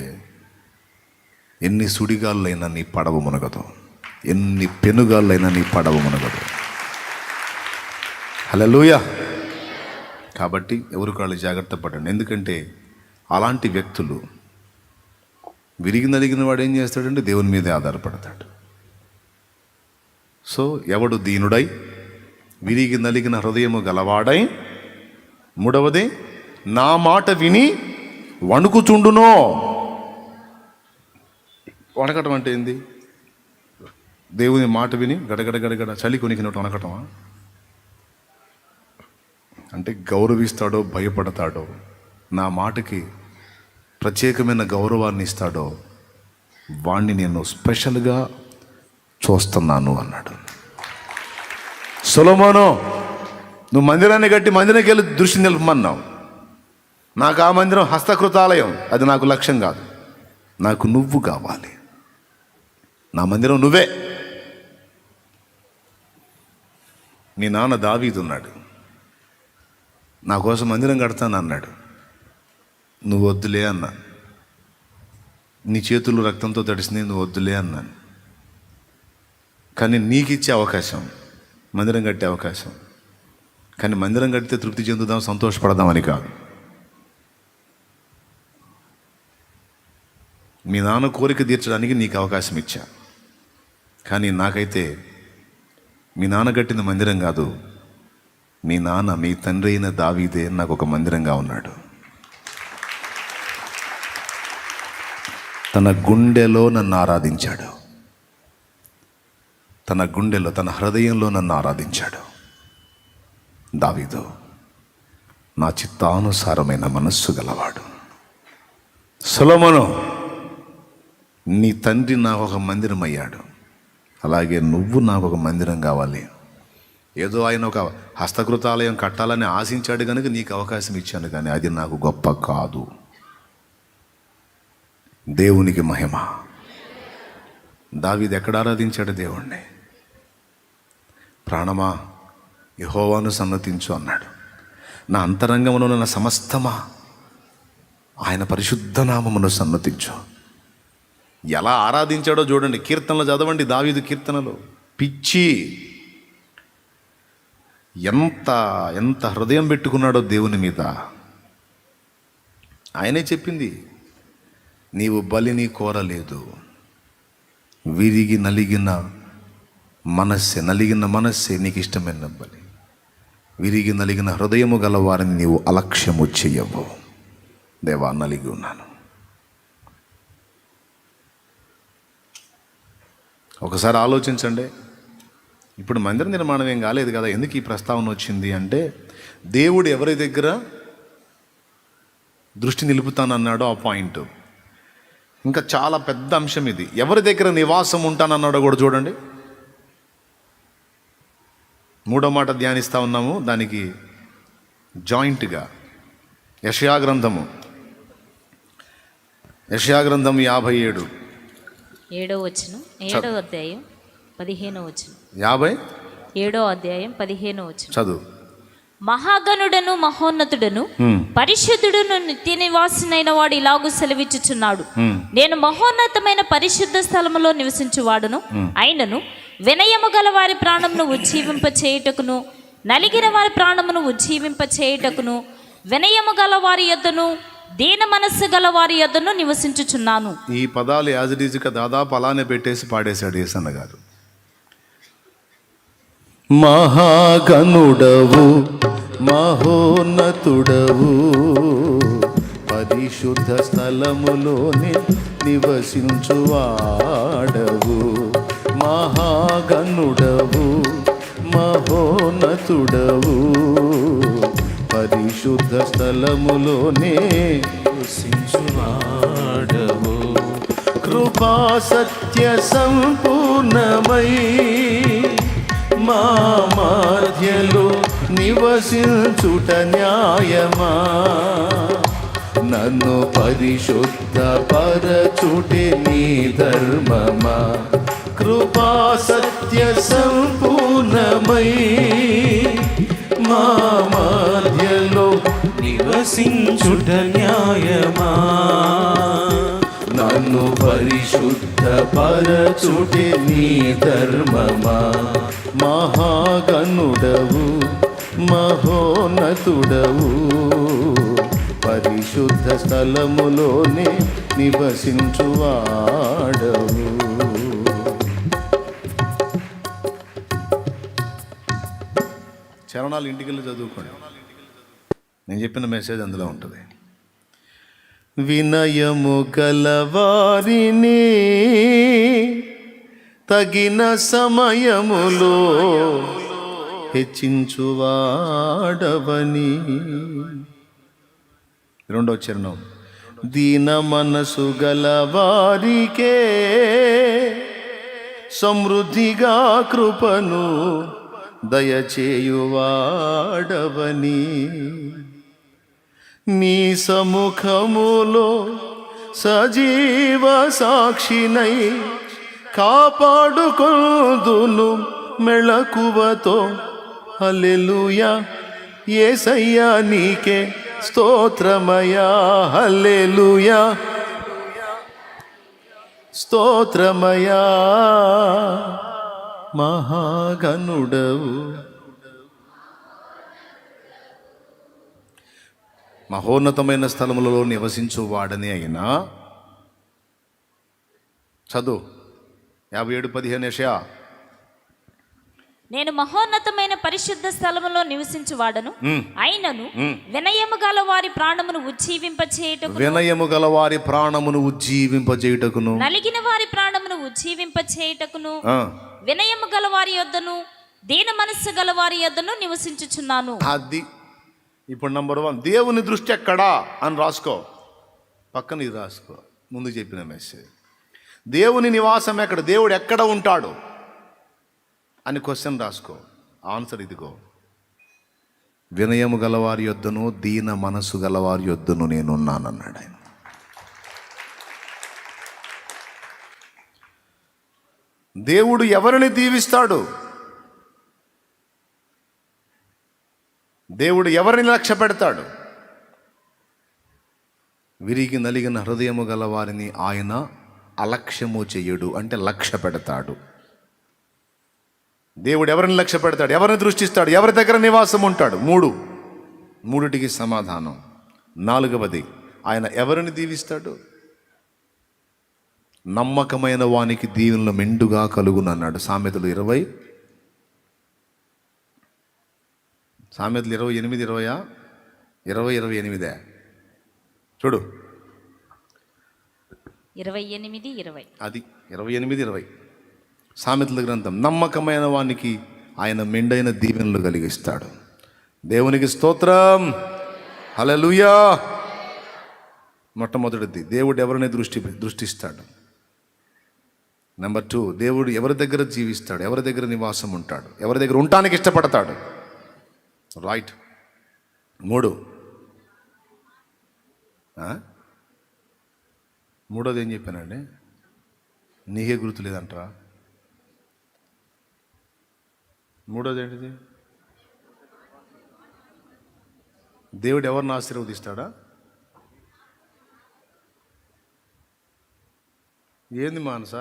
A: ఎన్ని సుడిగాళ్ళైనా నీ పడవ మునగదు, ఎన్ని పెనుగాళ్ళైనా నీ పడవ మునగదు. హల్లెలూయా. కాబట్టి ఎవరు కాళ్ళు జాగ్రత్త పడండి. ఎందుకంటే అలాంటి వ్యక్తులు విరిగి నలిగిన వాడు ఏం చేస్తాడంటే దేవుని మీదే ఆధారపడతాడు. సో ఎవడు దీనుడై విరిగి నలిగిన హృదయము గలవాడై, మూడవది నా మాట విని వణుకుచుండునో. వణకటం అంటే ఏంది? దేవుని మాట విని గడగడ గడగడ చలి కొనికినట్టు వణకటమా? అంటే గౌరవిస్తాడో భయపడతాడో, నా మాటకి ప్రత్యేకమైన గౌరవాన్ని ఇస్తాడో వాణ్ణి నేను స్పెషల్గా చూస్తున్నాను అన్నాడు. సొలొమోను, నువ్వు మందిరాన్ని కట్టి మందిరానికి వెళ్ళి దృష్టి నిలపమన్నావు. నాకు ఆ మందిరం హస్తకృతాలయం, అది నాకు లక్ష్యం కాదు. నాకు నువ్వు కావాలి. నా మందిరం నువ్వే. మీ నాన్న దావీదు ఉన్నాడు, నా కోసం మందిరం కడతాను అన్నాడు. నువ్వు వద్దులే అన్నా. నీ చేతులు రక్తంతో తడిసింది, నువ్వు వద్దులే అన్నాను. కానీ నీకు ఇచ్చే అవకాశం, మందిరం కట్టే అవకాశం. కానీ మందిరం కడితే తృప్తి చెందుదాం, సంతోషపడదామని కాదు. మీ నాన్న కోరిక తీర్చడానికి నీకు అవకాశం ఇచ్చా. కానీ నాకైతే మీ నాన్న కట్టిన మందిరం కాదు, మీ నాన్న, మీ తండ్రి అయిన దావీదే నాకు ఒక మందిరంగా ఉన్నాడు. తన గుండెలో నన్ను ఆరాధించాడు. తన గుండెలో, తన హృదయంలో నన్ను ఆరాధించాడు. దావీదు నా చిత్తానుసారమైన మనస్సు గలవాడు. సొలొమోను, నీ తండ్రి నాకు ఒక మందిరం అయ్యాడు, అలాగే నువ్వు నాకు ఒక మందిరం కావాలి. ఏదో ఆయన ఒక హస్తకృతాలయం కట్టాలని ఆశించాడు కనుక నీకు అవకాశం ఇచ్చాను, కానీ అది నాకు గొప్ప కాదు. దేవునికి మహిమ. దావీదు ఎక్కడ ఆరాధించాడు దేవుణ్ణి? ప్రాణమా యెహోవాను సన్నతించు అన్నాడు. నా అంతరంగమును, నా సమస్తమా ఆయన పరిశుద్ధ నామమును సన్నతించు. ఎలా ఆరాధించాడో చూడండి. కీర్తనలు చదవండి, దావీదు కీర్తనలు. పిచ్చి ఎంత ఎంత హృదయం పెట్టుకున్నాడో దేవుని మీద. ఆయనే చెప్పింది, నీవు బలిని కోరలేదు, విరిగి నలిగిన మనస్సే నీకు ఇష్టమైన బలి. విరిగి నలిగిన హృదయము గల వారిని నీవు అలక్ష్యము చెయ్యవు. దేవా, నలిగి ఉన్నాను. ఒకసారి ఆలోచించండి. ఇప్పుడు మందిర నిర్మాణం ఏం కాలేదు కదా, ఎందుకు ఈ ప్రస్తావన వచ్చింది అంటే, దేవుడు ఎవరి దగ్గర దృష్టి నిలుపుతానన్నాడో ఆ పాయింట్. ఇంకా చాలా పెద్ద అంశం ఇది. ఎవరి దగ్గర నివాసం ఉంటానన్నాడో కూడా చూడండి. 3వ మాట ధ్యానిస్తూ ఉన్నాము. దానికి జాయింట్గా యెషయా గ్రంథము 57
B: 7వ వచనం, 7వ అధ్యాయం 15వ వచనం.
A: 57వ
B: అధ్యాయం 15వ వచనం.
A: చదువు.
B: మహాగణుడను మహోన్నతుడను పరిశుద్ధుడును నిత్య నివాసినైన వాడు ఇలాగూ సెలవిచ్చుచున్నాడు, నేను మహోన్నతమైన పరిశుద్ధ స్థలములో నివసించువాడును అయినను వినయము గల వారి ప్రాణమును ఉజ్జీవింప చేయుటకును నలిగిన వారి ప్రాణమును ఉజ్జీవింప చేయుటకును వినయము గల వారి యొద్దను దీన మనస్సు గల వారి యొద్దను నివసించుచున్నాను.
A: ఈ పదాలు యాజిడీజిగా దాదాపు అలానే పెట్టేసి పాడేశాడు యేసన్న గారు. మహాగణుడవు మహోన్నతుడవు పరిశుద్ధ స్థలములోనే నివసించువాడవు. మహాగణుడవు మహోన్నతుడవు పరిశుద్ధ స్థలములోనే
C: నివసించువాడవు.
A: కృపా సత్య సంపూర్ణమై మా మధ్యలో నివసించుట న్యాయమా, నన్ను పరిశుద్ధ పరచుటే నీ ధర్మమా. కృపా సత్య సంపూర్ణమై మా మధ్యలో
C: నివసించుట న్యాయమా,
A: నన్ను పరిశుద్ధ పరచుటే నీ ధర్మమా. మహాగణుడవు మహోన్నతుడవు పరిశుద్ధ స్థలములోనే నివసించువాడవు. చరణాలు ఇంటికి వెళ్ళి చదువుకోండి. నేను చెప్పిన మెసేజ్ అందులో ఉంటుంది. వినయము గలవారిని తగిన సమయములో హెచ్చించువాడవని. 2వ చరణం. దీన మనసు గలవారికే సమృద్ధిగా కృపను దయచేయువాడవని. నీ సముఖములో సజీవ సాక్షినై కాపాడుకొందును మెళకువతో. హల్లెలూయా, యేసయ్యా నీకే స్తోత్రమయా. హల్లెలూయా, స్తోత్రమయా. మహాగణుడవు మహోన్నతమైన స్థలములలో నివసించువాడని అయినా. చదువు 57:15 యెషయా.
B: నేను మహోన్నతమైన పరిశుద్ధ స్థలములో నివసించువాడను అయినను వినయము గల వారి ప్రాణమును ఉజ్జీవింపచేయుటకు నలిగిన వారి ప్రాణమును ఉజ్జీవింపచేయుటకును వినయము గల వారి యొద్దను దీన మనస్సు గల వారి యొద్దను నివసించుచున్నాను.
A: అది ఇప్పుడు నంబర్ 1. దేవుని దృష్టి ఎక్కడా అని రాసుకో, పక్కన ఇది రాసుకో. ముందు చెప్పిన మెసేజ్. దేవుని నివాసం ఎక్కడ, దేవుడు ఎక్కడ ఉంటాడు అని క్వశ్చన్ రాసుకో. ఆన్సర్ ఇదిగో, వినయము గలవారి యొద్దను దీన మనసు గలవారి యొద్దను నేనున్నానన్నాడు ఆయన. దేవుడు ఎవరిని దీవిస్తాడు, దేవుడు ఎవరిని లక్ష్య పెడతాడు? విరిగి నలిగిన హృదయము గల వారిని ఆయన అలక్ష్యము చెయ్యడు, అంటే లక్ష్య పెడతాడు. దేవుడు ఎవరిని లక్ష్య పెడతాడు, ఎవరిని దృష్టిస్తాడు, ఎవరి దగ్గర నివాసం ఉంటాడు? మూడిటికి సమాధానం. 4వది, ఆయన ఎవరిని దీవిస్తాడు? నమ్మకమైన వానికి దీవెనలు మెండుగా కలుగును అన్నాడు. సామెతలు 28, 28 చూడు.
B: 28:20
A: అది 28, 20 సామెతల గ్రంథం. నమ్మకమైన వానికి ఆయన మెండైన దీవెనలు కలిగిస్తాడు. దేవునికి స్తోత్రం, హల్లెలూయా. మొట్టమొదటిది, దేవుడు ఎవరిని దృష్టిస్తాడు. నెంబర్ 2, దేవుడు ఎవరి దగ్గర జీవిస్తాడు, ఎవరి దగ్గర నివాసం ఉంటాడు, ఎవరి దగ్గర ఉండటానికి ఇష్టపడతాడు. రైట్. 3, మూడోది ఏం చెప్పానండి? నీకే గుర్తులేదంటారా? మూడోది ఏంటిది? దేవుడు ఎవరిని ఆశీర్వదిస్తాడా? ఏంది మానస?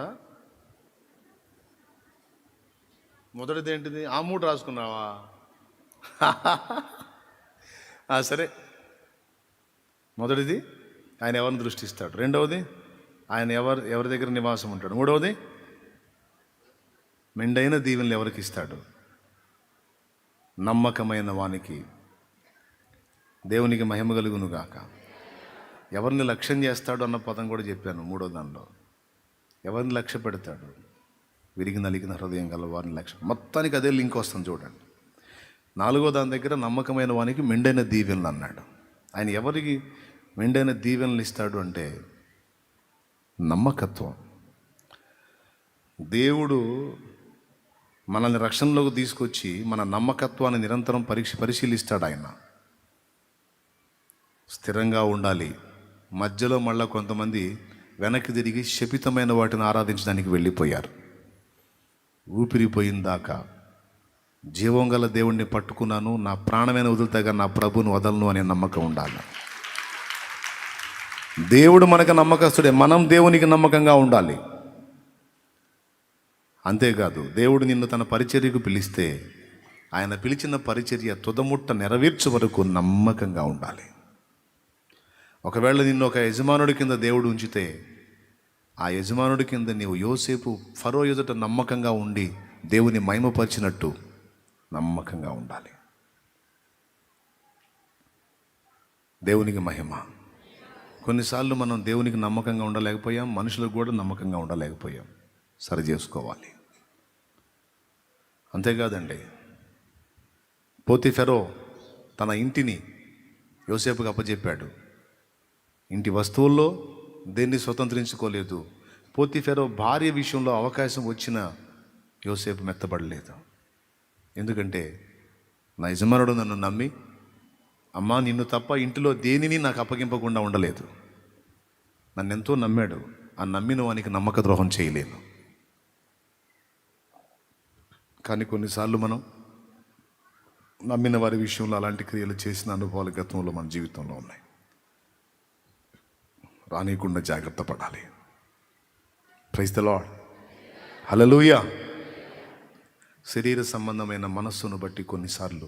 A: మొదటిది ఏంటిది? ఆ 3 రాసుకున్నావా? సరే, మొదటిది ఆయన ఎవరిని దృష్టిస్తాడు. రెండవది ఆయన ఎవరి దగ్గర నివాసం ఉంటాడు. మూడవది మెండైన దీవెనలు ఎవరికి ఇస్తాడు? నమ్మకమైన వానికి. దేవునికి మహిమ కలుగును గాక. ఎవరిని లక్ష్యం చేస్తాడు అన్న పదం కూడా చెప్పాను మూడో దానిలో. ఎవరిని లక్ష్య పెడతాడు? విరిగి నలిగిన హృదయం గల వారిని లక్ష్యం. మొత్తానికి అదే లింక్ వస్తుంది చూడండి. 4వ దాని దగ్గర నమ్మకమైన వానికి మెండైన దీవెనలు అన్నాడు. ఆయన ఎవరికి మెండైన దీవెనలు ఇస్తాడు అంటే నమ్మకత్వం. దేవుడు మనల్ని రక్షణలోకి తీసుకొచ్చి మన నమ్మకత్వాన్ని నిరంతరం పరిశీలిస్తాడు. ఆయన స్థిరంగా ఉండాలి. మధ్యలో మళ్ళీ కొంతమంది వెనక్కి తిరిగి శపితమైన వాటిని ఆరాధించడానికి వెళ్ళిపోయారు. ఊపిరిపోయిందాకా జీవం గల దేవుణ్ణి పట్టుకున్నాను, నా ప్రాణమైన వదులుతాగా నా ప్రభుని వదలను అనే నమ్మకం ఉండాలి. దేవుడు మనకు నమ్మకస్తుడే, మనం దేవునికి నమ్మకంగా ఉండాలి. అంతేకాదు, దేవుడు నిన్ను తన పరిచర్యకు పిలిస్తే ఆయన పిలిచిన పరిచర్య తుదముట్ట నెరవేర్చే వరకు నమ్మకంగా ఉండాలి. ఒకవేళ నిన్ను ఒక యజమానుడి కింద దేవుడు ఉంచితే ఆ యజమానుడి కింద నీవు యోసేపు ఫరో ఎదుట నమ్మకంగా ఉండి దేవుని మహిమపరిచినట్టు నమ్మకంగా ఉండాలి. దేవునికి మహిమ. కొన్నిసార్లు మనం దేవునికి నమ్మకంగా ఉండలేకపోయాం, మనుషులకు కూడా నమ్మకంగా ఉండలేకపోయాం. సరి చేసుకోవాలి. అంతేకాదండి, పోతీఫెరో తన ఇంటిని యోసేపుకు అప్పచెప్పాడు. ఇంటి వస్తువుల్లో దేన్ని స్వతంత్రించుకోలేదు. పోతీఫెరో భార్య విషయంలో అవకాశం వచ్చినా యోసేపు మెత్తబడలేదు. ఎందుకంటే నా యజమానుడు నన్ను నమ్మి, అమ్మా నిన్ను తప్ప ఇంటిలో దేనిని నాకు అప్పగింపకుండా ఉండలేదు. నన్ను ఎంతో నమ్మాడు. ఆ నమ్మిన వానికి నమ్మక ద్రోహం చేయలేను. కానీ కొన్నిసార్లు మనం నమ్మిన వారి విషయంలో అలాంటి క్రియలు చేసిన అనుభవాలు గతంలో మన జీవితంలో ఉన్నాయి. రానియకుండా జాగ్రత్త పడాలి. ప్రైజ్ ది లార్డ్, హల్లెలూయా. శరీర సంబంధమైన మనస్సును బట్టి కొన్నిసార్లు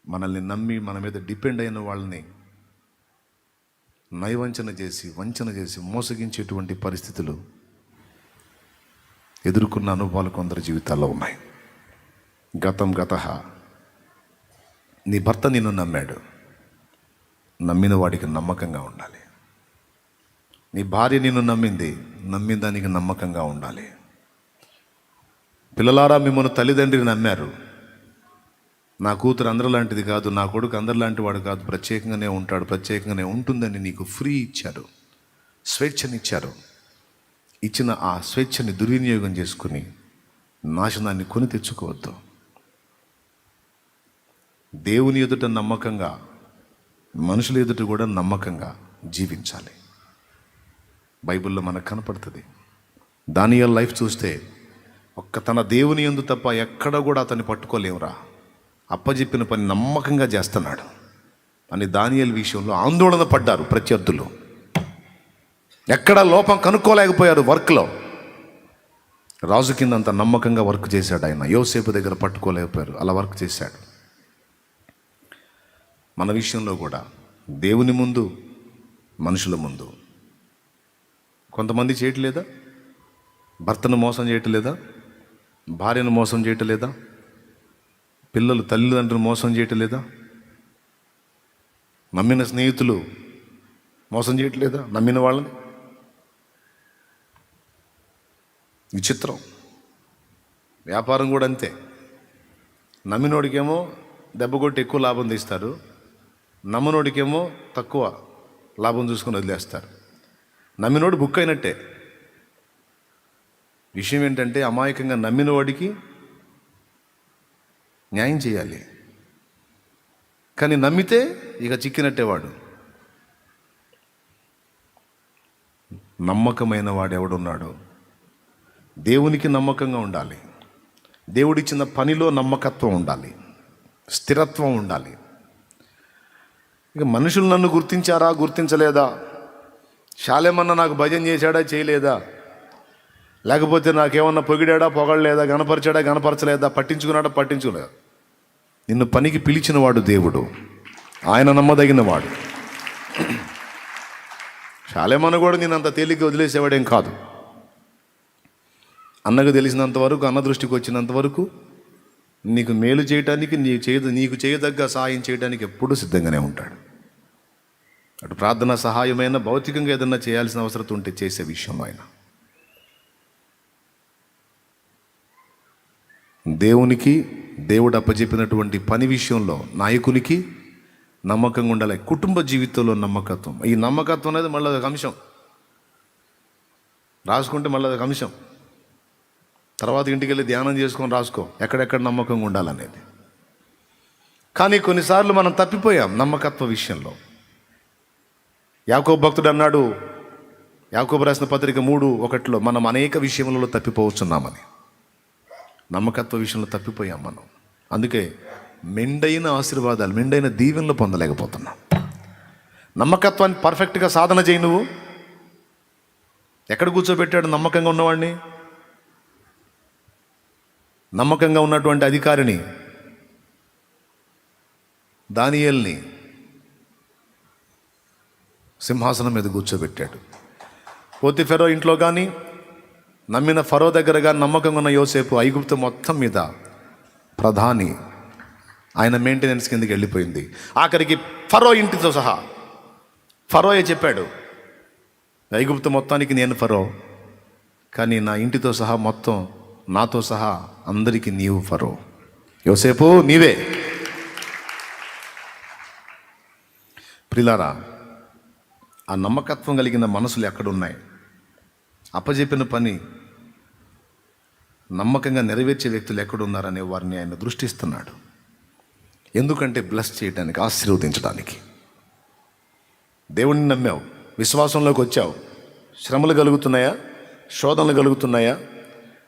A: మనల్ని నమ్మి మన మీద డిపెండ్ అయిన వాళ్ళని నయవంచన చేసి, వంచన చేసి మోసగించేటువంటి పరిస్థితులు ఎదుర్కొన్న అనుభవాలు కొందరి జీవితాల్లో ఉన్నాయి. గతః నీ భర్త నిన్ను నమ్మాడు, నమ్మిన వాడికి నమ్మకంగా ఉండాలి. నీ భార్య నిన్ను నమ్మిన దానికి నమ్మకంగా ఉండాలి. పిల్లలారా, మిమ్మల్ని తల్లిదండ్రిని నమ్మారు. నా కూతురు అందరిలాంటిది కాదు, నా కొడుకు అందరిలాంటి వాడు కాదు, ప్రత్యేకంగానే ఉంటాడు, ప్రత్యేకంగానే ఉంటుందని నీకు ఫ్రీ ఇచ్చారు, స్వేచ్ఛనిచ్చారు. ఇచ్చిన ఆ స్వేచ్ఛని దుర్వినియోగం చేసుకుని నాశనాన్ని కొని తెచ్చుకోవద్దు. దేవుని ఎదుట నమ్మకంగా, మనుషుల ఎదుట కూడా నమ్మకంగా జీవించాలి. బైబిల్లో మనకు కనపడుతుంది. దానియేలు లైఫ్ చూస్తే తన దేవుని యందు తప్ప ఎక్కడ కూడా అతన్ని పట్టుకోలేవురా, అప్పజెప్పిన పని నమ్మకంగా చేస్తున్నాడు అని దానియేలు విషయంలో ఆందోళన పడ్డారు ప్రత్యర్థులు. ఎక్కడ లోపం కనుక్కోలేకపోయారు వర్క్లో. రాజు కింద అంత నమ్మకంగా వర్క్ చేశాడు ఆయన. యోసేపు దగ్గర పట్టుకోలేకపోయారు, అలా వర్క్ చేశాడు. మన విషయంలో కూడా దేవుని ముందు, మనుషుల ముందు కొంతమంది చేయట్లేదా? భర్తను మోసం చేయట్లేదా? భార్యను మోసం చేయట్లేదా? పిల్లలు తల్లిదండ్రులు మోసం చేయట్లేదా? నమ్మిన స్నేహితులు మోసం చేయట్లేదా నమ్మిన వాళ్ళని? విచిత్రం. వ్యాపారం కూడా అంతే. నమ్మినోడికేమో దెబ్బ కొట్టి ఎక్కువ లాభం తీస్తారు, నమ్మనోడికేమో తక్కువ లాభం చూసుకొని వదిలేస్తారు. నమ్మినోడు బుక్ అయినట్టే. విషయం ఏంటంటే అమాయకంగా నమ్మిన వాడికి న్యాయం చేయాలి, కానీ నమ్మితే ఇక చిక్కినట్టే వాడు. నమ్మకమైన వాడు ఎవడున్నాడు? దేవునికి నమ్మకంగా ఉండాలి. దేవుడిచ్చిన పనిలో నమ్మకత్వం ఉండాలి, స్థిరత్వం ఉండాలి. ఇక మనుషులు నన్ను గుర్తించారా, గుర్తించలేదా, శాలేమన్న నాకు భజన చేశాడా, చేయలేదా, లేకపోతే నాకేమన్నా పొగిడాడా, పొగడలేదా, గణపరిచాడా, గణపరచలేదా, పట్టించుకున్నాడా, పట్టించుకోలేదా, నిన్ను పనికి పిలిచిన వాడు దేవుడు. ఆయన నమ్మదగిన వాడు. శాలేమన్న కూడా నేను అంత తేలిగ్గా వదిలేసేవాడేం కాదు. అన్నకు తెలిసినంత వరకు, అన్న దృష్టికి వచ్చినంత వరకు నీకు మేలు చేయటానికి, నీకు చేయదగ్గ సహాయం చేయడానికి ఎప్పుడూ సిద్ధంగానే ఉంటాడు. అటు ప్రార్థన సహాయమైన, భౌతికంగా ఏదన్నా చేయాల్సిన అవసరం ఉంటే చేసే విషయం ఆయన. దేవునికి, దేవుడు అప్పచెప్పినటువంటి పని విషయంలో నాయకునికి నమ్మకంగా ఉండాలి. కుటుంబ జీవితంలో నమ్మకత్వం. ఈ నమ్మకత్వం అనేది మళ్ళీ అదొక అంశం. రాసుకుంటే మళ్ళీ అదొక అంశం. తర్వాత ఇంటికి వెళ్ళి ధ్యానం చేసుకొని రాసుకో ఎక్కడెక్కడ నమ్మకంగా ఉండాలనేది. కానీ కొన్నిసార్లు మనం తప్పిపోయాం నమ్మకత్వ విషయంలో. యాకోబు భక్తుడు అన్నాడు, యాకోబు రాసిన పత్రిక 3:1 మనం అనేక విషయములలో తప్పిపోవచ్చున్నామని. నమ్మకత్వ విషయంలో తప్పిపోయాం మనం. అందుకే మెండైన ఆశీర్వాదాలు, మెండైన దీవెనలు పొందలేకపోతున్నాం. నమ్మకత్వాన్ని పర్ఫెక్ట్గా సాధన చేయి. నువ్వు ఎక్కడ కూర్చోబెట్టాడు నమ్మకంగా ఉన్నవాడిని? నమ్మకంగా ఉన్నటువంటి అధికారిని, దానియేల్ని సింహాసనం మీద కూర్చోబెట్టాడు. పోతిఫెరో ఇంట్లో కానీ, నమ్మిన ఫరో దగ్గర కానీ నమ్మకంగా ఉన్న యోసేపు ఐగుప్తు మొత్తం మీద ప్రధాని. ఆయన మెయింటెనెన్స్ కిందకి వెళ్ళిపోయింది. ఆఖరికి ఫరో ఇంటితో సహా. ఫరోయే చెప్పాడు, ఐగుప్తు మొత్తానికి నేను ఫరో, కానీ నా ఇంటితో సహా మొత్తం, నాతో సహా అందరికీ నీవు ఫరో. యోసేపు నీవే. ప్రిలారా, ఆ నమ్మకత్వం కలిగిన మనసులు ఎక్కడున్నాయి? అప్పజెప్పిన పని నమ్మకంగా నెరవేర్చే వ్యక్తులు ఎక్కడున్నారనే వారిని ఆయన దృష్టిస్తున్నాడు. ఎందుకంటే బ్లెస్ చేయడానికి, ఆశీర్వదించడానికి. దేవుడిని నమ్మావు, విశ్వాసంలోకి వచ్చావు, శ్రమలు కలుగుతున్నాయా, శోధనలు కలుగుతున్నాయా,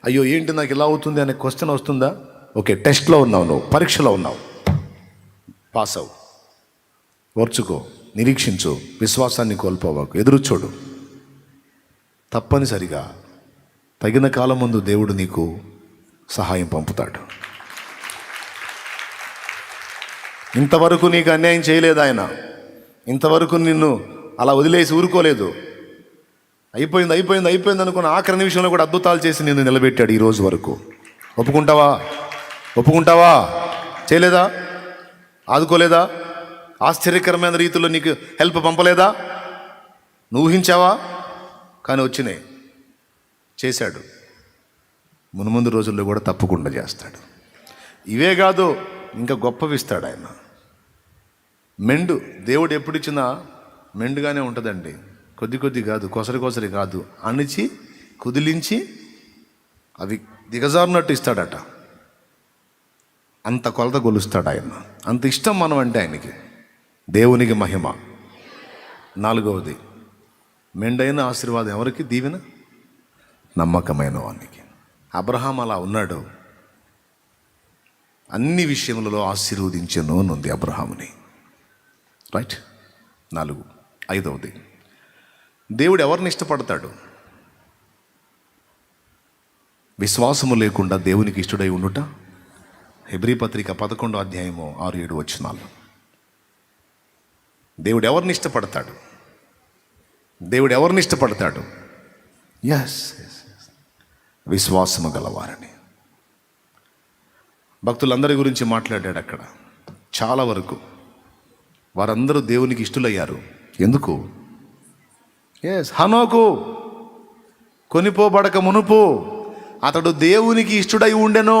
A: అయ్యో ఏంటి నాకు ఇలా అవుతుంది అనే క్వశ్చన్ వస్తుందా? ఓకే, టెస్ట్లో ఉన్నావు, నువ్వు పరీక్షలో ఉన్నావు, పాస్ అవు, ఓర్చుకో, నిరీక్షించు, విశ్వాసాన్ని కోల్పోవాకు, ఎదురు చూడు. తప్పనిసరిగా తగిన కాలం ముందు దేవుడు నీకు సహాయం పంపుతాడు. ఇంతవరకు నీకు అన్యాయం చేయలేదు ఆయన. ఇంతవరకు నిన్ను అలా వదిలేసి ఊరుకోలేదు. అయిపోయింది అయిపోయింది అయిపోయింది అనుకున్న ఆఖరి నిమిషంలో కూడా అద్భుతాలు చేసి నిన్ను నిలబెట్టాడు ఈ రోజు వరకు. ఒప్పుకుంటావా? ఒప్పుకుంటావా? చేయలేదా? ఆదుకోలేదా? ఆశ్చర్యకరమైన రీతిలో నీకు హెల్ప్ పంపలేదా? నువ్వు ఊహించావా? కానీ వచ్చినాయి, చేశాడు. మునుముందు రోజుల్లో కూడా తప్పకుండా చేస్తాడు. ఇవే కాదు, ఇంకా గొప్పవి ఇస్తాడు ఆయన. మెండు దేవుడు ఎప్పుడు ఇచ్చినా మెండుగానే ఉంటుందండి. కొద్ది కొద్ది కాదు, కొసరి కొసరి కాదు, అణిచి కుదిలించి అవి దిగజారునట్టు ఇస్తాడట. అంత కొలత కొలుస్తాడు ఆయన. అంత ఇష్టం మనం అంటే ఆయనకి. దేవునికి మహిమ. 4వది, మెండైన ఆశీర్వాదం ఎవరికి? దీవెన నమ్మకమైన వానికి. అబ్రహాం అలా ఉన్నాడు. అన్ని విషయములలో ఆశీర్వదించను ఉంది అబ్రహాముని. రైట్. 5వది, దేవుడు ఎవరిని ఇష్టపడతాడు? విశ్వాసము లేకుండా దేవునికి ఇష్టడై ఉండుట. హెబ్రీ పత్రిక 11:6-7 దేవుడు ఎవరిని ఇష్టపడతాడు? దేవుడు ఎవరిని ఇష్టపడతాడు? ఎస్ విశ్వాసము గలవారని. భక్తులందరి గురించి మాట్లాడాడు అక్కడ. చాలా వరకు వారందరూ దేవునికి ఇష్టలయ్యారు. ఎందుకు? హనోకు కొనిపోబడక మునుపు అతడు దేవునికి ఇష్టడై ఉండెను.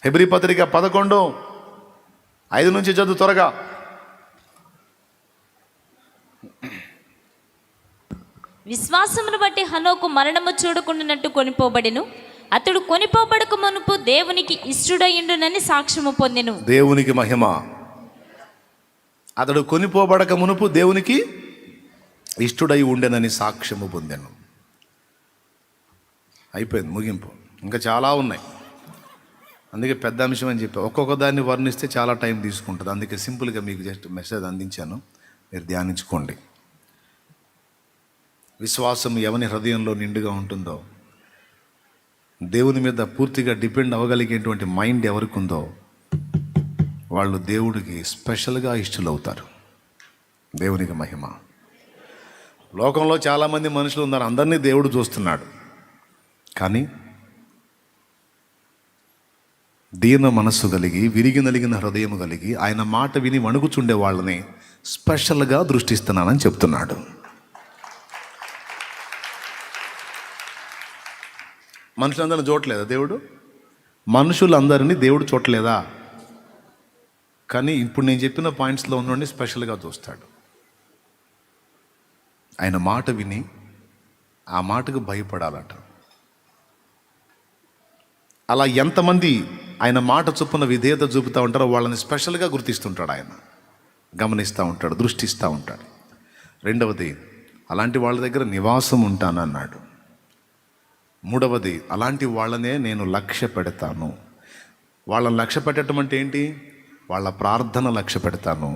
A: హెబ్రీ పత్రిక 11:5 నుంచి చదువు త్వరగా.
B: విశ్వాసమును బట్టి హనోకు మరణము చూడకుండానట్టు కొనిపోబడెను. అతడు కొనిపోబడక మునుపు దేవునికి ఇష్టుడయ్యుండునని సాక్ష్యము పొందెను.
A: దేవునికి మహిమ. అతడు కొనిపోబడక మునుపు దేవునికి ఇష్టుడై ఉండెనని సాక్ష్యము పొందెను. అయిపోయింది, ముగింపు. ఇంకా చాలా ఉన్నాయి, అందుకే పెద్ద అంశం అని చెప్పి ఒక్కొక్క దాన్ని వర్ణిస్తే చాలా టైం తీసుకుంటుంది. అందుకే సింపుల్గా మీకు జస్ట్ మెసేజ్ అందించాను, మీరు ధ్యానించుకోండి. విశ్వాసం ఎవని హృదయంలో నిండుగా ఉంటుందో, దేవుని మీద పూర్తిగా డిపెండ్ అవ్వగలిగేటువంటి మైండ్ ఎవరికి ఉందో వాళ్ళు దేవుడికి స్పెషల్గా ఇష్టలవుతారు. దేవునికి మహిమ. లోకంలో చాలామంది మనుషులు ఉన్నారు, అందరినీ దేవుడు చూస్తున్నాడు. కానీ దీన మనస్సు కలిగి విరిగి నలిగిన హృదయం కలిగి ఆయన మాట విని వణుకుచుండే వాళ్ళని స్పెషల్గా దృష్టిస్తున్నానని చెప్తున్నాడు. మనుషులందరినీ చూడలేదా దేవుడు? మనుషులందరినీ దేవుడు చూడలేదా? కానీ ఇప్పుడు నేను చెప్పిన పాయింట్స్లో ఉన్నవాడిని స్పెషల్గా చూస్తాడు. ఆయన మాట విని ఆ మాటకు భయపడాలట. అలా ఎంతమంది ఆయన మాట చొప్పున విధేయత చూపుతూ ఉంటారో వాళ్ళని స్పెషల్గా గుర్తిస్తుంటాడు ఆయన, గమనిస్తూ ఉంటాడు, దృష్టిస్తూ ఉంటాడు. రెండవది, అలాంటి వాళ్ళ దగ్గర నివాసం ఉంటానన్నాడు. మూడవది, అలాంటి వాళ్ళనే నేను లక్ష్య పెడతాను. వాళ్ళని లక్ష్య పెట్టడం అంటే ఏంటి? వాళ్ళ ప్రార్థన లక్ష్య పెడతాను,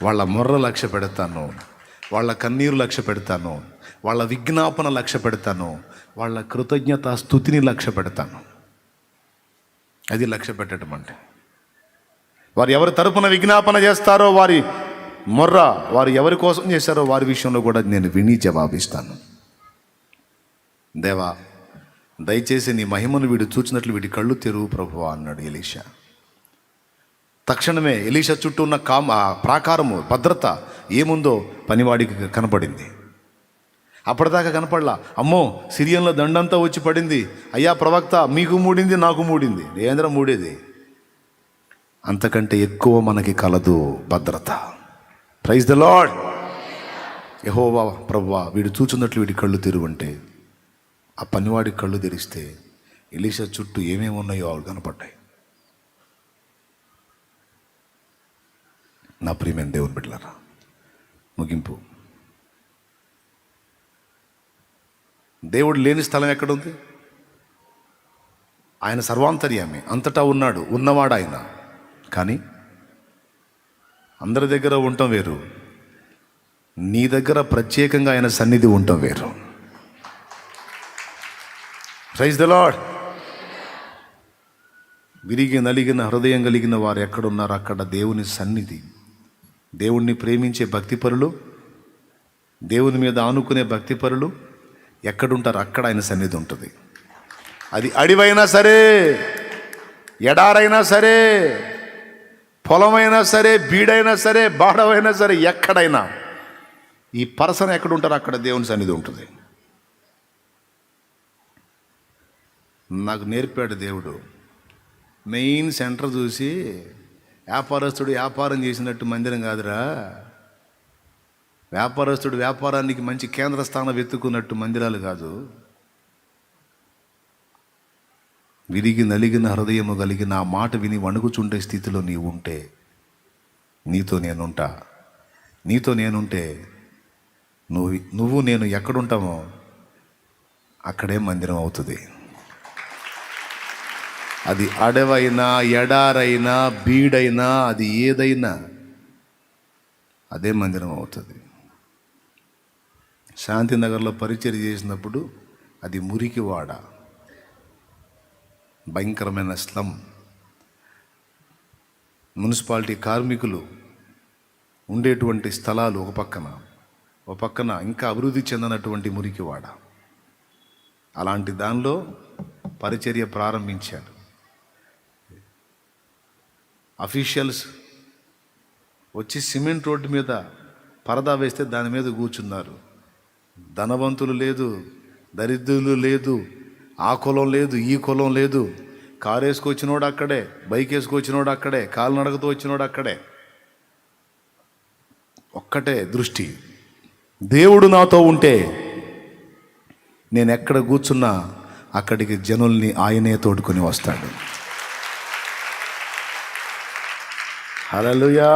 A: వాళ్ళ మొర్ర లక్ష్య పెడతాను, వాళ్ళ కన్నీరు లక్ష్య పెడతాను, వాళ్ళ విజ్ఞాపన లక్ష్య పెడతాను, వాళ్ళ కృతజ్ఞత స్తుతిని లక్ష్య పెడతాను. అది లక్ష్య పెట్టడం అంటే. వారు ఎవరి తరపున విజ్ఞాపన చేస్తారో, వారి మొర్ర వారు ఎవరి కోసం చేశారో వారి విషయంలో కూడా నేను విని జవాబిస్తాను. దేవా, దయచేసి నీ మహిమను వీడు చూచినట్లు వీడి కళ్ళు తెరువు ప్రభువా అన్నాడు ఎలీషా. తక్షణమే ఎలీషా చుట్టూ ఉన్న ప్రాకారము భద్రత ఏముందో పనివాడికి కనపడింది. అప్పటిదాకా కనపడలా. అమ్మో, సిరియన్లో దండంతా వచ్చి పడింది. అయ్యా ప్రవక్త, మీకు మూడింది, నాకు మూడింది. ఏంద్ర మూడేది? అంతకంటే ఎక్కువ మనకి కలదు భద్రత. Praise the lord. యెహోవా ప్రభువా వీడు చూచున్నట్లు వీడి కళ్ళు తెరువంటే ఆ పనివాడి కళ్ళు తెరిస్తే ఎలీషా చుట్టూ ఏమేమి ఉన్నాయో అవి కనపడ్డాయి. నా ప్రియమైన దేవుని బిడ్డలారా, ముగింపు. దేవుడు లేని స్థలం ఎక్కడుంది? ఆయన సర్వాంతర్యామి, అంతటా ఉన్నాడు, ఉన్నవాడు ఆయన. కానీ అందరి దగ్గర ఉండటం వేరు, నీ దగ్గర ప్రత్యేకంగా ఆయన సన్నిధి ఉండటం వేరు. Praise the Lord. విరిగి నలిగిన హృదయం కలిగిన వారు ఎక్కడున్నారు అక్కడ దేవుని సన్నిధి. దేవుణ్ణి ప్రేమించే భక్తిపరులు, దేవుని మీద ఆనుకునే భక్తిపరులు ఎక్కడుంటారు అక్కడ ఆయన సన్నిధి ఉంటుంది. అది అడివైనా సరే, ఎడారైనా సరే, పొలమైనా సరే, బీడైనా సరే, బాడవైనా సరే, ఎక్కడైనా ఈ పర్సన్ ఎక్కడుంటారో అక్కడ దేవుని సన్నిధి ఉంటుంది. నాకు నేర్పాడు దేవుడు. మెయిన్ సెంటర్ చూసి వ్యాపారస్తుడు వ్యాపారం చేసినట్టు మందిరం కాదురా, వ్యాపారస్తుడు వ్యాపారానికి మంచి కేంద్ర స్థానం వెతుక్కున్నట్టు మందిరాలు కాదు. విరిగి నలిగిన హృదయము కలిగిన ఆ మాట విని వణుకుచుండే స్థితిలో నీవు ఉంటే నీతో నేనుంటా. నీతో నేనుంటే నువ్వు నేను ఎక్కడుంటామో అక్కడే మందిరం అవుతుంది. అది అడవైనా, ఎడారైనా, బీడైనా, అది ఏదైనా అదే మందిరం అవుతుంది. శాంతినగర్లో పరిచర్య చేసినప్పుడు అది మురికివాడ, భయంకరమైన స్లమ్. మున్సిపాలిటీ కార్మికులు ఉండేటువంటి స్థలాలు ఒక పక్కన, ఓ పక్కన ఇంకా అభివృద్ధి చెందినటువంటి మురికివాడ. అలాంటి దానిలో పరిచర్య ప్రారంభించాడు. అఫీషియల్స్ వచ్చి సిమెంట్ రోడ్డు మీద పరదా వేస్తే దాని మీద కూర్చున్నారు. ధనవంతులు లేదు, దరిద్రులు లేదు, ఆ కులం లేదు, ఈ కులం లేదు. కారు వేసుకొచ్చినోడు అక్కడే, బైక్ వేసుకొచ్చినోడు అక్కడే, కాలినడకతో వచ్చినోడు అక్కడే. ఒక్కటే దృష్టి, దేవుడు నాతో ఉంటే నేను ఎక్కడ కూర్చున్నా అక్కడికి జనుల్ని ఆయనే తోడుకొని వస్తాడు. హల్లెలూయా,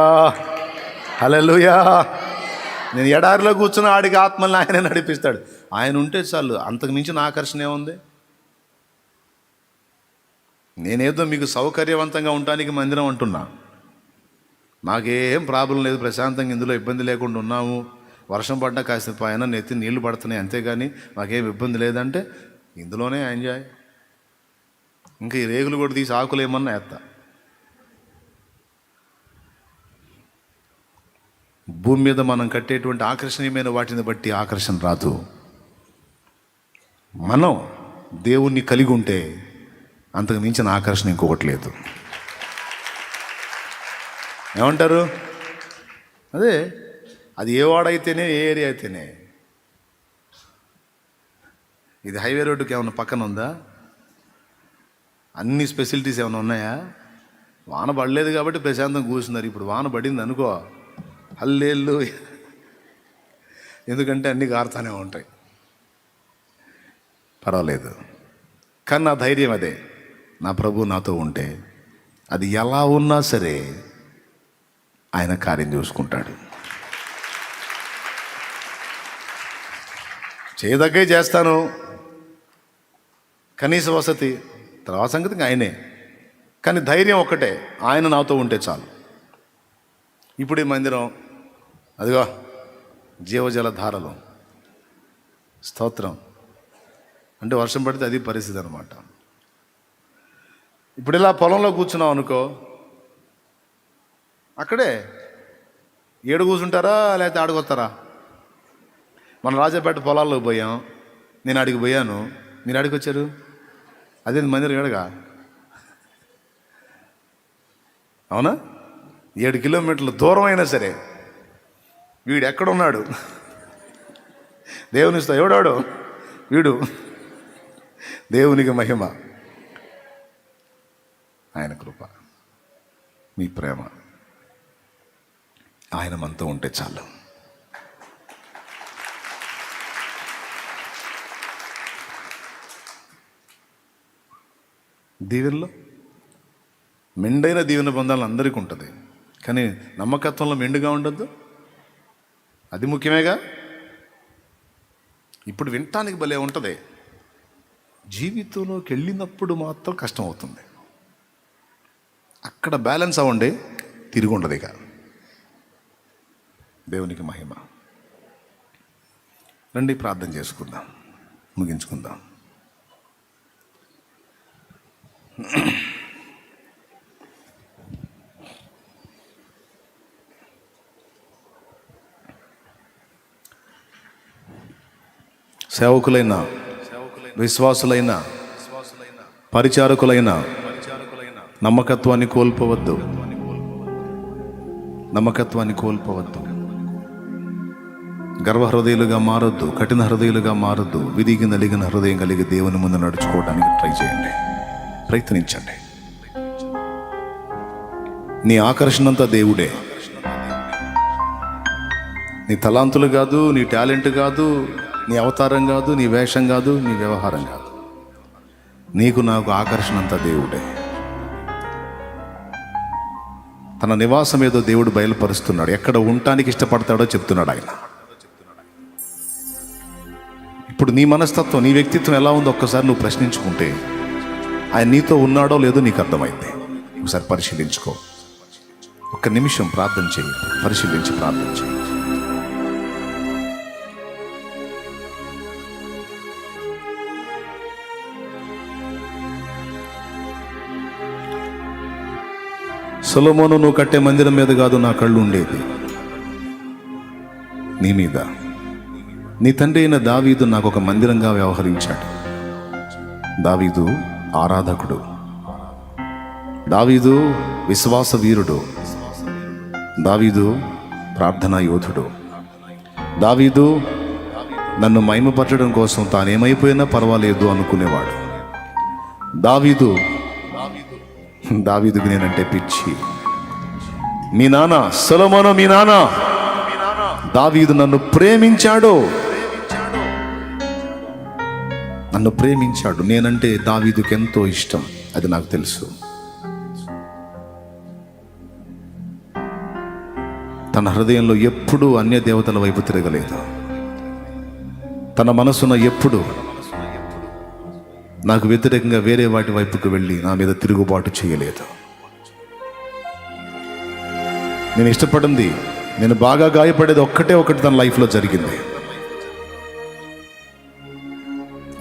A: హల్లెలూయా. నేను ఎడారిలో కూర్చున్న ఆడికి ఆత్మల్ని ఆయనే నడిపిస్తాడు. ఆయన ఉంటే చాలు, అంతకు మించిన ఆకర్షణ ఏముంది? నేనేదో మీకు సౌకర్యవంతంగా ఉండటానికి మందిరం అంటున్నా. నాకేం ప్రాబ్లం లేదు, ప్రశాంతంగా ఇందులో ఇబ్బంది లేకుండా ఉన్నాము. వర్షం పడ్డా కాసిన పైన నెత్తి నీళ్లు పడుతున్నాయి, అంతేగాని మాకేం ఇబ్బంది లేదంటే ఇందులోనే ఎంజాయ్. ఇంకా ఈ రేగులు కూడా తీసి ఆకులు ఏమన్నా ఎత్తా. భూమి మీద మనం కట్టేటువంటి ఆకర్షణీయమైన వాటిని బట్టి ఆకర్షణ రాదు. మనం దేవుణ్ణి కలిగి ఉంటే అంతకు మించిన ఆకర్షణ ఇంకొకటి లేదు. ఏమంటారు? అదే, అది ఏ వాడైతేనే, ఏ ఏరియా అయితేనే. ఇది హైవే రోడ్డుకి ఏమైనా పక్కన ఉందా? అన్ని ఫెసిలిటీస్ ఏమైనా ఉన్నాయా? వాన పడలేదు కాబట్టి ప్రశాంతంగా కూర్చున్నారు. ఇప్పుడు వాన పడింది అనుకో, హల్లేళ్ళు, ఎందుకంటే అన్నీ కారుతానే ఉంటాయి. పర్వాలేదు, కానీ నా ధైర్యం అదే, నా ప్రభు నాతో ఉంటే అది ఎలా ఉన్నా సరే ఆయన కార్యం చూసుకుంటాడు. చేయదగ్గే చేస్తాను, కనీస వసతి, తర్వాత సంగతి ఆయనే. కానీ ధైర్యం ఒక్కటే, ఆయన నాతో ఉంటే చాలు. ఇప్పుడు ఈ మందిరం అదిగో జీవజల ధారలు, స్తోత్రం. అంటే వర్షం పడితే అది పరిస్థితి అనమాట. ఇప్పుడు ఇలా పొలంలో కూర్చున్నాం అనుకో, అక్కడే ఏడు కూర్చుంటారా లేకపోతే ఆడుకొస్తారా? మన రాజాపేట పొలాల్లో పోయాం, నేను అడిగి పోయాను, మీరు అడిగి వచ్చారు. అదే మందిరం ఏడగా, అవునా? 7 కిలోమీటర్ల దూరం అయినా సరే వీడు ఎక్కడున్నాడు? దేవునిస్తా ఎవడాడు వీడు. దేవునికి మహిమ, ఆయన కృప, మీ ప్రేమ, ఆయన మనతో ఉంటే చాలు. దీవెనలో మెండైన దీవెన పొందాలని అందరికీ ఉంటుంది, కానీ నమ్మకత్వంలో మెండుగా ఉండొద్దు. అది ముఖ్యమేగా. ఇప్పుడు వినటానికి భలే ఉంటుంది, జీవితంలోకి వెళ్ళినప్పుడు మాత్రం కష్టం అవుతుంది. అక్కడ బ్యాలెన్స్ అవ్వండి, తిరిగి ఉండదు ఇక. దేవునికి మహిమ. రండి ప్రార్థన చేసుకుందాం, ముగించుకుందాం. సేవకులైన, విశ్వాసులైన, పరిచారకులైన నమ్మకత్వాన్ని కోల్పోవద్దు, నమ్మకత్వాన్ని కోల్పోవద్దు. గర్వహృదయులుగా మారొద్దు, కఠిన హృదయులుగా మారొద్దు. విరిగి నలిగిన హృదయం కలిగి దేవుని ముందు నడుచుకోవడానికి ట్రై చేయండి, ప్రయత్నించండి. నీ ఆకర్షణ అంతా దేవుడే. నీ తలాంతులు కాదు, నీ టాలెంట్ కాదు, నీ అవతారం కాదు, నీ వేషం కాదు, నీ వ్యవహారం కాదు. నీకు నాకు ఆకర్షణ అంతా దేవుడే. తన నివాసం ఏదో దేవుడు బయలుపరుస్తున్నాడు. ఎక్కడ ఉండటానికి ఇష్టపడతాడో చెప్తున్నాడు ఆయన. ఇప్పుడు నీ మనస్తత్వం, నీ వ్యక్తిత్వం ఎలా ఉందో ఒక్కసారి నువ్వు ప్రశ్నించుకుంటే ఆయన నీతో ఉన్నాడో లేదో నీకు అర్థమైంది. ఒకసారి పరిశీలించుకో. ఒక్క నిమిషం ప్రార్థన చేయి, పరిశీలించి ప్రార్థన చేయి. సొలొమోను నువ్వు కట్టే మందిరం మీద కాదు నా కళ్ళు ఉండేది, నీ మీద. నీ తండ్రి అయిన దావీదు నాకు ఒక మందిరంగా వ్యవహరించాడు. దావీదు ఆరాధకుడు, దావీదు విశ్వాస వీరుడు, దావీదు ప్రార్థనా యోధుడు, దావీదు నన్ను మహిమపరచడం కోసం తానేమైపోయినా పర్వాలేదు అనుకునేవాడు. దావీదుకి నేనంటే పిచ్చి. మీ నాన్న సొలొమోను, మీ నాన్న దావీదు నన్ను ప్రేమించాడు. నేనంటే దావీదుకి ఎంతో ఇష్టం, అది నాకు తెలుసు. తన హృదయంలో ఎప్పుడూ అన్య దేవతల వైపు తిరగలేదు. తన మనసున ఎప్పుడు నాకు వ్యతిరేకంగా వేరే వాటి వైపుకు వెళ్ళి నా మీద తిరుగుబాటు చేయలేదు. నేను ఇష్టపడింది, నేను బాగా గాయపడేది ఒకటి తన లైఫ్లో జరిగింది.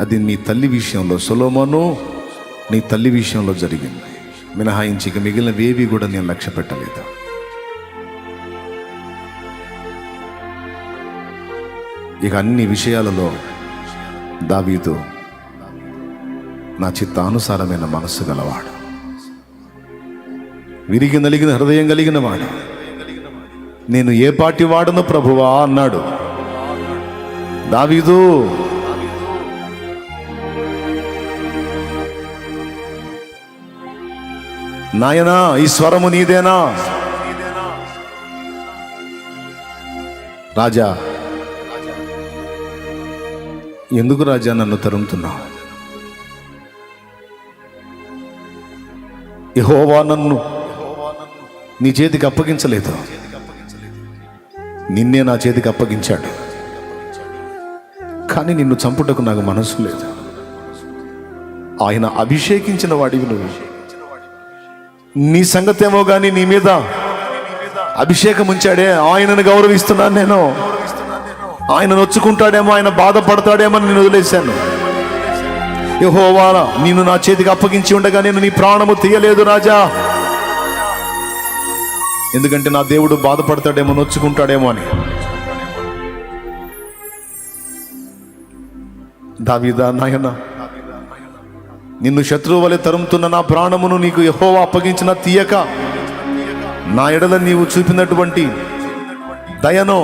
A: అది నీ తల్లి విషయంలో, సొలొమోను నీ తల్లి విషయంలో జరిగింది. మినహాయించి ఇక మిగిలినవేవి కూడా నేను లక్ష్య పెట్టలేదు. ఇక అన్ని విషయాలలో దావీదు నా చిత్తానుసారమైన మనస్సు గలవాడు, విరిగి నలిగిన హృదయం కలిగిన వాడు. నేను ఏ పాటి వాడును ప్రభువా అన్నాడు దావీదు. నాయనా ఈ స్వరము నీదేనా? రాజా, ఎందుకు రాజా నన్ను తరుముతున్నావు? యెహోవా నన్ను నీ చేతికి అప్పగించలేదు, నిన్నే నా చేతికి అప్పగించాడు. కానీ నిన్ను చంపుటకు నాకు మనసు లేదు. ఆయన అభిషేకించిన వాడివి నువ్వు. నీ సంగతేమో కానీ నీ మీద అభిషేకం ఉంచాడే, ఆయనను గౌరవిస్తున్నాను నేను. ఆయన నొచ్చుకుంటాడేమో, ఆయన బాధపడతాడేమో నేను వదిలేశాను. యెహోవా నిన్ను నా చేతికి అప్పగించి ఉండగా నేను నీ ప్రాణము తీయలేదు రాజా. ఎందుకంటే నా దేవుడు బాధపడతాడేమో, నొచ్చుకుంటాడేమో అని. దావీదా నాయనా, నిన్ను శత్రువు వలె తరుముతున్న నా ప్రాణమును నీకు యెహోవా అప్పగించిన తీయక, నా ఎడల నీవు చూపినటువంటి దయను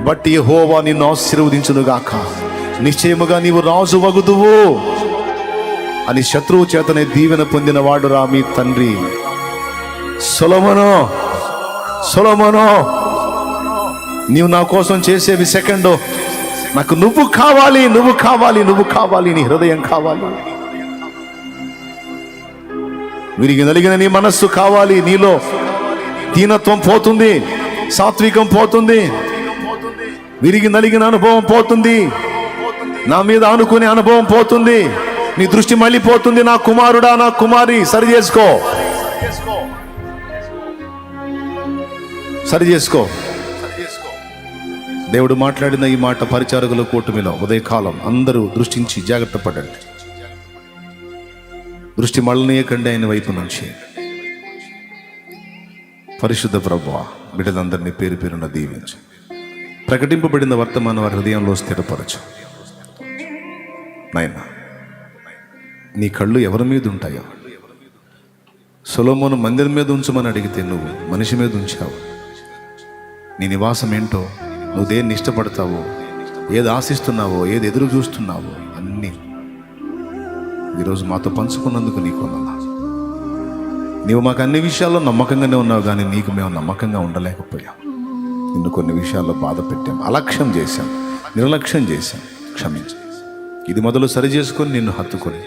A: బట్టి యెహోవా నిన్ను ఆశీర్వదించునుగాక. నిశ్చయముగా నీవు రాజు వగుదువు అని శత్రువు చేతనే దీవెన పొందిన వాడు రా మీ తండ్రి. సొలొమోను, నీవు నా కోసం చేసేవి సెకండ్. నాకు నువ్వు కావాలి, నీ హృదయం కావాలి, విరిగి నలిగిన నీ మనస్సు కావాలి. నీలో దీనత్వం పోతుంది, సాత్వికం పోతుంది, విరిగి నలిగిన అనుభవం పోతుంది, నా మీద అనుకునే అనుభవం పోతుంది, నీ దృష్టి మళ్ళీ పోతుంది. నా కుమారుడా, నా కుమారి, సరి చేసుకో. దేవుడు మాట్లాడిన ఈ మాట పరిచారకుల కూటమిలో ఉదయకాలం అందరూ దృష్టించి జాగ్రత్త పడండి. దృష్టి మళ్ళనీయకండి ఆయన వైపు నుంచి. పరిశుద్ధ ప్రభువా, బిడ్డలందరినీ పేరు పేరున దీవించు. ప్రకటింపబడిన వర్తమానం వారి హృదయంలో స్థిరపరచు నాయనా. నీ కళ్ళు ఎవరి మీద ఉంటాయో? సొలొమోను మందిరం మీద ఉంచమని అడిగితే నువ్వు మనిషి మీద ఉంచావు. నీ నివాసం ఏంటో, నువ్వు దేన్ని ఇష్టపడతావో, ఏది ఆశిస్తున్నావో, ఏది ఎదురు చూస్తున్నావో అన్నీ ఈరోజు మాతో పంచుకున్నందుకు నీకు వందనాలు. నీవు మాకు అన్ని విషయాల్లో నమ్మకంగానే ఉన్నావు, కానీ నీకు మేము నమ్మకంగా ఉండలేకపోయాం. నిన్ను కొన్ని విషయాల్లో బాధ పెట్టాం, అలక్ష్యం చేశాం, నిర్లక్ష్యం చేశాం. క్షమించు. ఇది మొదలు సరి చేసుకొని నిన్ను హత్తుకొని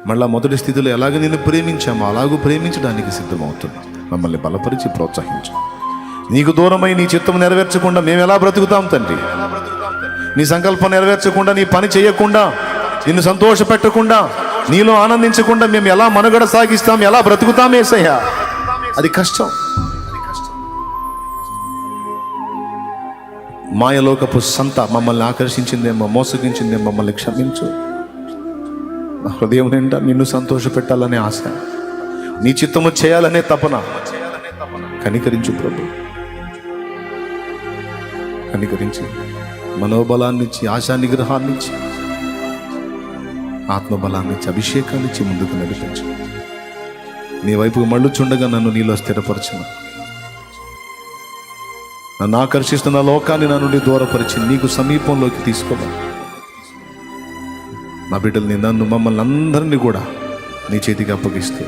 A: మళ్ళా మొదటి స్థితిలో ఎలాగ నిన్ను ప్రేమించామో అలాగూ ప్రేమించడానికి సిద్ధమవుతున్నాం. మమ్మల్ని బలపరిచి ప్రోత్సహించు. నీకు దూరమై నీ చిత్తం నెరవేర్చకుండా మేము ఎలా బ్రతుకుతాం తండ్రి? నీ సంకల్పం నెరవేర్చకుండా, నీ పని చేయకుండా, నిన్ను సంతోష పెట్టకుండా, నీలో ఆనందించకుండా మేము ఎలా మనుగడ సాగిస్తాం, ఎలా బ్రతుకుతాం యేసయ్యా? అది కష్టం. మాయలోకపు సంత మమ్మల్ని ఆకర్షించిందేమో, మోసగించిందేమో, మమ్మల్ని క్షమించు. నా హృదయం నిండా నిన్ను సంతోష పెట్టాలనే ఆశ, నీ చిత్తము చేయాలనే తపన. కనికరించు ప్రభు, కనికరించి మనోబలాన్నిచ్చి, ఆశా నిగ్రహాన్నిచ్చి, ఆత్మబలాన్నిచ్చి, అభిషేకాన్నిచ్చి ముందుకు నడిపించు. నీ వైపుకు మళ్ళుచుండగా నన్ను నీలో స్థిరపరచను. నన్ను ఆకర్షిస్తున్న లోకాన్ని నా నుండి దూరపరిచి నీకు సమీపంలోకి తీసుకోవాలి. నా బిడ్డల్ని, నన్ను, మమ్మల్ని అందరినీ కూడా నీ చేతికి అప్పగిస్తూ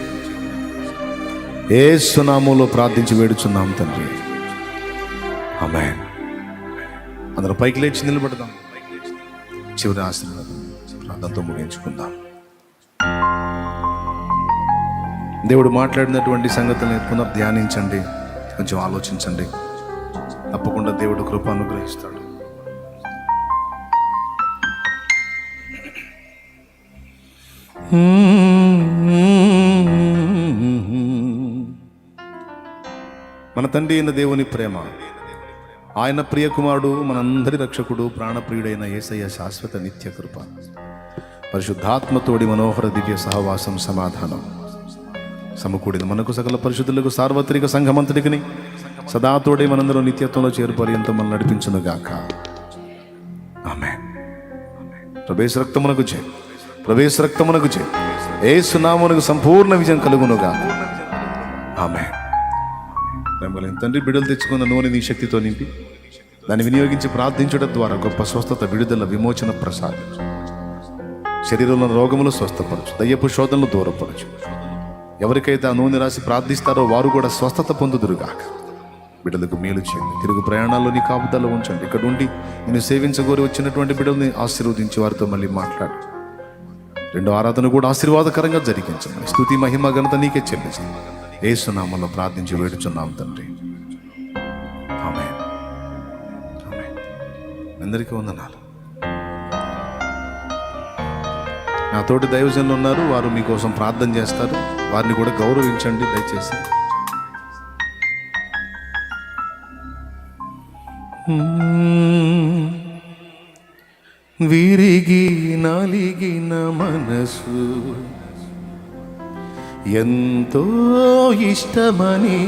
A: యేసు నామములో ప్రార్థించి వేడుచున్నాం తండ్రి. ఆమేన్. అందరూ పైకి లేచి నిలబడదాం. చివరి ఆశీర్వాదం ప్రార్థనతో ముగించుకుందాం. దేవుడు మాట్లాడినటువంటి సంగతులను పునః ధ్యానించండి, కొంచెం ఆలోచించండి. తప్పకుండా దేవుడు కృప అనుగ్రహిస్తాడు. మన తండ్రి అయిన దేవుని ప్రేమ, ఆయన ప్రియకుమారుడు, మనందరి రక్షకుడు, ప్రాణప్రియుడైన యేసయ్య శాశ్వత నిత్య కృప, పరిశుద్ధాత్మతోడి మనోహర దివ్య సహవాసం, సమాధానం సమకూడిన మనకు సకల పరిశుద్ధులకు సార్వత్రిక సంఘమంతటికి సదాతోడే మనందరూ నిత్యత్వంలో చేరు పర్యంతం మనం నడిపించునుగాక. ఆమేన్. ప్రవేశ రక్తమునకు జై, ప్రవేశ రక్తమునకు జై. యేసు నామమునకు సంపూర్ణ విజయం కలుగునుగాక. ఆమేన్. తండ్రి, బిడ్డలు తెచ్చుకున్న నూనె నీ శక్తితో నింపి దాన్ని వినియోగించి ప్రార్థించడం ద్వారా గొప్ప స్వస్థత, విడుదల, విమోచన ప్రసాదించు. శరీరంలో రోగములు స్వస్థపరచు, దయ్యపు శోధనలు దూరపరచు. ఎవరికైతే ఆ నూనె రాసి ప్రార్థిస్తారో వారు కూడా స్వస్థత పొందుదురుగాక. బిడ్డలకు మేలు చేయండి. తిరుగు ప్రయాణాల్లో నీ కాపుదల ఉంచండి. ఇక్కడ ఉండి నేను సేవించగోరి వచ్చినటువంటి బిడ్డల్ని ఆశీర్వదించి వారితో మళ్ళీ మాట్లాడు. రెండో ఆరాధన కూడా ఆశీర్వాదకరంగా జరిగించండి. స్తుతి, మహిమ, ఘనత నీకే చెల్లిస్తాం. యేసు నామములో ప్రార్థించి వేడుచున్నాం తండ్రి. ఆమేన్. ఆమేన్. అందరికీ వందనాలు. నా తోటి దైవజనులు ఉన్నారు, వారు మీకోసం ప్రార్థన చేస్తారు. వారిని కూడా గౌరవించండి దయచేసి. విరిగి నలిగిన మనసు ఎంతో ఇష్టమని,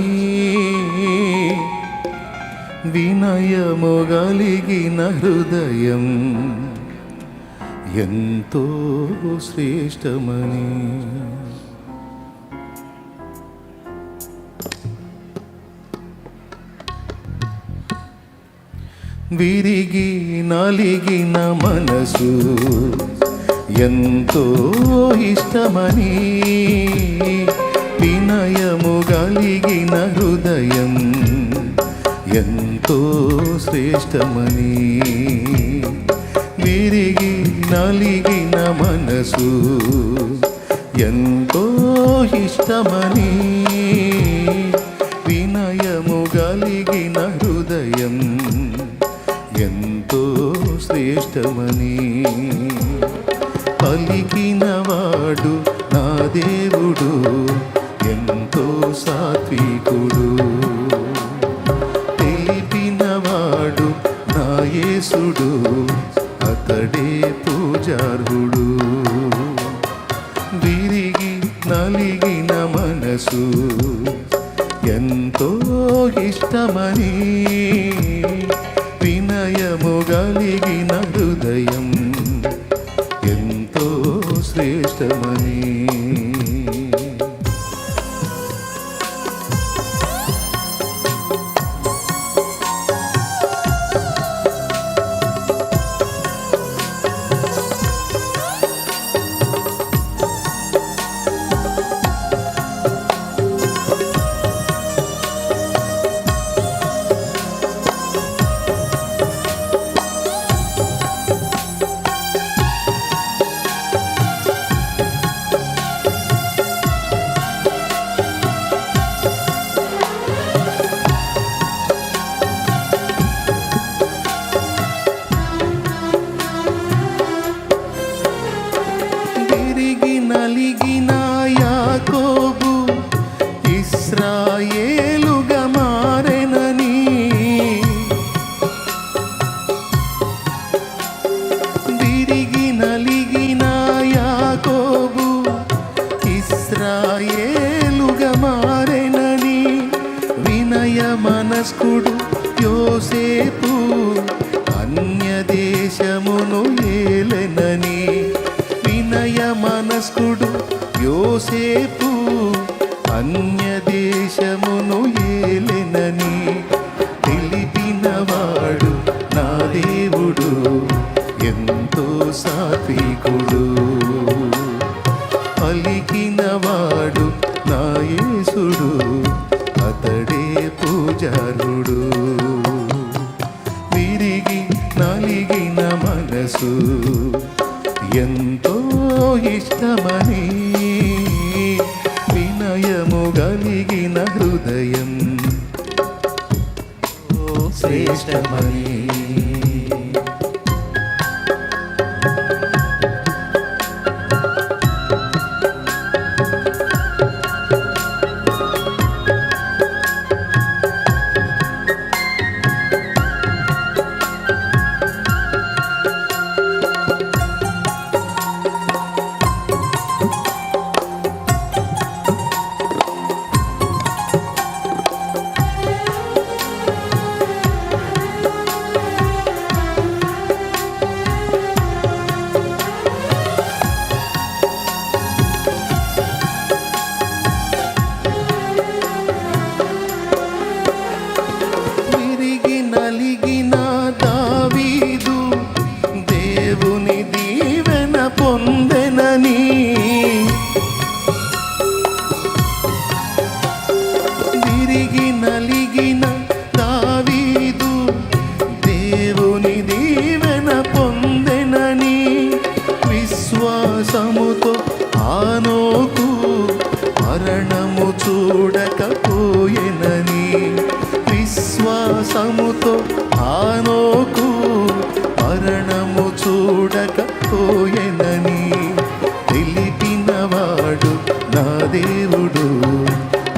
A: వినయము కలిగిన హృదయం ఎంతో శ్రేష్టమని. విరిగి నలిగిన మనసు ఎంతో ఇష్టమని, వినయము కలిగిన హృదయం ఎంతో శ్రేష్టమని. విరిగి నలిగిన మనసు ఎంతో ఇష్టమని, వినయము కలిగిన హృదయం ఎంతో శ్రేష్టమని. పలికినవాడు నా దేవుడు ఎంతో సాత్వికుడు, తెలిపినవాడు నా యేసుడు అతడే పూజార్హుడు. విరిగి నలిగిన మనసు ఎంతో ఇష్టమని, వినయము కలిగిన హృదయం ఎంతో శ్రేష్టమని. నలిగిన యాకోబు ఇశ్రాయేలుగా మారెనని, విరిగి నలిగిన యాకోబు ఇశ్రాయేలుగా మారెనని, వినయ మనస్కుడు యోసేపు అన్య దేశమును ఏలెనని వినయ మనస్కుడు యోసేపు అన్య దేశమును ఏలెనని తెలిపినవాడు నా దేవుడు ఎంతో సాత్వికుడు పలికినవాడు నా యేసుడు అతడే పూజారుడు విరిగి నలిగిన మనసు ఎంతో ఇష్టమని వినయము కలిగిన హృదయం శ్రేష్టమని విశ్వాసముతో ఆనోకు మరణము చూడకపోయెనని విశ్వాసముతో ఆనోకు మరణము చూడకపోయెనని తెలిపినవాడు నా దేవుడు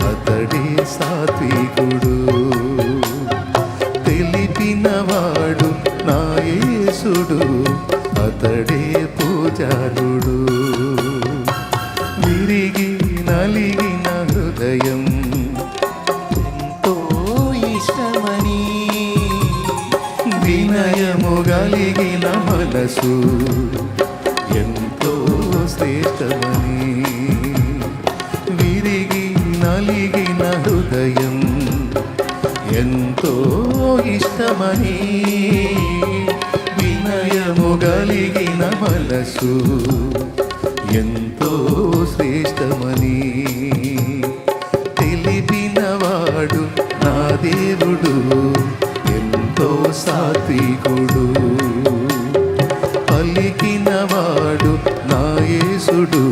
A: అతడే సాత్వికుడు తెలిపినవాడు నా యేసుడు అతడే పూజారుడు విరిగి నలిగిన హృదయం ఎంతో ఇష్టమని వినయము కలిగిన మనసు ఎంతో శ్రేష్టమని విరిగి నలిగిన హృదయం ఎంతో ఇష్టమని వినయము కలిగిన మనసు ఎంతో శ్రేష్టమని తెలిపినవాడు నా దేవుడు ఎంతో సాత్వికుడు పలికినవాడు నా యేసుడు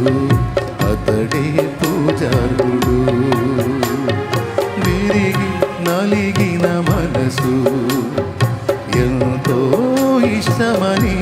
A: అతడే పూజారుడు విరిగి నలిగిన మనసు ఎంతో ఇష్టమని